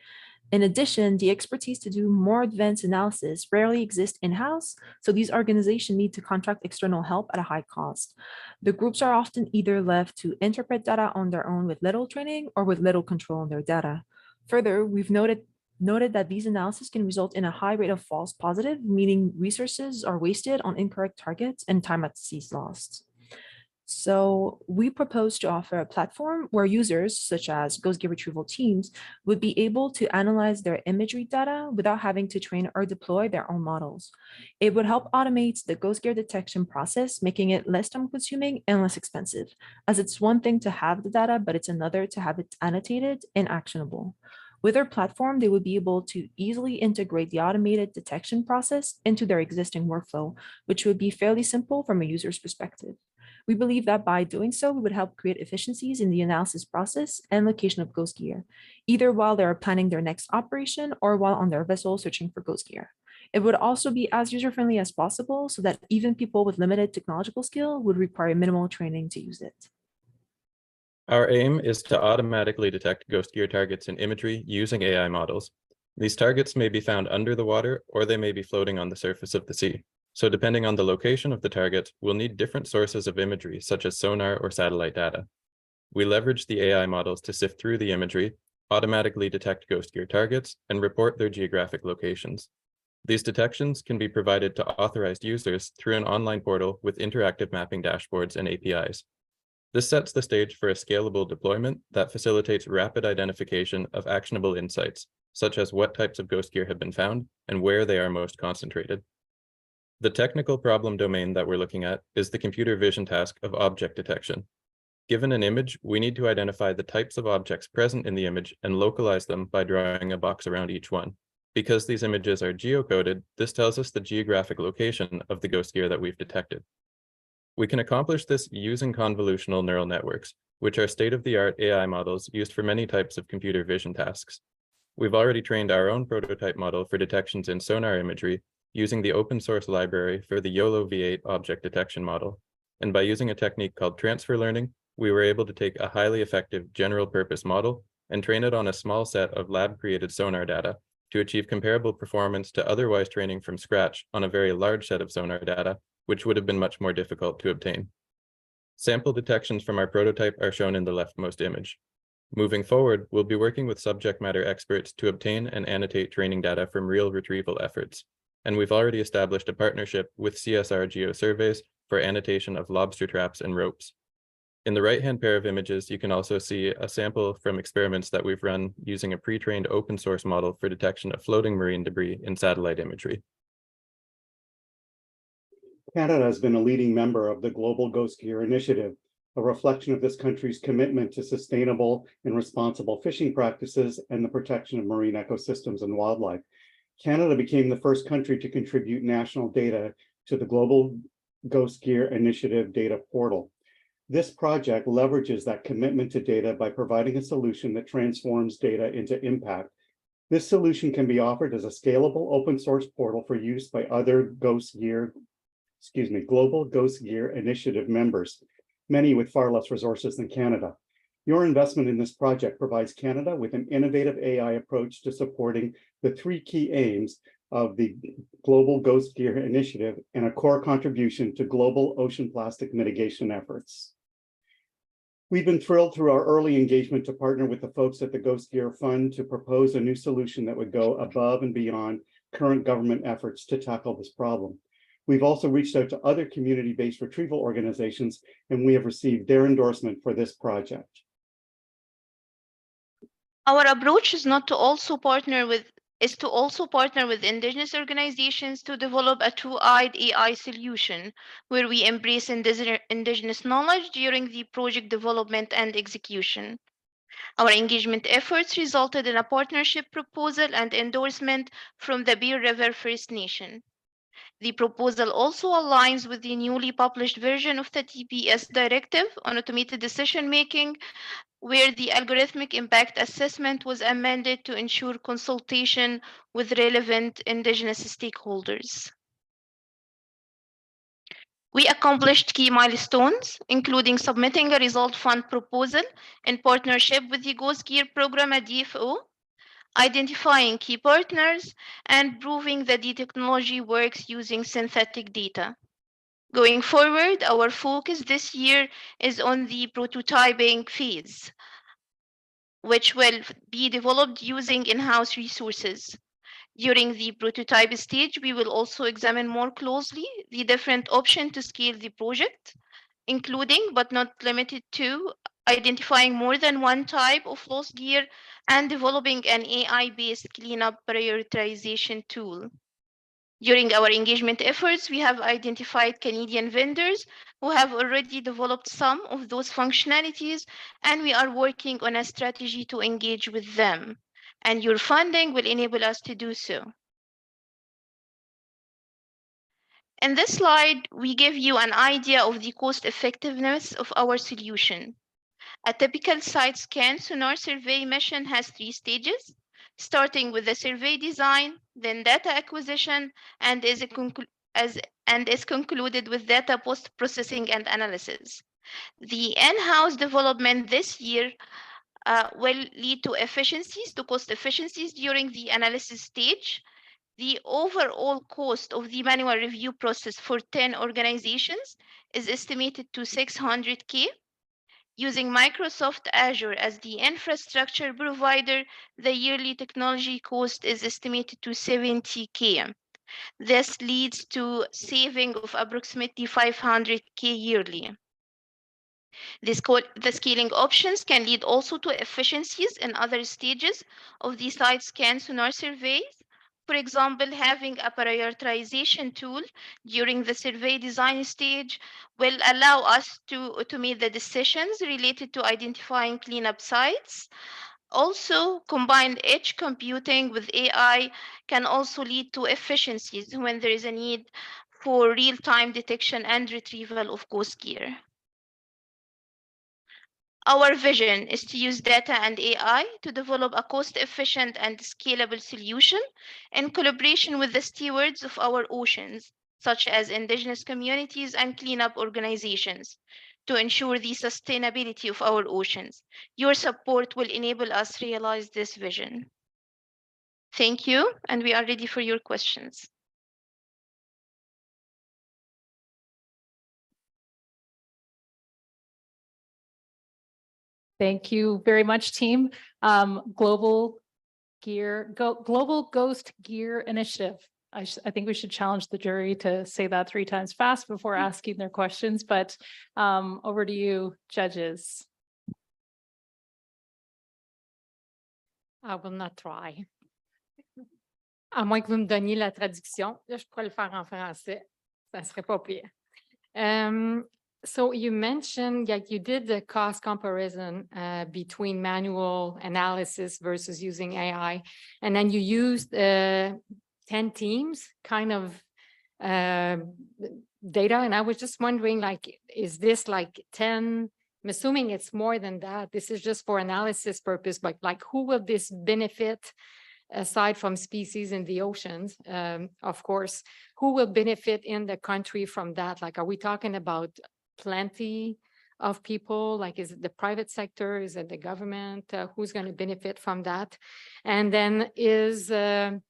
In addition, the expertise to do more advanced analysis rarely exists in-house, so these organizations need to contract external help at a high cost. The groups are often either left to interpret data on their own with little training or with little control on their data. Further, we've noted that these analyses can result in a high rate of false positive, meaning resources are wasted on incorrect targets and time at sea is lost. So we propose to offer a platform where users, such as ghost gear retrieval teams, would be able to analyze their imagery data without having to train or deploy their own models. It would help automate the ghost gear detection process, making it less time-consuming and less expensive, as it's one thing to have the data, but it's another to have it annotated and actionable. With our platform, they would be able to easily integrate the automated detection process into their existing workflow, which would be fairly simple from a user's perspective. We believe that by doing so, we would help create efficiencies in the analysis process and location of ghost gear, either while they are planning their next operation or while on their vessel searching for ghost gear. It would also be as user-friendly as possible so that even people with limited technological skill would require minimal training to use it. Our aim is to automatically detect ghost gear targets in imagery using AI models. These targets may be found under the water or they may be floating on the surface of the sea. So depending on the location of the target, we'll need different sources of imagery, such as sonar or satellite data. We leverage the AI models to sift through the imagery, automatically detect ghost gear targets, and report their geographic locations. These detections can be provided to authorized users through an online portal with interactive mapping dashboards and APIs. This sets the stage for a scalable deployment that facilitates rapid identification of actionable insights, such as what types of ghost gear have been found and where they are most concentrated. The technical problem domain that we're looking at is the computer vision task of object detection. Given an image, we need to identify the types of objects present in the image and localize them by drawing a box around each one. Because these images are geocoded, this tells us the geographic location of the ghost gear that we've detected. We can accomplish this using convolutional neural networks, which are state-of-the-art AI models used for many types of computer vision tasks. We've already trained our own prototype model for detections in sonar imagery using the open source library for the YOLO V8 object detection model. And by using a technique called transfer learning, we were able to take a highly effective general purpose model and train it on a small set of lab-created sonar data to achieve comparable performance to otherwise training from scratch on a very large set of sonar data, which would have been much more difficult to obtain. Sample detections from our prototype are shown in the leftmost image. Moving forward, we'll be working with subject matter experts to obtain and annotate training data from real retrieval efforts. And we've already established a partnership with CSR GeoSurveys for annotation of lobster traps and ropes. In the right-hand pair of images, you can also see a sample from experiments that we've run using a pre-trained open source model for detection of floating marine debris in satellite imagery. Canada has been a leading member of the Global Ghost Gear Initiative, a reflection of this country's commitment to sustainable and responsible fishing practices and the protection of marine ecosystems and wildlife. Canada became the first country to contribute national data to the Global Ghost Gear Initiative data portal. This project leverages that commitment to data by providing a solution that transforms data into impact. This solution can be offered as a scalable open source portal for use by other Global Ghost Gear Initiative members, many with far less resources than Canada. Your investment in this project provides Canada with an innovative AI approach to supporting the three key aims of the Global Ghost Gear Initiative and a core contribution to global ocean plastic mitigation efforts. We've been thrilled through our early engagement to partner with the folks at the Ghost Gear Fund to propose a new solution that would go above and beyond current government efforts to tackle this problem. We've also reached out to other community-based retrieval organizations, and we have received their endorsement for this project. Our approach is to also partner with indigenous organizations to develop a two-eyed AI solution where we embrace indigenous knowledge during the project development and execution. Our engagement efforts resulted in a partnership proposal and endorsement from the Bear River First Nation. The proposal also aligns with the newly published version of the TPS Directive on Automated Decision-Making, where the algorithmic impact assessment was amended to ensure consultation with relevant indigenous stakeholders. We accomplished key milestones, including submitting a result fund proposal in partnership with the Ghost Gear program at DFO, identifying key partners, and proving that the technology works using synthetic data. Going forward, our focus this year is on the prototyping phase, which will be developed using in-house resources. During the prototype stage, we will also examine more closely the different options to scale the project, including but not limited to identifying more than one type of lost gear and developing an AI-based cleanup prioritization tool. During our engagement efforts, we have identified Canadian vendors who have already developed some of those functionalities, and we are working on a strategy to engage with them. and your funding will enable us to do so. In this slide, we give you an idea of the cost effectiveness of our solution. A typical site scan sonar survey mission has 3 stages, starting with the survey design, then data acquisition, and is concluded with data post-processing and analysis. The in-house development this year will lead to cost efficiencies during the analysis stage. The overall cost of the manual review process for 10 organizations is estimated to $600K. Using Microsoft Azure as the infrastructure provider, the yearly technology cost is estimated to $70K. This leads to saving of approximately $500K yearly. The scaling options can lead also to efficiencies in other stages of the site scan sonar surveys. For example, having a prioritization tool during the survey design stage will allow us to automate the decisions related to identifying cleanup sites. Also, combined edge computing with AI can also lead to efficiencies when there is a need for real-time detection and retrieval of ghost gear. Our vision is to use data and AI to develop a cost-efficient and scalable solution in collaboration with the stewards of our oceans, such as indigenous communities and cleanup organizations, to ensure the sustainability of our oceans. Your support will enable us to realize this vision. Thank you, and we are ready for your questions. Thank you very much, team. Global Ghost Gear Initiative. I think we should challenge the jury to say that 3 times fast before asking their questions, but over to you, judges. I will not try. À moins que vous me donniez la traduction. Là, je pourrais le faire en français. Ça serait pas pire. So you mentioned, like you did the cost comparison between manual analysis versus using AI, and then you used 10 teams kind of data. And I was just wondering, like, is this like 10? I'm assuming it's more than that. This is just for analysis purpose, but like who will this benefit aside from species in the oceans? Of course, who will benefit in the country from that? Like, are we talking about plenty of people? Like, is it the private sector? Is it the government? Who's going to benefit from that? And then is the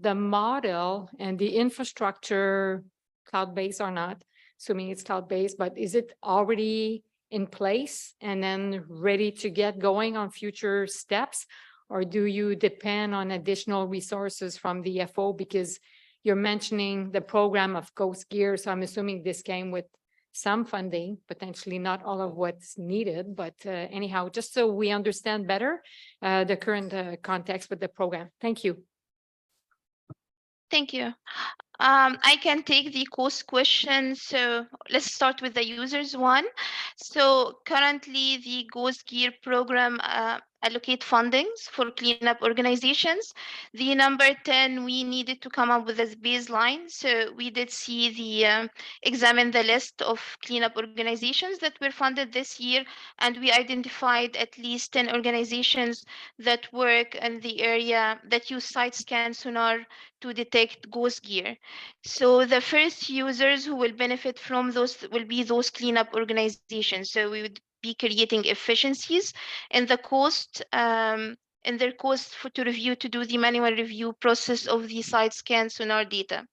model and the infrastructure cloud-based or not? Assuming it's cloud-based, but is it already in place and then ready to get going on future steps? Or do you depend on additional resources from the FO? Because you're mentioning the program of Ghost Gear, so I'm assuming this came with some funding, potentially not all of what's needed, but anyhow, just so we understand better the current context with the program. Thank you. Thank you. I can take the cost question. So let's start with the users one. So currently the Ghost Gear program allocate fundings for cleanup organizations. The number 10, we needed to come up with a baseline. So we did see examine the list of cleanup organizations that were funded this year, and we identified at least 10 organizations that work in the area that use site scan sonar to detect ghost gear. So the first users who will benefit from those will be those cleanup organizations. So we would be creating efficiencies in the cost, in their cost to do the manual review process of the site scan sonar data.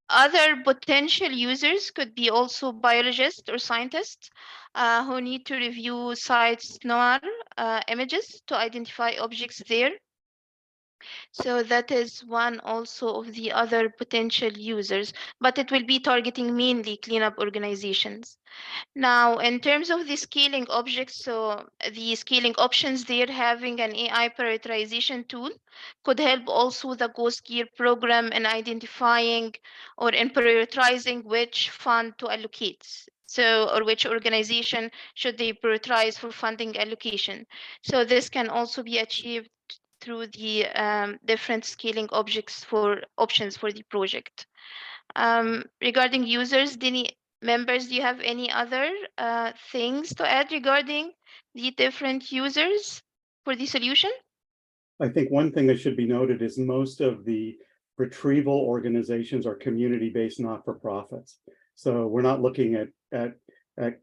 Other potential users could be also biologists or scientists who need to review site sonar images to identify objects there. So that is one also of the other potential users, but it will be targeting mainly cleanup organizations. Now, in terms of the scaling objects, so the scaling options there, having an AI prioritization tool could help also the Ghost Gear program in identifying or in prioritizing which fund to allocate. So, or which organization should they prioritize for funding allocation. So this can also be achieved through the different scaling options for the project. Regarding users, members, do you have any other things to add regarding the different users for the solution? I think one thing that should be noted is most of the retrieval organizations are community-based not-for-profits. So we're not looking at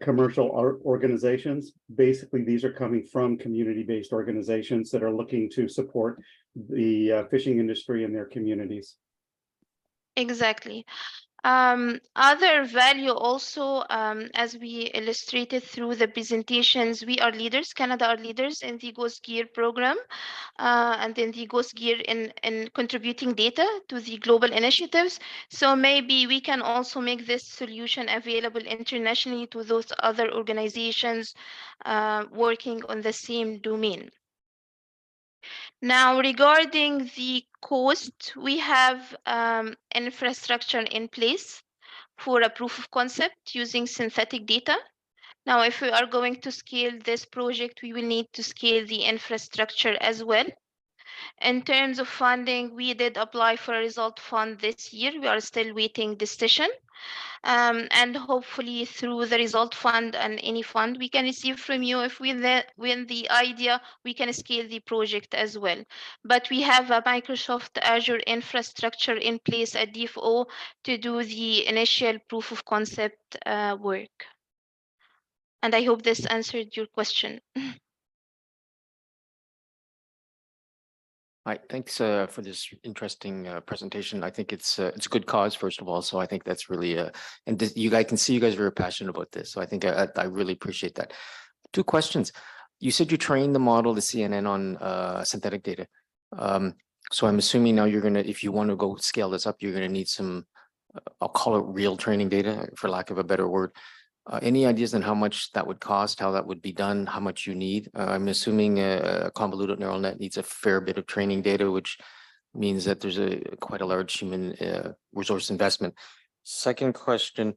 commercial organizations. Basically, these are coming from community-based organizations that are looking to support the fishing industry in their communities. Exactly. Other value also, as we illustrated through the presentations, we are leaders, Canada are leaders in the Ghost Gear program, and then the Ghost Gear in contributing data to the global initiatives. So maybe we can also make this solution available internationally to those other organizations working on the same domain. Now, regarding the cost, we have infrastructure in place for a proof of concept using synthetic data. Now, if we are going to scale this project, we will need to scale the infrastructure as well. In terms of funding, we did apply for a result fund this year. We are still waiting decision. And hopefully through the result fund and any fund we can receive from you, if we win the idea, we can scale the project as well. But we have a Microsoft Azure infrastructure in place at DFO to do the initial proof of concept work. And I hope this answered your question. Hi, thanks for this interesting presentation. I think it's a good cause, first of all. So I think that's really and I can see you guys are very passionate about this. So I think I really appreciate that. 2 questions. You said you trained the model, the CNN, on synthetic data. So I'm assuming now you're gonna, if you want to go scale this up, you're gonna need some, I'll call it real training data, for lack of a better word. Any ideas on how much that would cost, how that would be done, how much you need? I'm assuming a convoluted neural net needs a fair bit of training data, which means that there's quite a large human resource investment. Second question,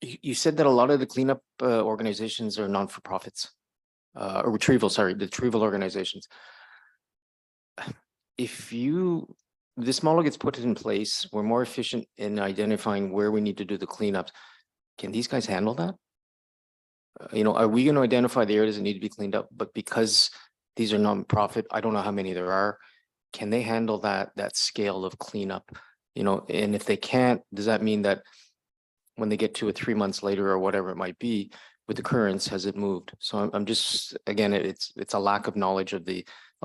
you said that a lot of the cleanup organizations are non-for-profits, or retrieval organizations. If this model gets put in place, we're more efficient in identifying where we need to do the cleanups. Can these guys handle that? Are we going to identify the areas that need to be cleaned up? But because these are non-profit, I don't know how many there are. Can they handle that scale of cleanup? And if they can't, does that mean that when they get 2 or 3 months later or whatever it might be, with the currents, has it moved? So I'm just, again, it's a lack of knowledge of the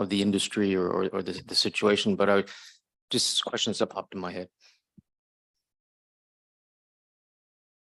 industry or the situation, but just questions that popped in my head.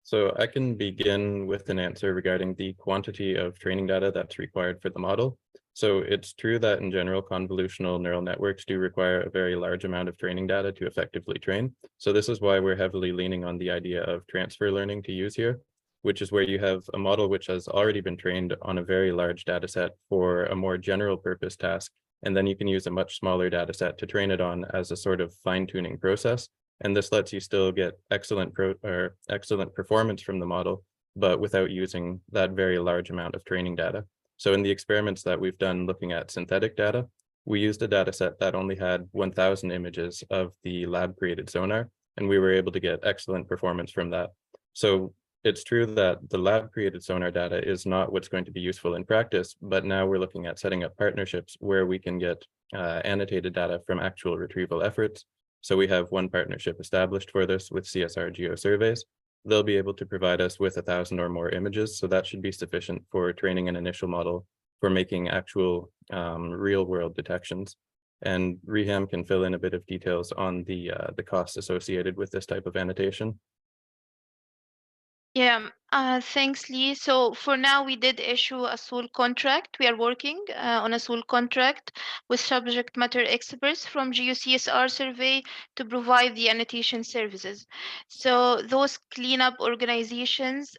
So I can begin with an answer regarding the quantity of training data that's required for the model. So it's true that in general, convolutional neural networks do require a very large amount of training data to effectively train. So this is why we're heavily leaning on the idea of transfer learning to use here, which is where you have a model which has already been trained on a very large data set for a more general purpose task. And then you can use a much smaller data set to train it on as a sort of fine-tuning process. And this lets you still get excellent performance from the model, but without using that very large amount of training data. So in the experiments that we've done looking at synthetic data, we used a data set that only had 1,000 images of the lab-created sonar, and we were able to get excellent performance from that. So it's true that the lab-created sonar data is not what's going to be useful in practice, but now we're looking at setting up partnerships where we can get annotated data from actual retrieval efforts. So we have one partnership established for this with CSR GeoSurveys. They'll be able to provide us with 1,000 or more images, so that should be sufficient for training an initial model for making actual real-world detections. And Riham can fill in a bit of details on the costs associated with this type of annotation. Yeah, thanks, Lee. So for now, we did issue a sole contract. We are working on a sole contract with subject matter experts from GeoCSR survey to provide the annotation services. So those cleanup organizations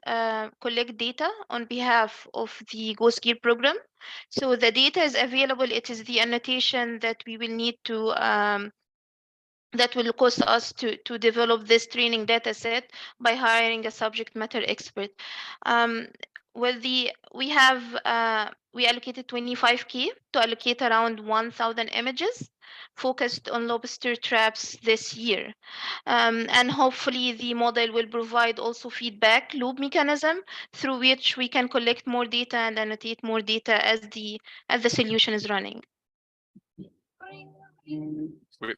collect data on behalf of the Ghost Gear program. So the data is available. It is the annotation that we will need to that will cost us to develop this training data set by hiring a subject matter expert. well, we allocated 25K to allocate around 1,000 images focused on lobster traps this year. And hopefully the model will provide also feedback loop mechanism through which we can collect more data and annotate more data as the solution is running. With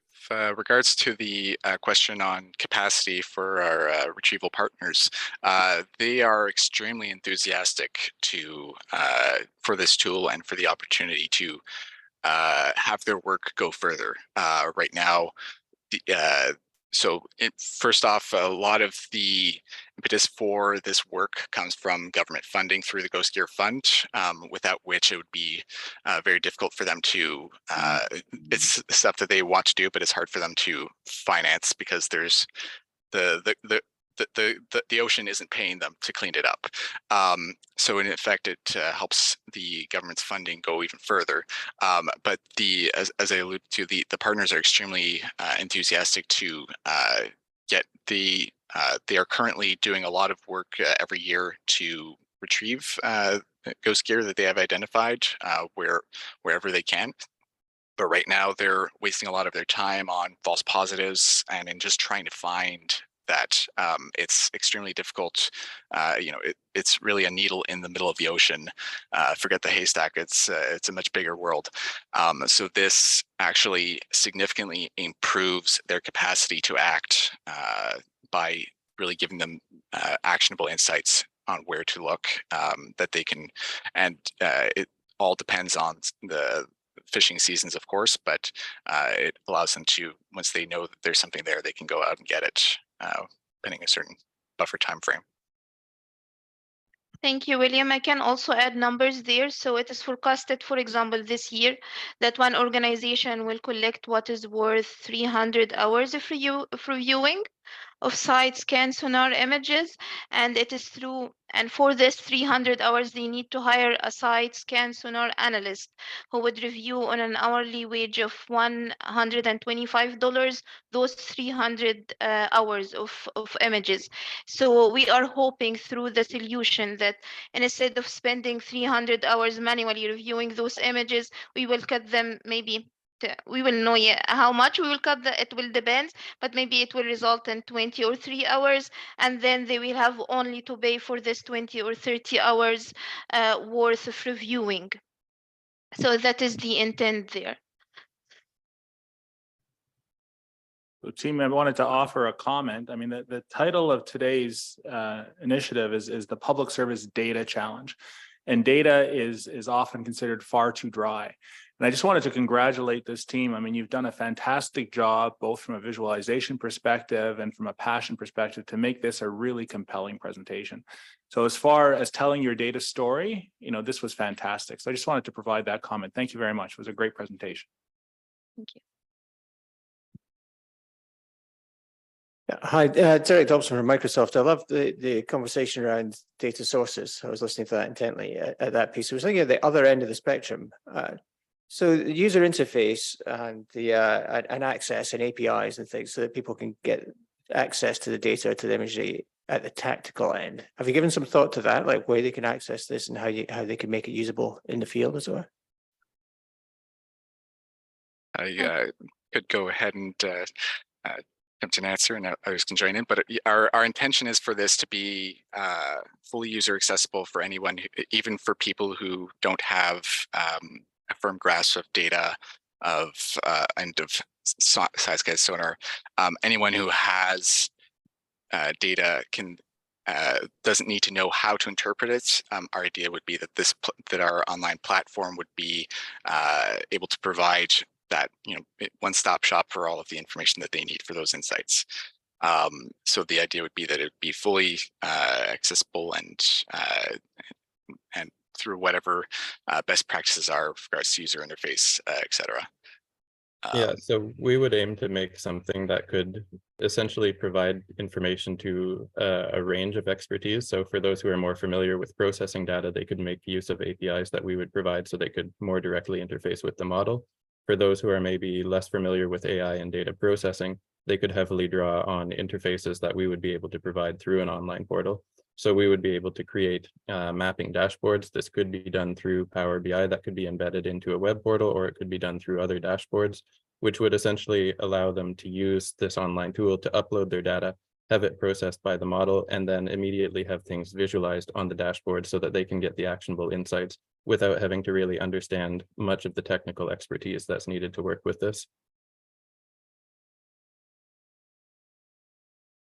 regards to the question on capacity for our retrieval partners, they are extremely enthusiastic for this tool and for the opportunity to have their work go further. Right now, first off, a lot of the impetus for this work comes from government funding through the Go Skier Fund, without which it would be very difficult for them to, it's stuff that they want to do, but it's hard for them to finance because there's the ocean isn't paying them to clean it up. So in effect, it helps the government's funding go even further. But as I alluded to, the partners are extremely enthusiastic to get they are currently doing a lot of work every year to retrieve ghost gear that they have identified wherever they can. But right now they're wasting a lot of their time on false positives and in just trying to find that. It's extremely difficult. It's really a needle in the middle of the ocean. Forget the haystack. It's a much bigger world. So this actually significantly improves their capacity to act by really giving them actionable insights on where to look that they can. And it all depends on the fishing seasons, of course, but it allows them to, once they know that there's something there, they can go out and get it, pending a certain buffer time frame. Thank you, William. I can also add numbers there. So it is forecasted, for example, this year that one organization will collect what is worth 300 hours of reviewing of site scan sonar images, and it is through, and for this 300 hours they need to hire a site scan sonar analyst who would review on an hourly wage of $125 those 300 hours of images. So we are hoping through the solution that instead of spending 300 hours manually reviewing those images, we will cut them, maybe we will know how much we will cut, it will depend, but maybe it will result in 20 or 3 hours, and then they will have only to pay for this 20 or 30 hours worth of reviewing. So that is the intent there. So team, I wanted to offer a comment. I mean, the title of today's initiative is the Public Service Data Challenge, and data is often considered far too dry. And I just wanted to congratulate this team. I mean, you've done a fantastic job, both from a visualization perspective and from a passion perspective, to make this a really compelling presentation. So as far as telling your data story, this was fantastic. So I just wanted to provide that comment. Thank you very much. It was a great presentation. Thank you. Hi, Derek Dobson from Microsoft. I love the conversation around data sources. I was listening to that intently at that piece. I was thinking at the other end of the spectrum. So the user interface and and access and APIs and things so that people can get access to the data, to the imagery at the tactical end. Have you given some thought to that, like where they can access this and how they can make it usable in the field as well? I could go ahead and attempt an answer, and others can join in. But our intention is for this to be fully user accessible for anyone, even for people who don't have a firm grasp of data and of side scan sonar. Anyone who has data doesn't need to know how to interpret it. Our idea would be that that our online platform would be able to provide that one-stop shop for all of the information that they need for those insights. So the idea would be that it would be fully accessible and through whatever best practices are with regards to user interface, et cetera. Yeah, so we would aim to make something that could essentially provide information to a range of expertise. So for those who are more familiar with processing data, they could make use of APIs that we would provide so they could more directly interface with the model. For those who are maybe less familiar with AI and data processing, they could heavily draw on interfaces that we would be able to provide through an online portal. So we would be able to create mapping dashboards. This could be done through Power BI, that could be embedded into a web portal, or it could be done through other dashboards, which would essentially allow them to use this online tool to upload their data, have it processed by the model, and then immediately have things visualized on the dashboard so that they can get the actionable insights without having to really understand much of the technical expertise that's needed to work with this.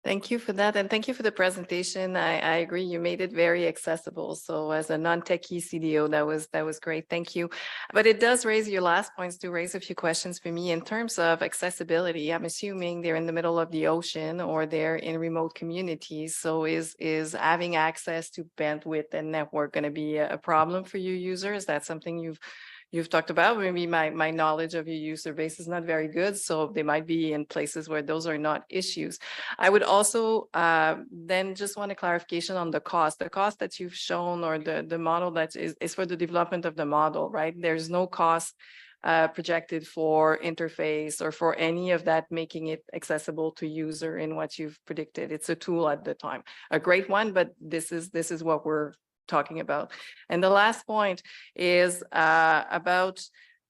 Thank you for that, and thank you for the presentation. I agree, you made it very accessible. So as a non-techie CDO, that was great. Thank you. But it does raise, your last points do raise a few questions for me in terms of accessibility. I'm assuming they're in the middle of the ocean or they're in remote communities. So is having access to bandwidth and network going to be a problem for you users? That's something you've talked about. Maybe my knowledge of your user base is not very good, so they might be in places where those are not issues. I would also then just want a clarification on the cost that you've shown, or the model that is for the development of the model, right? There's no cost projected for interface or for any of that, making it accessible to user in what you've predicted. It's a tool at the time, a great one, but this is what we're talking about. And the last point is about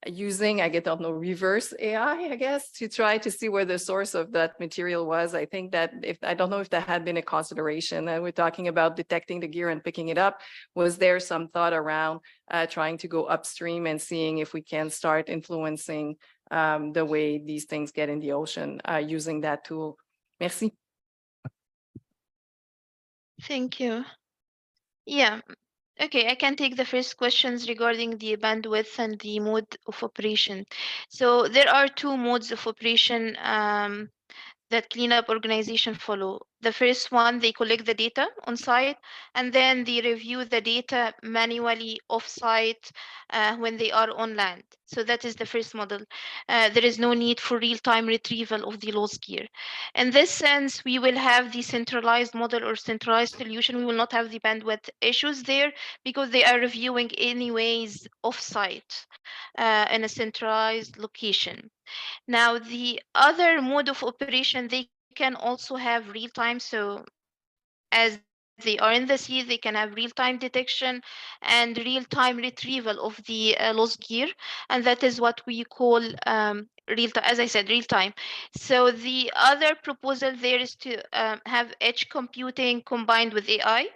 using, I don't know, reverse AI, I guess, to try to see where the source of that material was. I think that I don't know if that had been a consideration. We're talking about detecting the gear and picking it up. Was there some thought around trying to go upstream and seeing if we can start influencing the way these things get in the ocean using that tool? Merci. Thank you. Yeah. Okay, I can take the first questions regarding the bandwidth and the mode of operation. So there are two modes of operation that cleanup organization follow. The first one, they collect the data on site, and then they review the data manually off-site when they are on land. So that is the first model. There is no need for real-time retrieval of the lost gear. In this sense, we will have the centralized model or centralized solution. We will not have the bandwidth issues there because they are reviewing anyways off-site in a centralized location. Now, the other mode of operation, they can also have real time. So as they are in the sea, they can have real-time detection and real-time retrieval of the lost gear. And that is what we call real-time, as I said, real-time. So the other proposal there is to have edge computing combined with AI.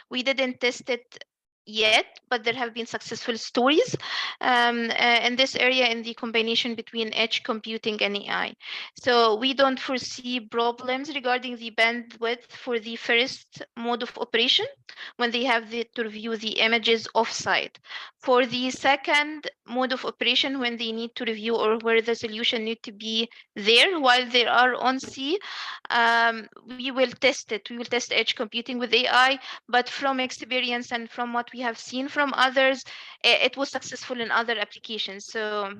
We didn't test it yet, but there have been successful stories in this area in the combination between edge computing and AI. So we don't foresee problems regarding the bandwidth for the first mode of operation when they have to review the images offsite. For the second mode of operation, when they need to review or where the solution need to be there while they are on sea, we will test it. We will test edge computing with AI, but from experience and from what we have seen from others, it was successful in other applications. So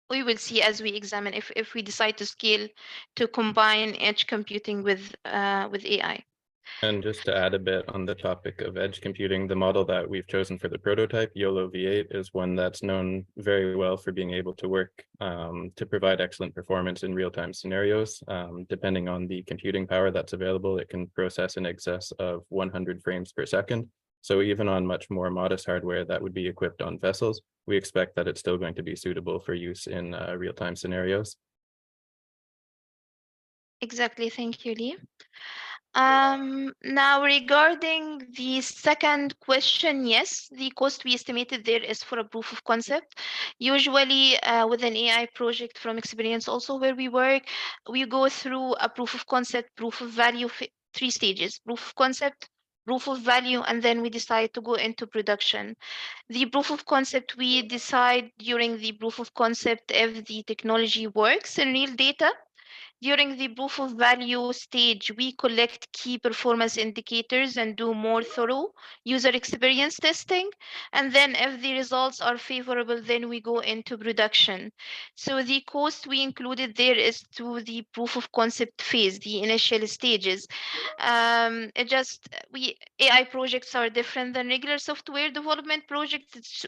we will see as we examine if we decide to scale to combine edge computing with AI. And just to add a bit on the topic of edge computing, the model that we've chosen for the prototype, YOLO V8, is one that's known very well for being able to work to provide excellent performance in real-time scenarios. Depending on the computing power that's available, it can process in excess of 100 frames per second. So even on much more modest hardware that would be equipped on vessels, we expect that it's still going to be suitable for use in real-time scenarios. Exactly. Thank you, Lee. Now regarding the second question, yes, the cost we estimated there is for a proof of concept. Usually with an AI project, from experience also where we work, we go through a proof of concept, proof of value, 3 stages: proof of concept, proof of value, and then we decide to go into production. The proof of concept, we decide during the proof of concept if the technology works in real data. During the proof of value stage, we collect key performance indicators and do more thorough user experience testing. And then if the results are favorable, then we go into production. So the cost we included there is to the proof of concept phase, the initial stages. AI projects are different than regular software development projects. It's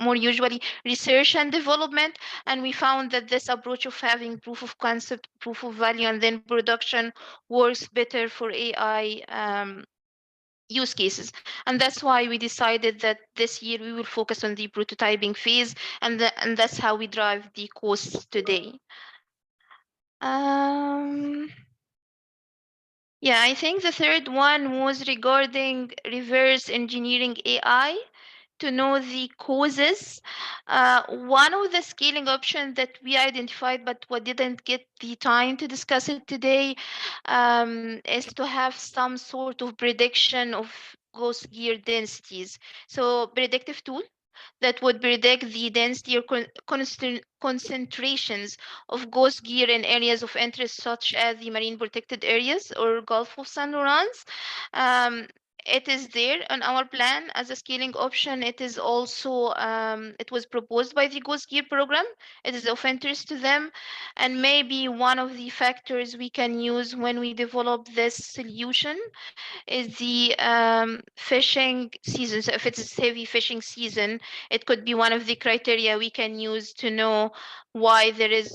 more usually research and development. And we found that this approach of having proof of concept, proof of value, and then production works better for AI use cases. And that's why we decided that this year we will focus on the prototyping phase, and that's how we drive the course today. Yeah, I think the third one was regarding reverse engineering AI to know the causes. One of the scaling options that we identified, but we didn't get the time to discuss it today, is to have some sort of prediction of ghost gear densities. So predictive tool that would predict the density or concentrations of ghost gear in areas of interest, such as the marine protected areas or Gulf of San Laurence. It is there on our plan as a scaling option. It is also, it was proposed by the Ghost Gear program. It is of interest to them. And maybe one of the factors we can use when we develop this solution is the fishing season. So if it's a heavy fishing season, it could be one of the criteria we can use to know why there is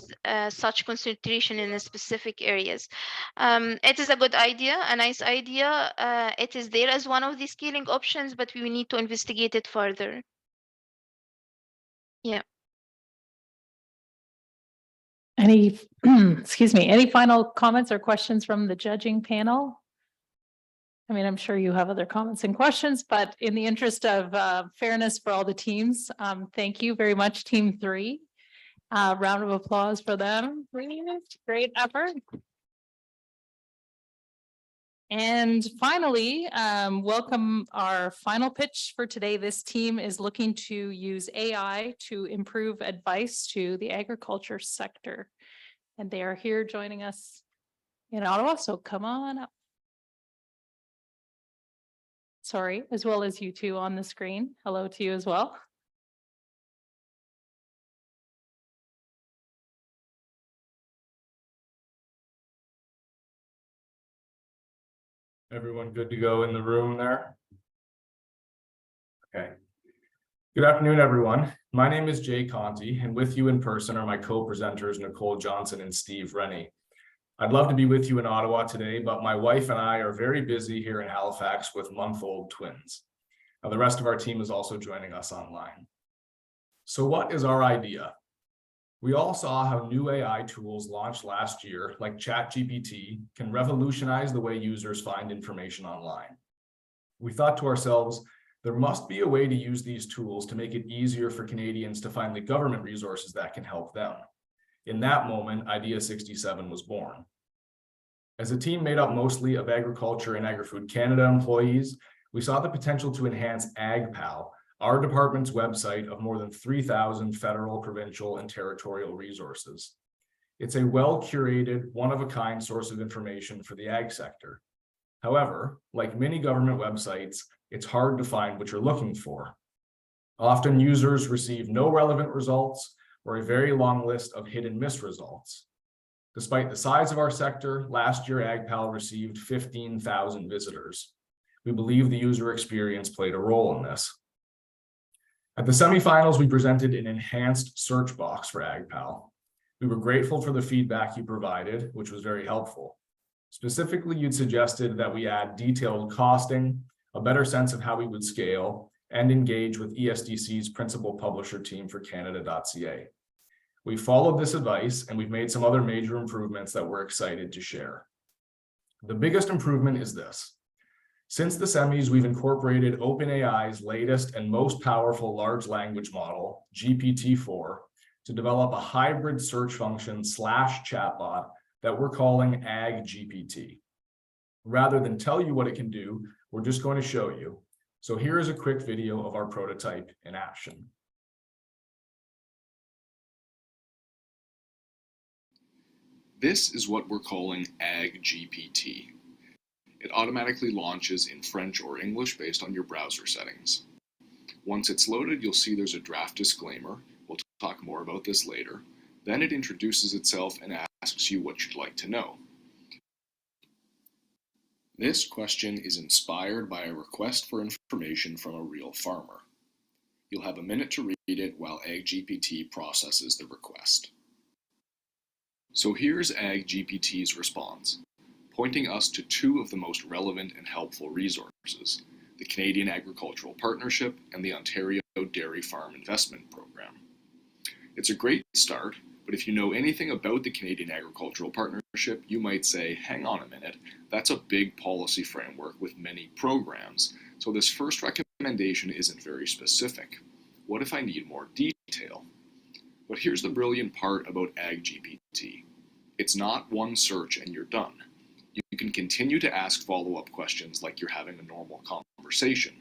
such concentration in the specific areas. It is a good idea, a nice idea. It is there as one of the scaling options, but we need to investigate it further. Yeah. Any, excuse me, any final comments or questions from the judging panel? I mean, I'm sure you have other comments and questions, but in the interest of fairness for all the teams, thank you very much, Team 3. Round of applause for them. Great effort. And finally, welcome our final pitch for today. This team is looking to use AI to improve advice to the agriculture sector. And they are here joining us in Ottawa, so come on up. Sorry, as well as you two on the screen. Hello to you as well. Everyone good to go in the room there? Okay. Good afternoon, everyone. My name is Jay Conti, and with you in person are my co-presenters, Nicole Johnson and Steve Rennie. I'd love to be with you in Ottawa today, but my wife and I are very busy here in Halifax with month-old twins. Now, the rest of our team is also joining us online. So what is our idea? We all saw how new AI tools launched last year, like ChatGPT, can revolutionize the way users find information online. We thought to ourselves, there must be a way to use these tools to make it easier for Canadians to find the government resources that can help them. In that moment, Idea 67 was born. As a team made up mostly of Agriculture and Agri-Food Canada employees, we saw the potential to enhance AgPal, our department's website of more than 3,000 federal, provincial, and territorial resources. It's a well-curated, one-of-a-kind source of information for the ag sector. However, like many government websites, it's hard to find what you're looking for. Often users receive no relevant results or a very long list of hit and miss results. Despite the size of our sector, last year AgPal received 15,000 visitors. We believe the user experience played a role in this. At the semifinals, we presented an enhanced search box for AgPal. We were grateful for the feedback you provided, which was very helpful. Specifically, you'd suggested that we add detailed costing, a better sense of how we would scale, and engage with ESDC's principal publisher team for Canada.ca. We followed this advice, and we've made some other major improvements that we're excited to share. The biggest improvement is this. Since the semis, we've incorporated OpenAI's latest and most powerful large language model, GPT-4, to develop a hybrid search function / chatbot that we're calling AgGPT. Rather than tell you what it can do, we're just going to show you. So here is a quick video of our prototype in action. This is what we're calling AgGPT. It automatically launches in French or English based on your browser settings. Once it's loaded, you'll see there's a draft disclaimer. We'll talk more about this later. Then it introduces itself and asks you what you'd like to know. This question is inspired by a request for information from a real farmer. You'll have a minute to read it while AgGPT processes the request. So here's AgGPT's response. pointing us to two of the most relevant and helpful resources, the Canadian Agricultural Partnership and the Ontario Dairy Farm Investment Program. It's a great start, but if you know anything about the Canadian Agricultural Partnership, you might say, hang on a minute, that's a big policy framework with many programs, so this first recommendation isn't very specific. What if I need more detail? But here's the brilliant part about AgGPT. It's not one search and you're done. You can continue to ask follow-up questions like you're having a normal conversation.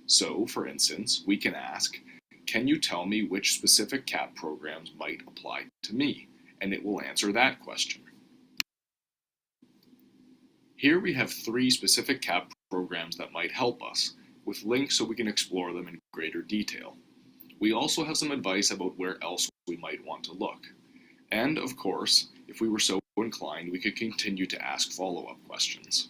So, for instance, we can ask, can you tell me which specific CAP programs might apply to me? And it will answer that question. Here we have 3 specific CAP programs that might help us, with links so we can explore them in greater detail. We also have some advice about where else we might want to look. And, of course, if we were so inclined, we could continue to ask follow-up questions.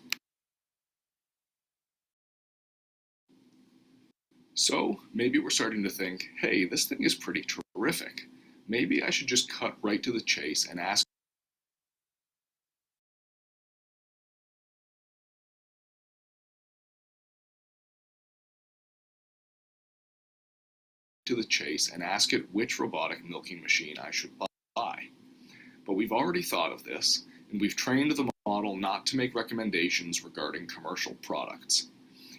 So maybe we're starting to think, hey, this thing is pretty terrific. Maybe I should just cut right to the chase and ask it which robotic milking machine I should buy. But we've already thought of this, and we've trained the model not to make recommendations regarding commercial products.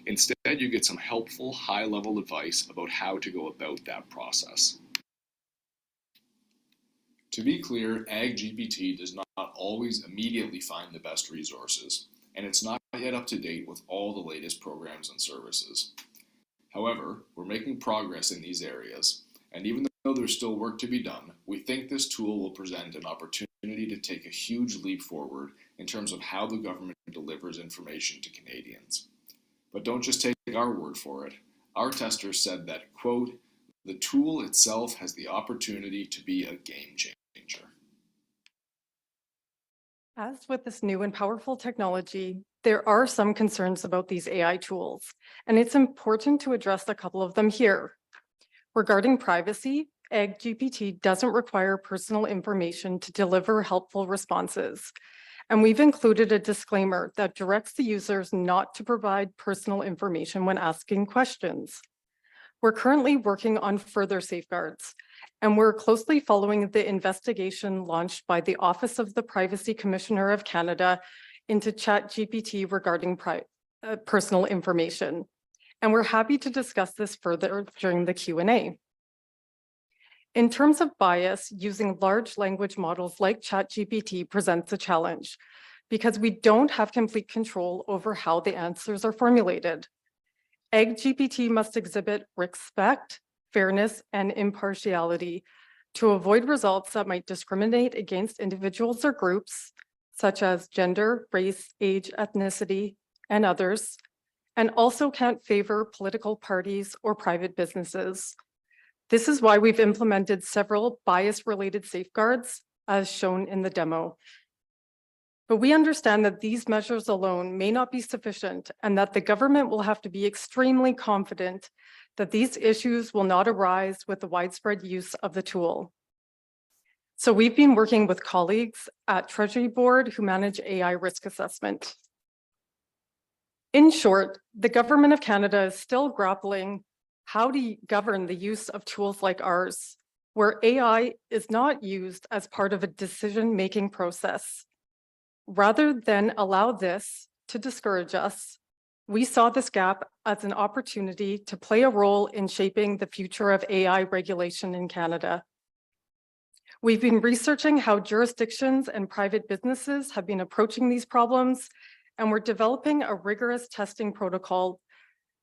Instead, you get some helpful, high-level advice about how to go about that process. To be clear, AgGPT does not always immediately find the best resources, and it's not yet up to date with all the latest programs and services. However, we're making progress in these areas, and even though there's still work to be done, we think this tool will present an opportunity to take a huge leap forward in terms of how the government delivers information to Canadians. But don't just take our word for it. Our testers said that, quote, the tool itself has the opportunity to be a game changer. As with this new and powerful technology, there are some concerns about these AI tools, and it's important to address a couple of them here. Regarding privacy, AgGPT doesn't require personal information to deliver helpful responses. And we've included a disclaimer that directs the users not to provide personal information when asking questions. We're currently working on further safeguards, and we're closely following the investigation launched by the Office of the Privacy Commissioner of Canada into ChatGPT regarding personal information. And we're happy to discuss this further during the Q&A. In terms of bias, using large language models like ChatGPT presents a challenge because we don't have complete control over how the answers are formulated. AgGPT must exhibit respect, fairness, and impartiality to avoid results that might discriminate against individuals or groups, such as gender, race, age, ethnicity, and others, and also can't favor political parties or private businesses. This is why we've implemented several bias-related safeguards, as shown in the demo. But we understand that these measures alone may not be sufficient and that the government will have to be extremely confident that these issues will not arise with the widespread use of the tool. So we've been working with colleagues at Treasury Board who manage AI risk assessment. In short, the Government of Canada is still grappling how to govern the use of tools like ours, where AI is not used as part of a decision-making process. Rather than allow this to discourage us, we saw this gap as an opportunity to play a role in shaping the future of AI regulation in Canada. We've been researching how jurisdictions and private businesses have been approaching these problems, and we're developing a rigorous testing protocol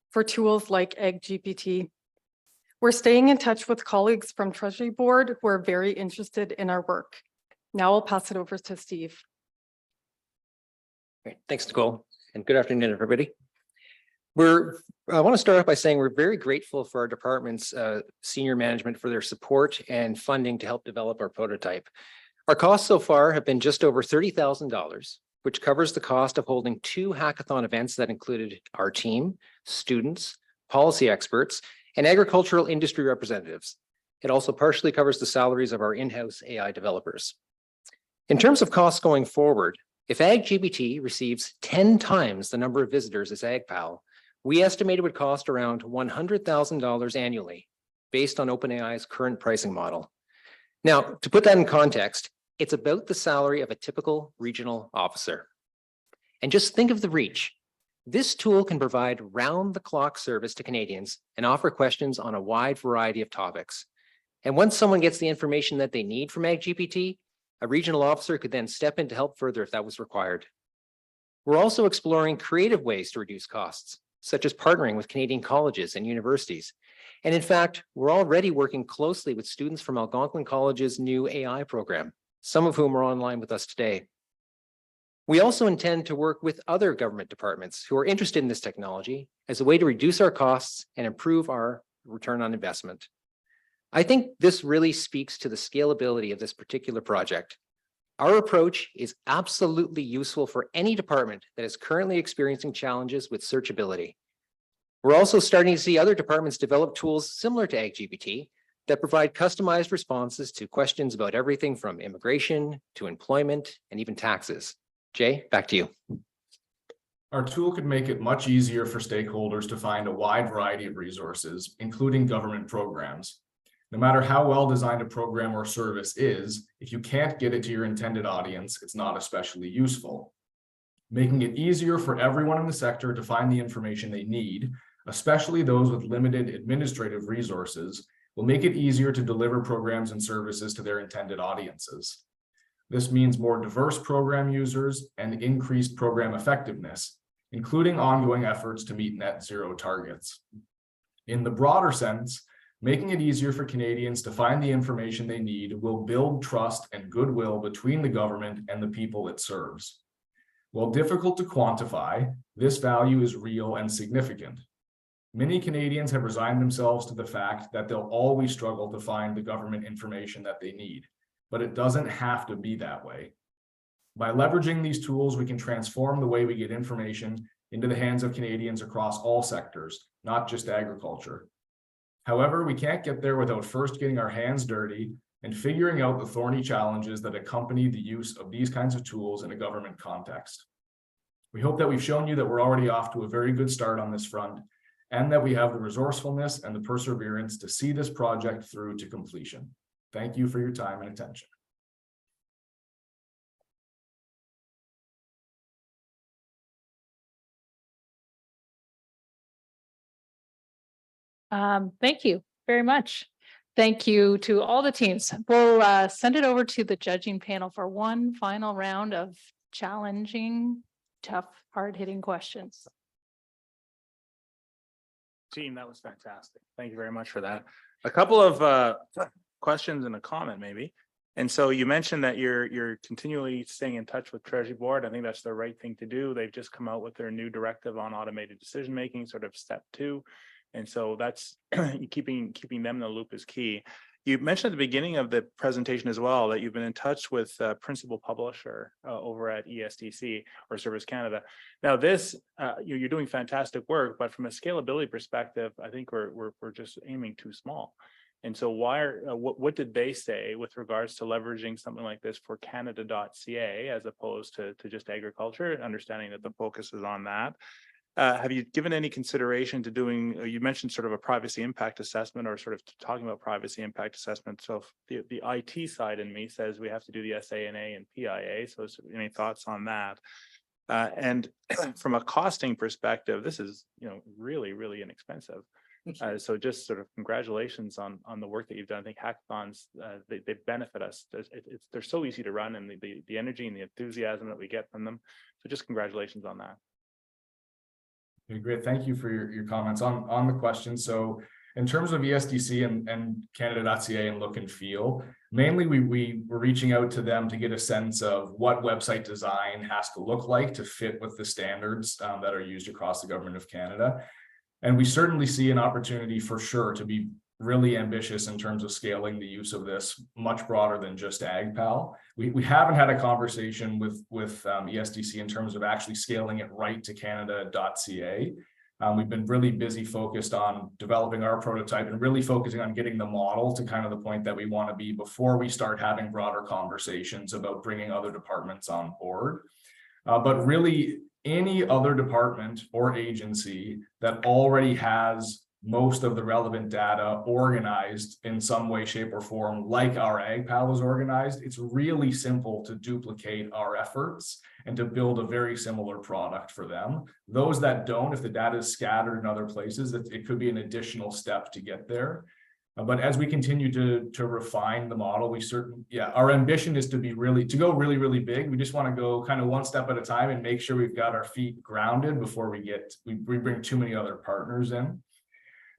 for tools like AgGPT. We're staying in touch with colleagues from Treasury Board who are very interested in our work. Now I'll pass it over to Steve. Great. Thanks, Nicole, and good afternoon, everybody. I want to start off by saying we're very grateful for our department's senior management for their support and funding to help develop our prototype. Our costs so far have been just over $30,000, which covers the cost of holding 2 hackathon events that included our team, students, policy experts, and agricultural industry representatives. It also partially covers the salaries of our in-house AI developers. In terms of costs going forward, If AgGPT receives 10 times the number of visitors as AgPal, we estimate it would cost around $100,000 annually based on OpenAI's current pricing model. Now, to put that in context, it's about the salary of a typical regional officer. And just think of the reach. This tool can provide round-the-clock service to Canadians and offer questions on a wide variety of topics. And once someone gets the information that they need from AgGPT, a regional officer could then step in to help further if that was required. We're also exploring creative ways to reduce costs, such as partnering with Canadian colleges and universities. And in fact, we're already working closely with students from Algonquin College's new AI program, some of whom are online with us today. We also intend to work with other government departments who are interested in this technology as a way to reduce our costs and improve our return on investment. I think this really speaks to the scalability of this particular project. Our approach is absolutely useful for any department that is currently experiencing challenges with searchability. We're also starting to see other departments develop tools similar to AgGPT that provide customized responses to questions about everything from immigration to employment and even taxes. Jay, back to you. Our tool could make it much easier for stakeholders to find a wide variety of resources, including government programs. No matter how well designed a program or service is, if you can't get it to your intended audience, it's not especially useful. Making it easier for everyone in the sector to find the information they need, especially those with limited administrative resources, will make it easier to deliver programs and services to their intended audiences. This means more diverse program users and increased program effectiveness, including ongoing efforts to meet net zero targets. In the broader sense, making it easier for Canadians to find the information they need will build trust and goodwill between the government and the people it serves. While difficult to quantify, this value is real and significant. Many Canadians have resigned themselves to the fact that they'll always struggle to find the government information that they need, but it doesn't have to be that way. By leveraging these tools, we can transform the way we get information into the hands of Canadians across all sectors, not just agriculture. However, we can't get there without first getting our hands dirty and figuring out the thorny challenges that accompany the use of these kinds of tools in a government context. We hope that we've shown you that we're already off to a very good start on this front, and that we have the resourcefulness and the perseverance to see this project through to completion. Thank you for your time and attention. Thank you very much. Thank you to all the teams. We'll send it over to the judging panel for one final round of challenging, tough, hard-hitting questions. Team, that was fantastic. Thank you very much for that. A couple of questions and a comment maybe. And so you mentioned that you're continually staying in touch with Treasury Board. I think that's the right thing to do. They've just come out with their new directive on automated decision making, sort of step 2. And so that's keeping them in the loop is key. You mentioned at the beginning of the presentation as well that you've been in touch with principal publisher over at ESTC or Service Canada. Now this, you're doing fantastic work, but from a scalability perspective, I think we're just aiming too small. And so what did they say with regards to leveraging something like this for Canada.ca as opposed to just agriculture, understanding that the focus is on that? Have you given any consideration to doing, you mentioned sort of a privacy impact assessment or sort of talking about privacy impact assessment. So the IT side in me says we have to do the SANA and PIA. So any thoughts on that? And from a costing perspective, this is, really, really inexpensive. So just sort of congratulations on the work that you've done. I think hackathons, they benefit us. They're so easy to run, and the energy and the enthusiasm that we get from them. So just congratulations on that. Okay, great. Thank you for your comments on the question. So in terms of ESTC and Canada.ca and look and feel, mainly we were reaching out to them to get a sense of what website design has to look like to fit with the standards that are used across the government of Canada. And we certainly see an opportunity for sure to be really ambitious in terms of scaling the use of this much broader than just AgPal. We haven't had a conversation with ESTC in terms of actually scaling it right to Canada.ca. We've been really busy focused on developing our prototype and really focusing on getting the model to kind of the point that we want to be before we start having broader conversations about bringing other departments on board. But really, any other department or agency that already has most of the relevant data organized in some way, shape, or form, like our AgPal is organized, it's really simple to duplicate our efforts and to build a very similar product for them. Those that don't, if the data is scattered in other places, it could be an additional step to get there. But as we continue to refine the model, our ambition is to go really big. We just want to go kind of one step at a time and make sure we've got our feet grounded before we bring too many other partners in.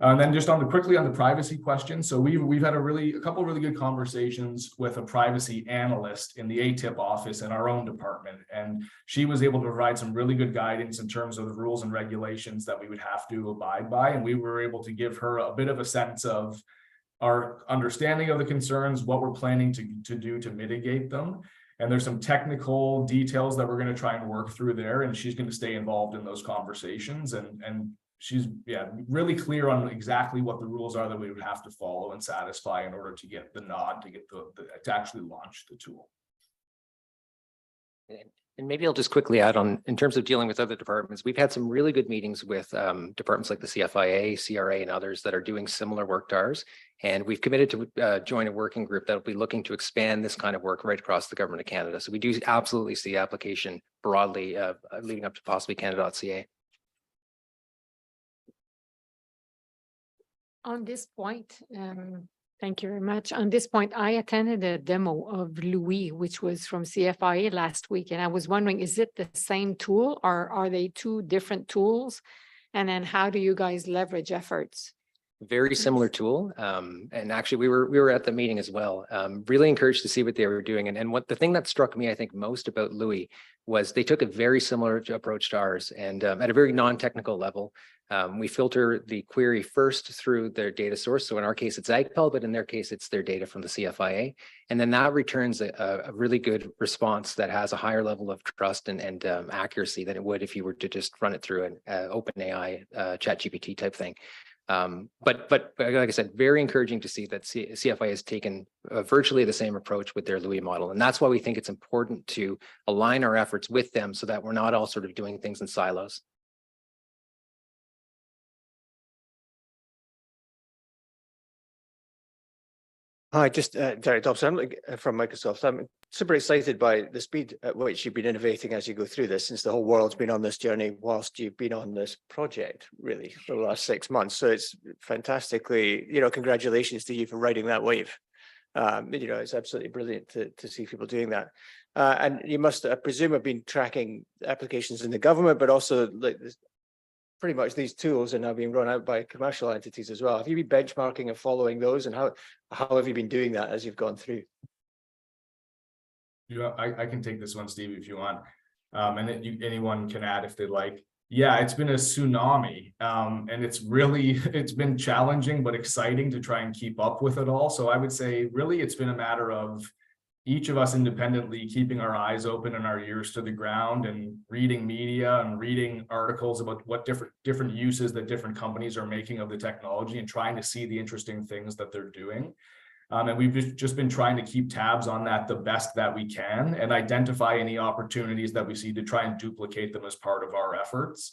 And then just quickly on the privacy question. So we've had a couple of really good conversations with a privacy analyst in the ATIP office in our own department. And she was able to provide some really good guidance in terms of the rules and regulations that we would have to abide by. And we were able to give her a bit of a sense of our understanding of the concerns, what we're planning to do to mitigate them. And there's some technical details that we're going to try and work through there. And she's going to stay involved in those conversations. And she's really clear on exactly what the rules are that we would have to follow and satisfy in order to get the nod to actually launch the tool. And maybe I'll just quickly add on, in terms of dealing with other departments, we've had some really good meetings with departments like the CFIA, CRA, and others that are doing similar work to ours. And we've committed to join a working group that will be looking to expand this kind of work right across the government of Canada. So we do absolutely see application broadly leading up to possibly Canada.ca. On this point, thank you very much. On this point, I attended a demo of Louis, which was from CFIA last week, and I was wondering, is it the same tool or are they two different tools? And then how do you guys leverage efforts? Very similar tool. And actually we were at the meeting as well. Really encouraged to see what they were doing. And what the thing that struck me, I think, most about Louis was they took a very similar approach to ours, and at a very non-technical level. We filter the query first through their data source. So in our case, it's AgPal, but in their case, it's their data from the CFIA. And then that returns a really good response that has a higher level of trust and accuracy than it would if you were to just run it through an OpenAI ChatGPT type thing. But like I said, very encouraging to see that CFIA has taken virtually the same approach with their Louis model. And that's why we think it's important to align our efforts with them so that we're not all sort of doing things in silos. Hi, just Derek Dobson. I'm from Microsoft. I'm super excited by the speed at which you've been innovating as you go through this, since the whole world's been on this journey whilst you've been on this project, really, for the last 6 months. So it's fantastically, congratulations to you for riding that wave. It's absolutely brilliant to see people doing that. And you must, I presume, have been tracking applications in the government, but also pretty much these tools are now being run out by commercial entities as well. Have you been benchmarking and following those, and how have you been doing that as you've gone through? I can take this one, Steve, if you want. And then anyone can add if they'd like. Yeah, it's been a tsunami, and it's been challenging but exciting to try and keep up with it all. So I would say really it's been a matter of each of us independently keeping our eyes open and our ears to the ground and reading media and reading articles about what different uses that different companies are making of the technology and trying to see the interesting things that they're doing. And we've just been trying to keep tabs on that the best that we can and identify any opportunities that we see to try and duplicate them as part of our efforts.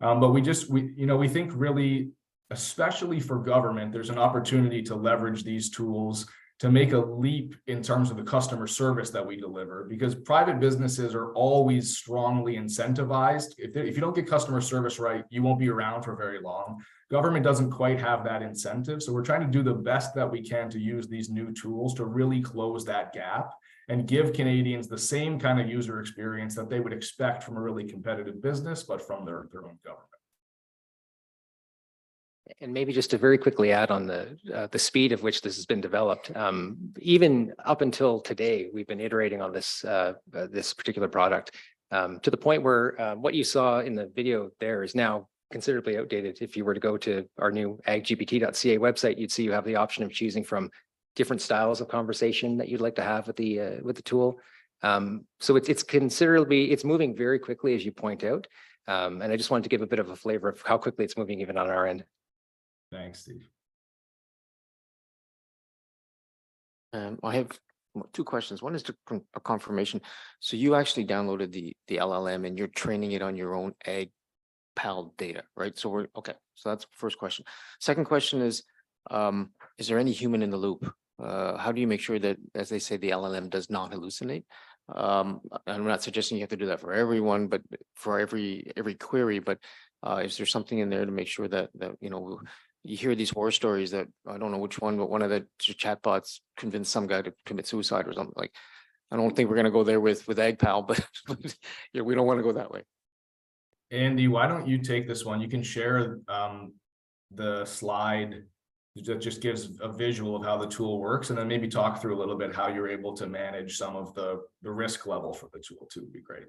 But we think really, especially for government, there's an opportunity to leverage these tools to make a leap in terms of the customer service that we deliver, because private businesses are always strongly incentivized. If you don't get customer service right, you won't be around for very long. Government doesn't quite have that incentive. So we're trying to do the best that we can to use these new tools to really close that gap and give Canadians the same kind of user experience that they would expect from a really competitive business, but from their own government. And maybe just to very quickly add on the speed of which this has been developed, even up until today, we've been iterating on this particular product to the point where what you saw in the video there is now considerably outdated. If you were to go to our new aggpt.ca website, you'd see you have the option of choosing from different styles of conversation that you'd like to have with the tool. So it's moving very quickly, as you point out. And I just wanted to give a bit of a flavor of how quickly it's moving even on our end. Thanks, Steve. I have two questions. One is a confirmation. So you actually downloaded the LLM and you're training it on your own Ag PAL data, right? So we're okay. So that's the first question. Second question is there any human in the loop? How do you make sure that, as they say, the LLM does not hallucinate? I'm not suggesting you have to do that for everyone, but for every query. But is there something in there to make sure that you hear these horror stories that I don't know which one, but one of the chatbots convinced some guy to commit suicide or something like. I don't think we're going to go there with AgPal, but yeah, we don't want to go that way. Andy, why don't you take this one? You can share the slide that just gives a visual of how the tool works, and then maybe talk through a little bit how you're able to manage some of the risk level for the tool too would be great.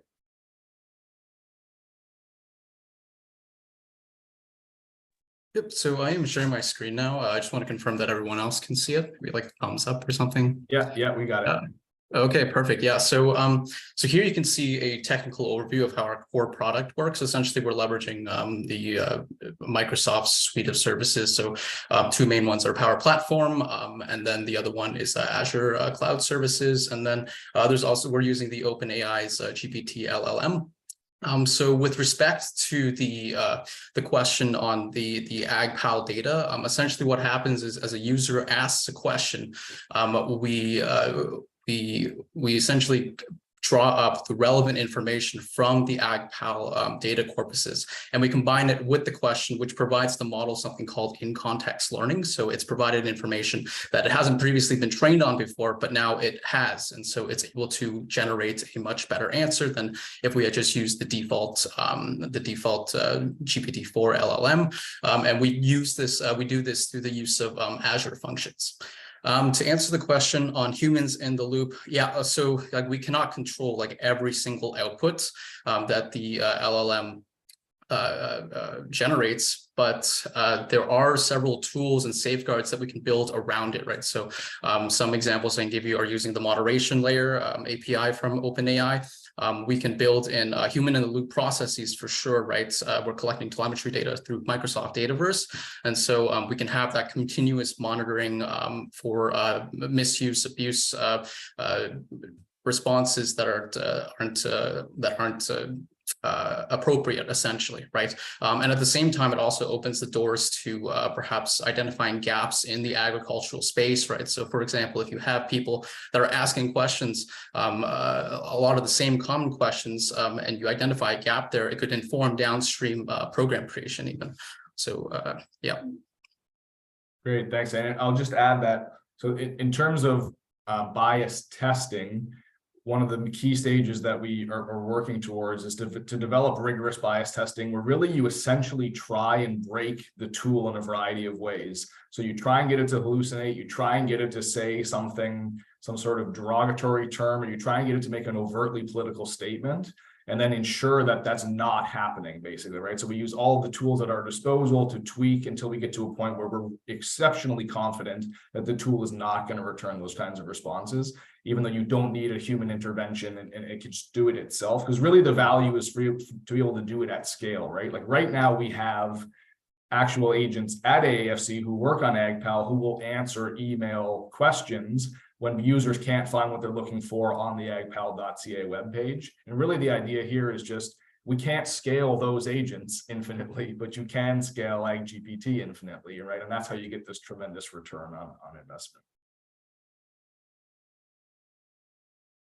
Yep, so I am sharing my screen now. I just want to confirm that everyone else can see it. Maybe like thumbs up or something. Yeah, we got it. Okay, perfect. Yeah, so so here you can see a technical overview of how our core product works. Essentially, we're leveraging the Microsoft suite of services. So two main ones are Power Platform, and then the other one is Azure Cloud Services. And then there's also, we're using the OpenAI's GPT LLM. So with respect to the question on the AgPal data, essentially what happens is as a user asks a question, we essentially draw up the relevant information from the AgPal data corpuses, and we combine it with the question, which provides the model something called in-context learning. So it's provided information that it hasn't previously been trained on before, but now it has. And so it's able to generate a much better answer than if we had just used the default GPT-4 LLM. And we use this, we do this through the use of Azure functions. To answer the question on humans in the loop, yeah, so like we cannot control like every single output that the LLM generates, but there are several tools and safeguards that we can build around it, right? So some examples I can give you are using the moderation layer API from OpenAI. We can build in human in the loop processes for sure, right? We're collecting telemetry data through Microsoft Dataverse. And so we can have that continuous monitoring for misuse, abuse, responses that aren't appropriate, essentially, right? And at the same time, it also opens the doors to perhaps identifying gaps in the agricultural space, right? So for example, if you have people that are asking questions, a lot of the same common questions, and you identify a gap there, it could inform downstream program creation even. So yeah. Great, thanks. And I'll just add that, so in terms of bias testing, one of the key stages that we are working towards is to develop rigorous bias testing, where really you essentially try and break the tool in a variety of ways. So you try and get it to hallucinate, you try and get it to say something, some sort of derogatory term, or you try and get it to make an overtly political statement, and then ensure that that's not happening, basically, right? So we use all of the tools at our disposal to tweak until we get to a point where we're exceptionally confident that the tool is not going to return those kinds of responses, even though you don't need a human intervention and it can just do it itself. Because really the value is for you to be able to do it at scale, right? Like right now we have actual agents at AAFC who work on AgPal who will answer email questions when users can't find what they're looking for on the agpal.ca webpage. And really the idea here is just, we can't scale those agents infinitely, but you can scale AgGPT infinitely, right? And that's how you get this tremendous return on investment.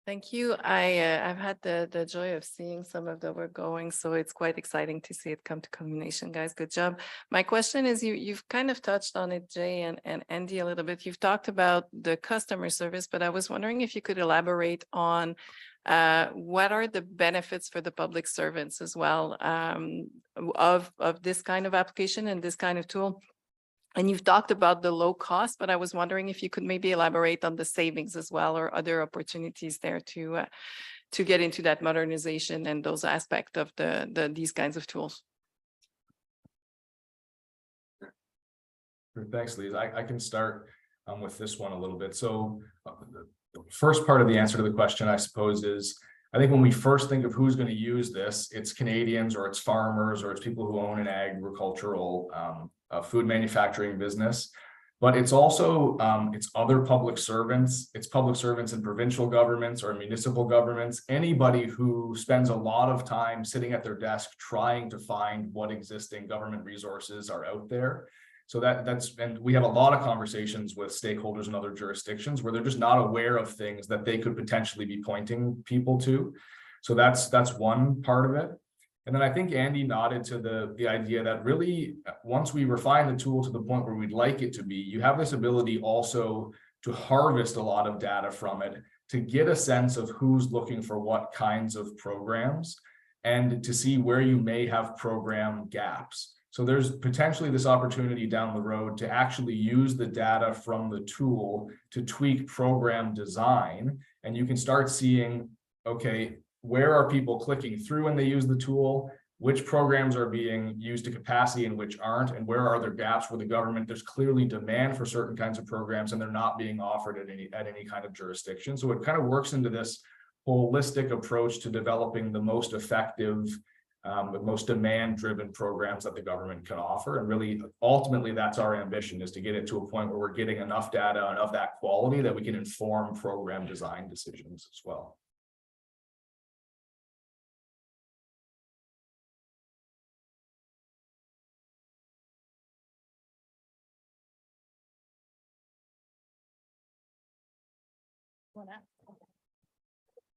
Thank you. I've had the joy of seeing some of the work going, so it's quite exciting to see it come to culmination, guys. Good job. My question is, you've kind of touched on it, Jay and Andy, a little bit. You've talked about the customer service, but I was wondering if you could elaborate on what are the benefits for the public servants as well of this kind of application and this kind of tool. And you've talked about the low cost, but I was wondering if you could maybe elaborate on the savings as well, or other opportunities there to get into that modernization and those aspects of these kinds of tools. Thanks, Lise. I can start with this one a little bit. So the first part of the answer to the question, I suppose, is I think when we first think of who's going to use this, it's Canadians or it's farmers or it's people who own an agricultural food manufacturing business. But it's also, it's other public servants, it's public servants in provincial governments or municipal governments, anybody who spends a lot of time sitting at their desk trying to find what existing government resources are out there. So and we have a lot of conversations with stakeholders in other jurisdictions where they're just not aware of things that they could potentially be pointing people to. So that's one part of it. And then I think Andy nodded to the idea that really, once we refine the tool to the point where we'd like it to be, you have this ability also to harvest a lot of data from it, to get a sense of who's looking for what kinds of programs, and to see where you may have program gaps. So there's potentially this opportunity down the road to actually use the data from the tool to tweak program design. And you can start seeing, okay, where are people clicking through when they use the tool? Which programs are being used to capacity and which aren't? And where are there gaps where the government, there's clearly demand for certain kinds of programs and they're not being offered at any kind of jurisdiction. So it kind of works into this holistic approach to developing the most effective, the most demand-driven programs that the government can offer. And really, ultimately, that's our ambition, is to get it to a point where we're getting enough data and of that quality that we can inform program design decisions as well.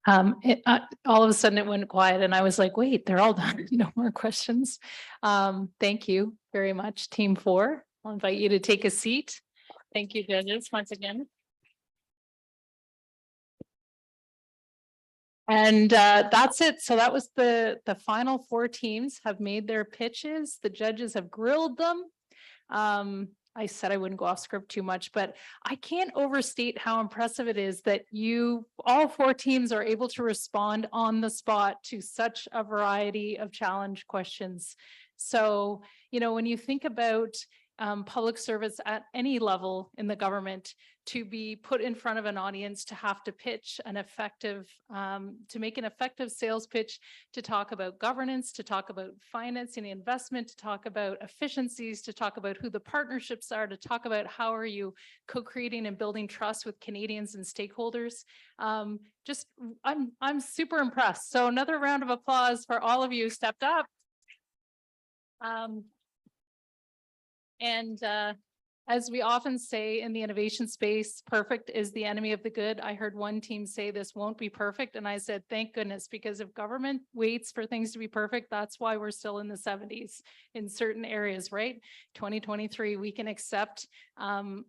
All of a sudden it went quiet and I was like, wait, they're all done. No more questions. Thank you very much, team 4. I'll invite you to take a seat. Thank you, judges, once again. And that's it. So that was the final 4 teams have made their pitches. The judges have grilled them. I said I wouldn't go off script too much, but I can't overstate how impressive it is that all 4 teams are able to respond on the spot to such a variety of challenge questions. So, when you think about public service at any level in the government, to be put in front of an audience, to have to pitch an effective, to make an effective sales pitch, to talk about governance, to talk about financing and investment, to talk about efficiencies, to talk about who the partnerships are, to talk about how are you co-creating and building trust with Canadians and stakeholders. I'm super impressed. So another round of applause for all of you who stepped up. As we often say in the innovation space, perfect is the enemy of the good. I heard one team say this won't be perfect. And I said, thank goodness, because if government waits for things to be perfect, that's why we're still in the 70s in certain areas, right? 2023, we can accept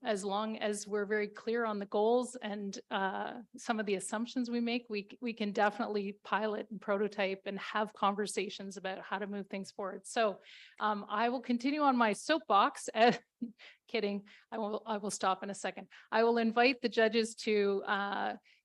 as long as we're very clear on the goals and some of the assumptions we make, we can definitely pilot and prototype and have conversations about how to move things forward. So I will continue on my soapbox. Kidding. I will stop in a second. I will invite the judges to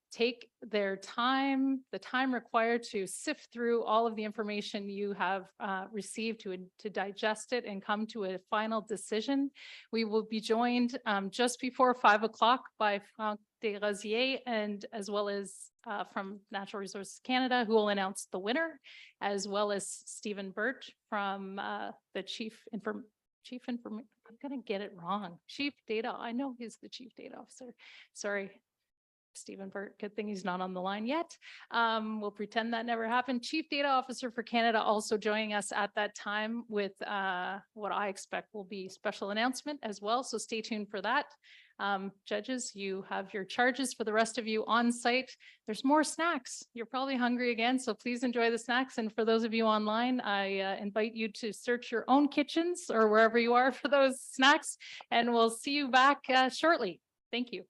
take their time, the time required to sift through all of the information you have received to digest it and come to a final decision. We will be joined just before 5 o'clock by Franck Desrosiers, and as well as from Natural Resources Canada, who will announce the winner, as well as Stephen Burt from the Chief Information, I'm gonna get it wrong. Chief Data, I know he's the Chief Data Officer. Sorry, Stephen Burt, good thing he's not on the line yet. We'll pretend that never happened. Chief Data Officer for Canada also joining us at that time with what I expect will be special announcement as well. So stay tuned for that. Judges, you have your charges. For the rest of you on site, there's more snacks. You're probably hungry again, so please enjoy the snacks. And for those of you online, I invite you to search your own kitchens or wherever you are for those snacks, and we'll see you back shortly. Thank you.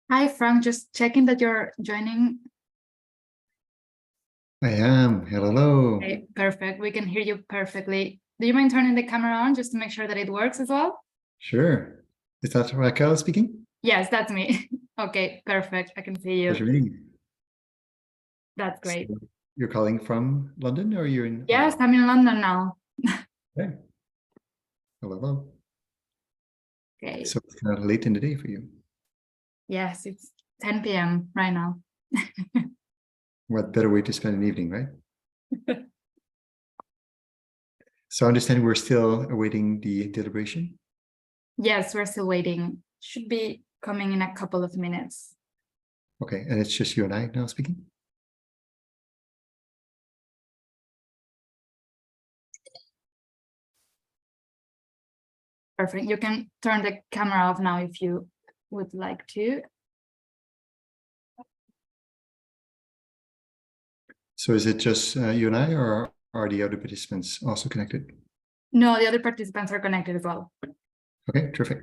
Hi, Frank, just checking that you're joining. I am. Hello. Okay, perfect. We can hear you perfectly. Do you mind turning the camera on just to make sure that it works as well? Sure. Is that Raquel speaking? Yes, that's me. Okay, perfect. I can see Pleasure you. meeting you. That's great. So you're calling from London or you're in? Yes, I'm in London now. Okay. Hello, hello. Okay. So it's kind of late in the day for you. Yes, it's 10 p.m. right now. What better way to spend an evening, right? So I understand we're still awaiting the deliberation. Yes, we're still waiting. Should be coming in a couple of minutes. Okay, and it's just you and I now speaking? Perfect. You can turn the camera off now if you would like to. So is it just you and I, or are the other participants also connected? No, the other participants are connected as well. Okay, terrific.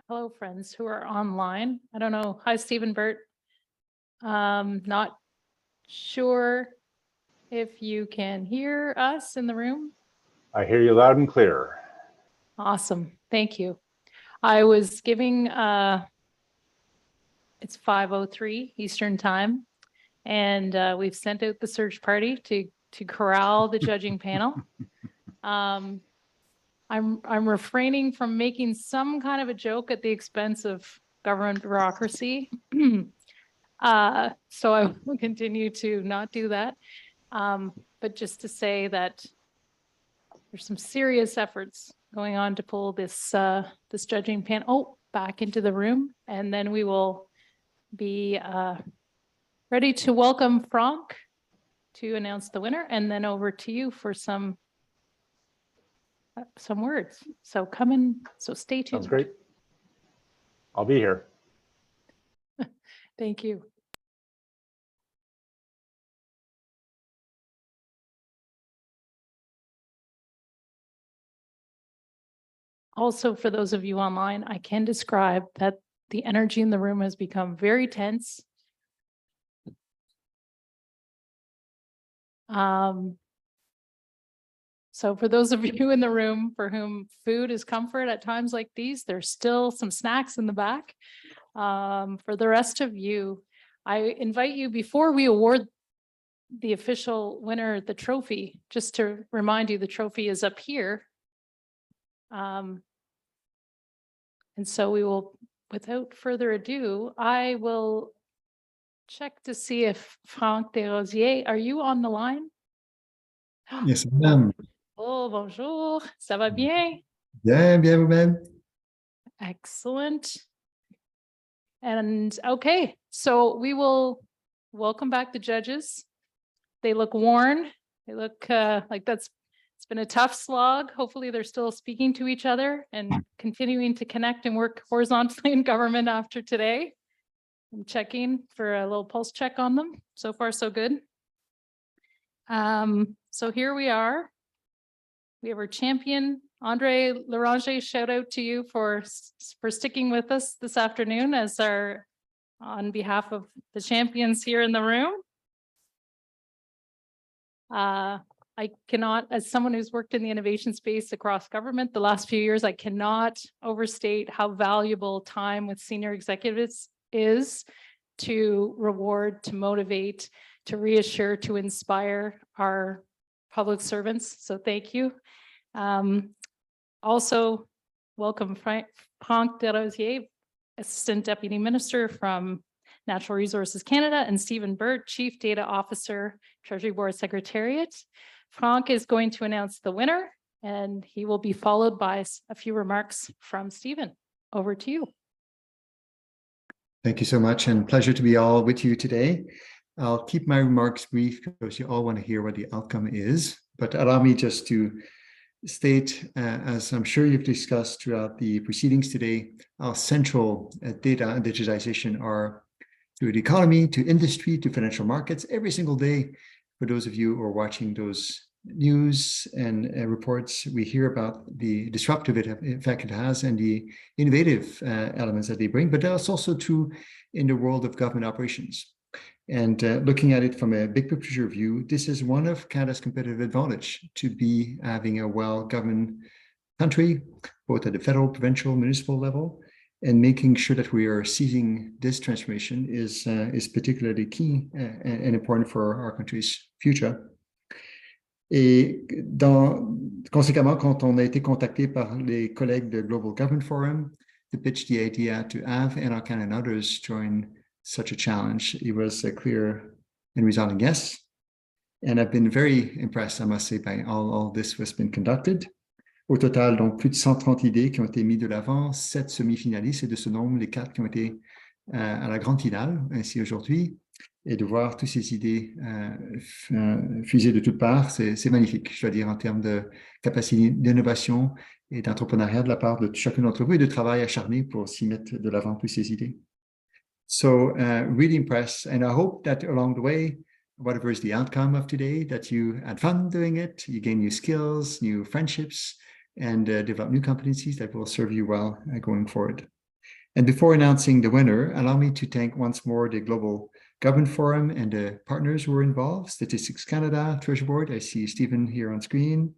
Hello, friends who are online. I don't know. Hi, Stephen Burt. Not sure if you can hear us in the room. I hear you loud and clear. Awesome. Thank you. I was giving, it's 5:03 Eastern Time, and we've sent out the search party to corral the judging panel. I'm refraining from making some kind of a joke at the expense of government bureaucracy. So I will continue to not do that. But just to say that there's some serious efforts going on to pull this this judging panel back into the room, and then we will be ready to welcome Frank to announce the winner, and then over to you for some words. So come in, so stay tuned. Sounds great. I'll be here. Thank you. Also, for those of you online, I can describe that the energy in the room has become very tense. So for those of you in the room for whom food is comfort at times like these, there's still some snacks in the back. For the rest of you, I invite you before we award the official winner, the trophy, just to remind you, the trophy is up here. And so we will, without further ado, I will check to see if Franck Desrosiers, are you on the line? Yes, madame. Oh, bonjour, ça va bien? Bien, bien vous-même. Excellent. And okay, so we will welcome back the judges. They look worn. They look like it's been a tough slog. Hopefully they're still speaking to each other and continuing to connect and work horizontally in government after today. I'm checking for a little pulse check on them. So far, so good. So here we are. We have our champion, Andre Larange. Shout out to you for sticking with us this afternoon as on behalf of the champions here in the room. I cannot, as someone who's worked in the innovation space across government the last few years, I cannot overstate how valuable time with senior executives is to reward, to motivate, to reassure, to inspire our public servants. So thank you. Also, welcome Franck Desrosiers, Assistant Deputy Minister from Natural Resources Canada, and Stephen Burt, Chief Data Officer, Treasury Board Secretariat. Franck is going to announce the winner, and he will be followed by a few remarks from Stephen. Over to you. Thank you so much, and pleasure to be all with you today. I'll keep my remarks brief because you all want to hear what the outcome is, but allow me just to state, as I'm sure you've discussed throughout the proceedings today, how central data and digitization are to the economy, to industry, to financial markets every single day. For those of you who are watching those news and reports, we hear about the disruptive effect it has and the innovative elements that they bring, but that's also true in the world of government operations. And looking at it from a big picture view, this is one of Canada's competitive advantage to be having a well-governed country, both at the federal, provincial, municipal level, and making sure that we are seizing this transformation is particularly key and important for our country's future. Et conséquemment, quand on a été contacté par les collègues de Global Government Forum to pitch the idea to have NRCan and others join such a challenge, it was a clear and resounding yes. And I've been very impressed, I must say, by all this has been conducted. Au total, donc, plus de 130 idées qui ont été mises de l'avant, 7 semi-finalistes, et de ce nombre, les 4 qui ont été à la grande finale, ainsi aujourd'hui. Et de voir toutes ces idées fusées de toutes parts, c'est magnifique, je dois dire, en termes de capacité d'innovation et d'entrepreneuriat de la part de chacun d'entre vous et de travail acharné pour s'y mettre de l'avant toutes ces idées. So really impressed, and I hope that along the way, whatever is the outcome of today, that you had fun doing it, you gain new skills, new friendships, and develop new competencies that will serve you well going forward. And before announcing the winner, allow me to thank once more the Global Government Forum and the partners who were involved, Statistics Canada, Treasury Board, I see Stephen here on screen,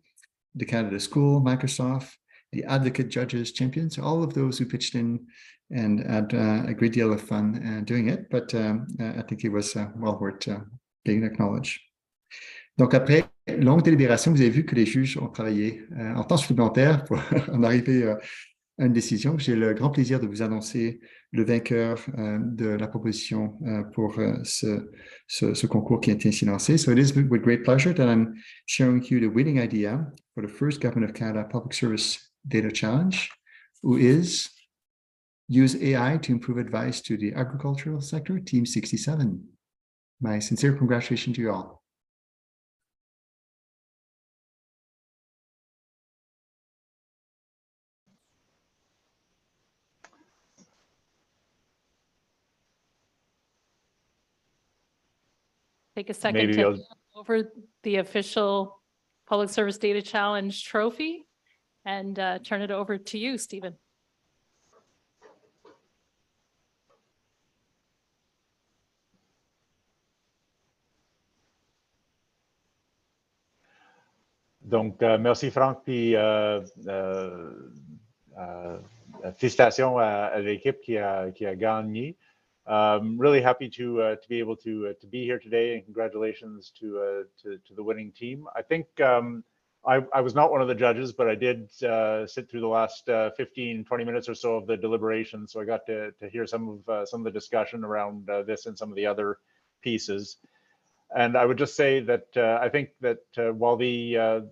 the Canada School, Microsoft, the advocate judges, champions, all of those who pitched in and had a great deal of fun doing it, but I think it was well worth being acknowledged. Donc après longue délibération, vous avez vu que les juges ont travaillé en temps supplémentaire pour en arriver à une décision. J'ai le grand plaisir de vous annoncer le vainqueur de la proposition pour ce concours qui a été ainsi lancé. So it is with great pleasure that I'm sharing with you the winning idea for the first Government of Canada Public Service Data Challenge, who is use AI to improve advice to the agricultural sector, Team 67. My sincere congratulations to you all. take a second Maybe to I'll- hand over the official Public Service Data Challenge trophy and turn it over to you, Stephen. Donc, merci Franck, puis félicitations à l'équipe qui a gagné. Really happy to be able to be here today, and congratulations to the winning team. I think I was not one of the judges, but I did sit through the last 15, 20 minutes or so of the deliberation, so I got to hear some of the discussion around this and some of the other pieces. And I would just say that I think that while the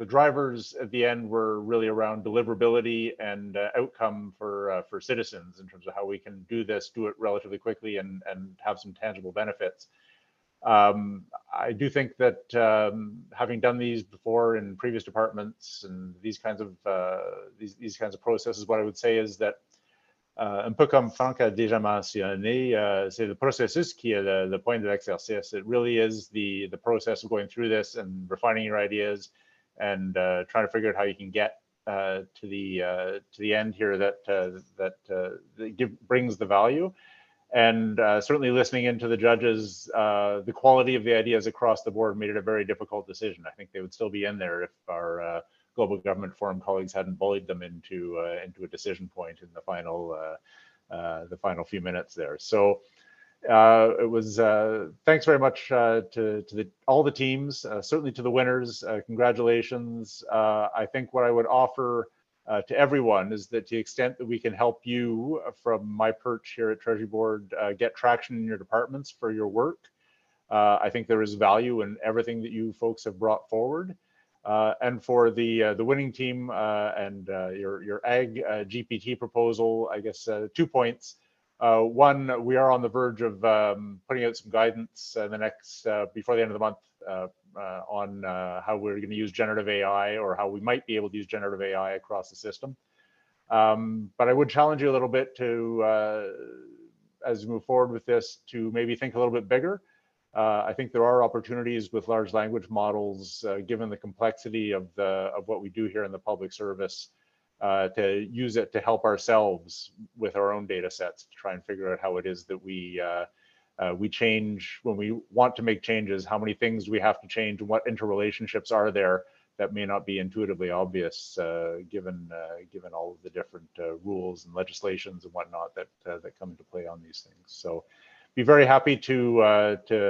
drivers at the end were really around deliverability and outcome for citizens in terms of how we can do it relatively quickly and have some tangible benefits. I do think that having done these before in previous departments and these kinds of processes, what I would say is that un peu comme Franck a déjà mentionné, c'est le processus qui est le point de l'exercice. It really is the process of going through this and refining your ideas and trying to figure out how you can get to the end here that brings the value. And certainly listening into the judges, the quality of the ideas across the board made it a very difficult decision. I think they would still be in there if our Global Government Forum colleagues hadn't bullied them into a decision point in the final few minutes there. So it was thanks very much to all the teams, certainly to the winners. Congratulations. I think what I would offer to everyone is that to the extent that we can help you from my perch here at Treasury Board get traction in your departments for your work, I think there is value in everything that you folks have brought forward. And for the winning team and your Ag GPT proposal, I guess 2 points. One, we are on the verge of putting out some guidance in the next before the end of the month on how we're going to use generative AI, or how we might be able to use generative AI across the system. But I would challenge you a little bit to, as we move forward with this, to maybe think a little bit bigger. I think there are opportunities with large language models, given the complexity of what we do here in the public service, to use it to help ourselves with our own data sets, to try and figure out how it is that we change when we want to make changes, how many things we have to change, and what interrelationships are there that may not be intuitively obvious, given all of the different rules and legislations and whatnot that come into play on these things. So be very happy to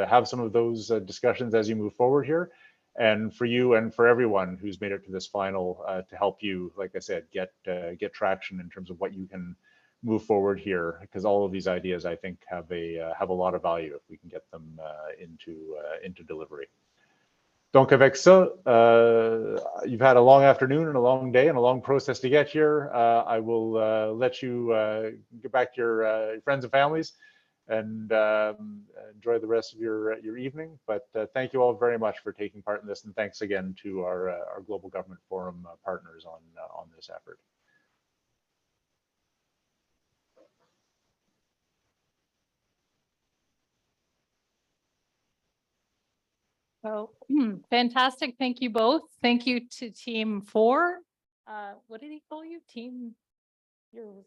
have some of those discussions as you move forward here, and for you and for everyone who's made it to this final, to help you, like I said, get traction in terms of what you can move forward here, because all of these ideas, I think, have a lot of value if we can get them into delivery. Donc avec ça, you've had a long afternoon and a long day and a long process to get here. I will let you get back to your friends and families and enjoy the rest of your evening. But thank you all very much for taking part in this, and thanks again to our Global Government Forum partners on this effort. So fantastic. Thank you both. Thank you to team 4. What did he call you? Team, you're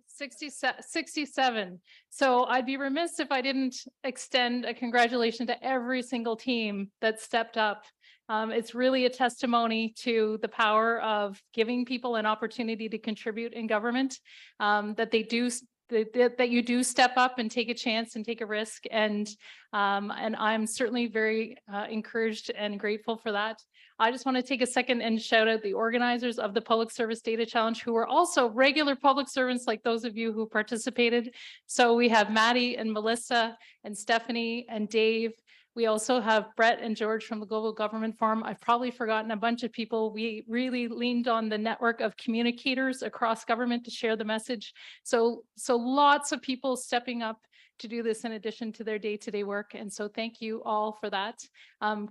67. So I'd be remiss if I didn't extend a congratulations to every single team that stepped up. It's really a testimony to the power of giving people an opportunity to contribute in government, that you do step up and take a chance and take a risk. And I'm certainly very encouraged and grateful for that. I just want to take a second and shout out the organizers of the Public Service Data Challenge, who are also regular public servants like those of you who participated. So we have Maddie and Melissa and Stephanie and Dave. We also have Brett and George from the Global Government Forum. I've probably forgotten a bunch of people. We really leaned on the network of communicators across government to share the message. So lots of people stepping up to do this in addition to their day-to-day work. And so thank you all for that.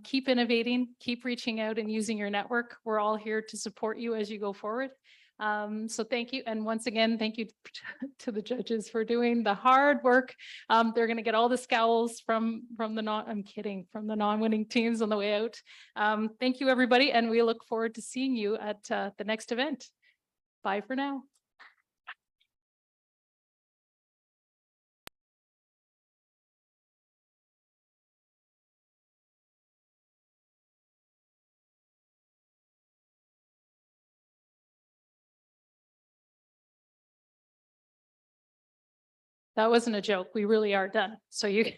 Keep innovating, keep reaching out and using your network. We're all here to support you as you go forward. So thank you. And once again, thank you to the judges for doing the hard work. They're going to get all the scowls from the I'm kidding, from the non-winning teams on the way out. Thank you, everybody. And we look forward to seeing you at the next event. Bye for now. That wasn't a joke. We really are done. So you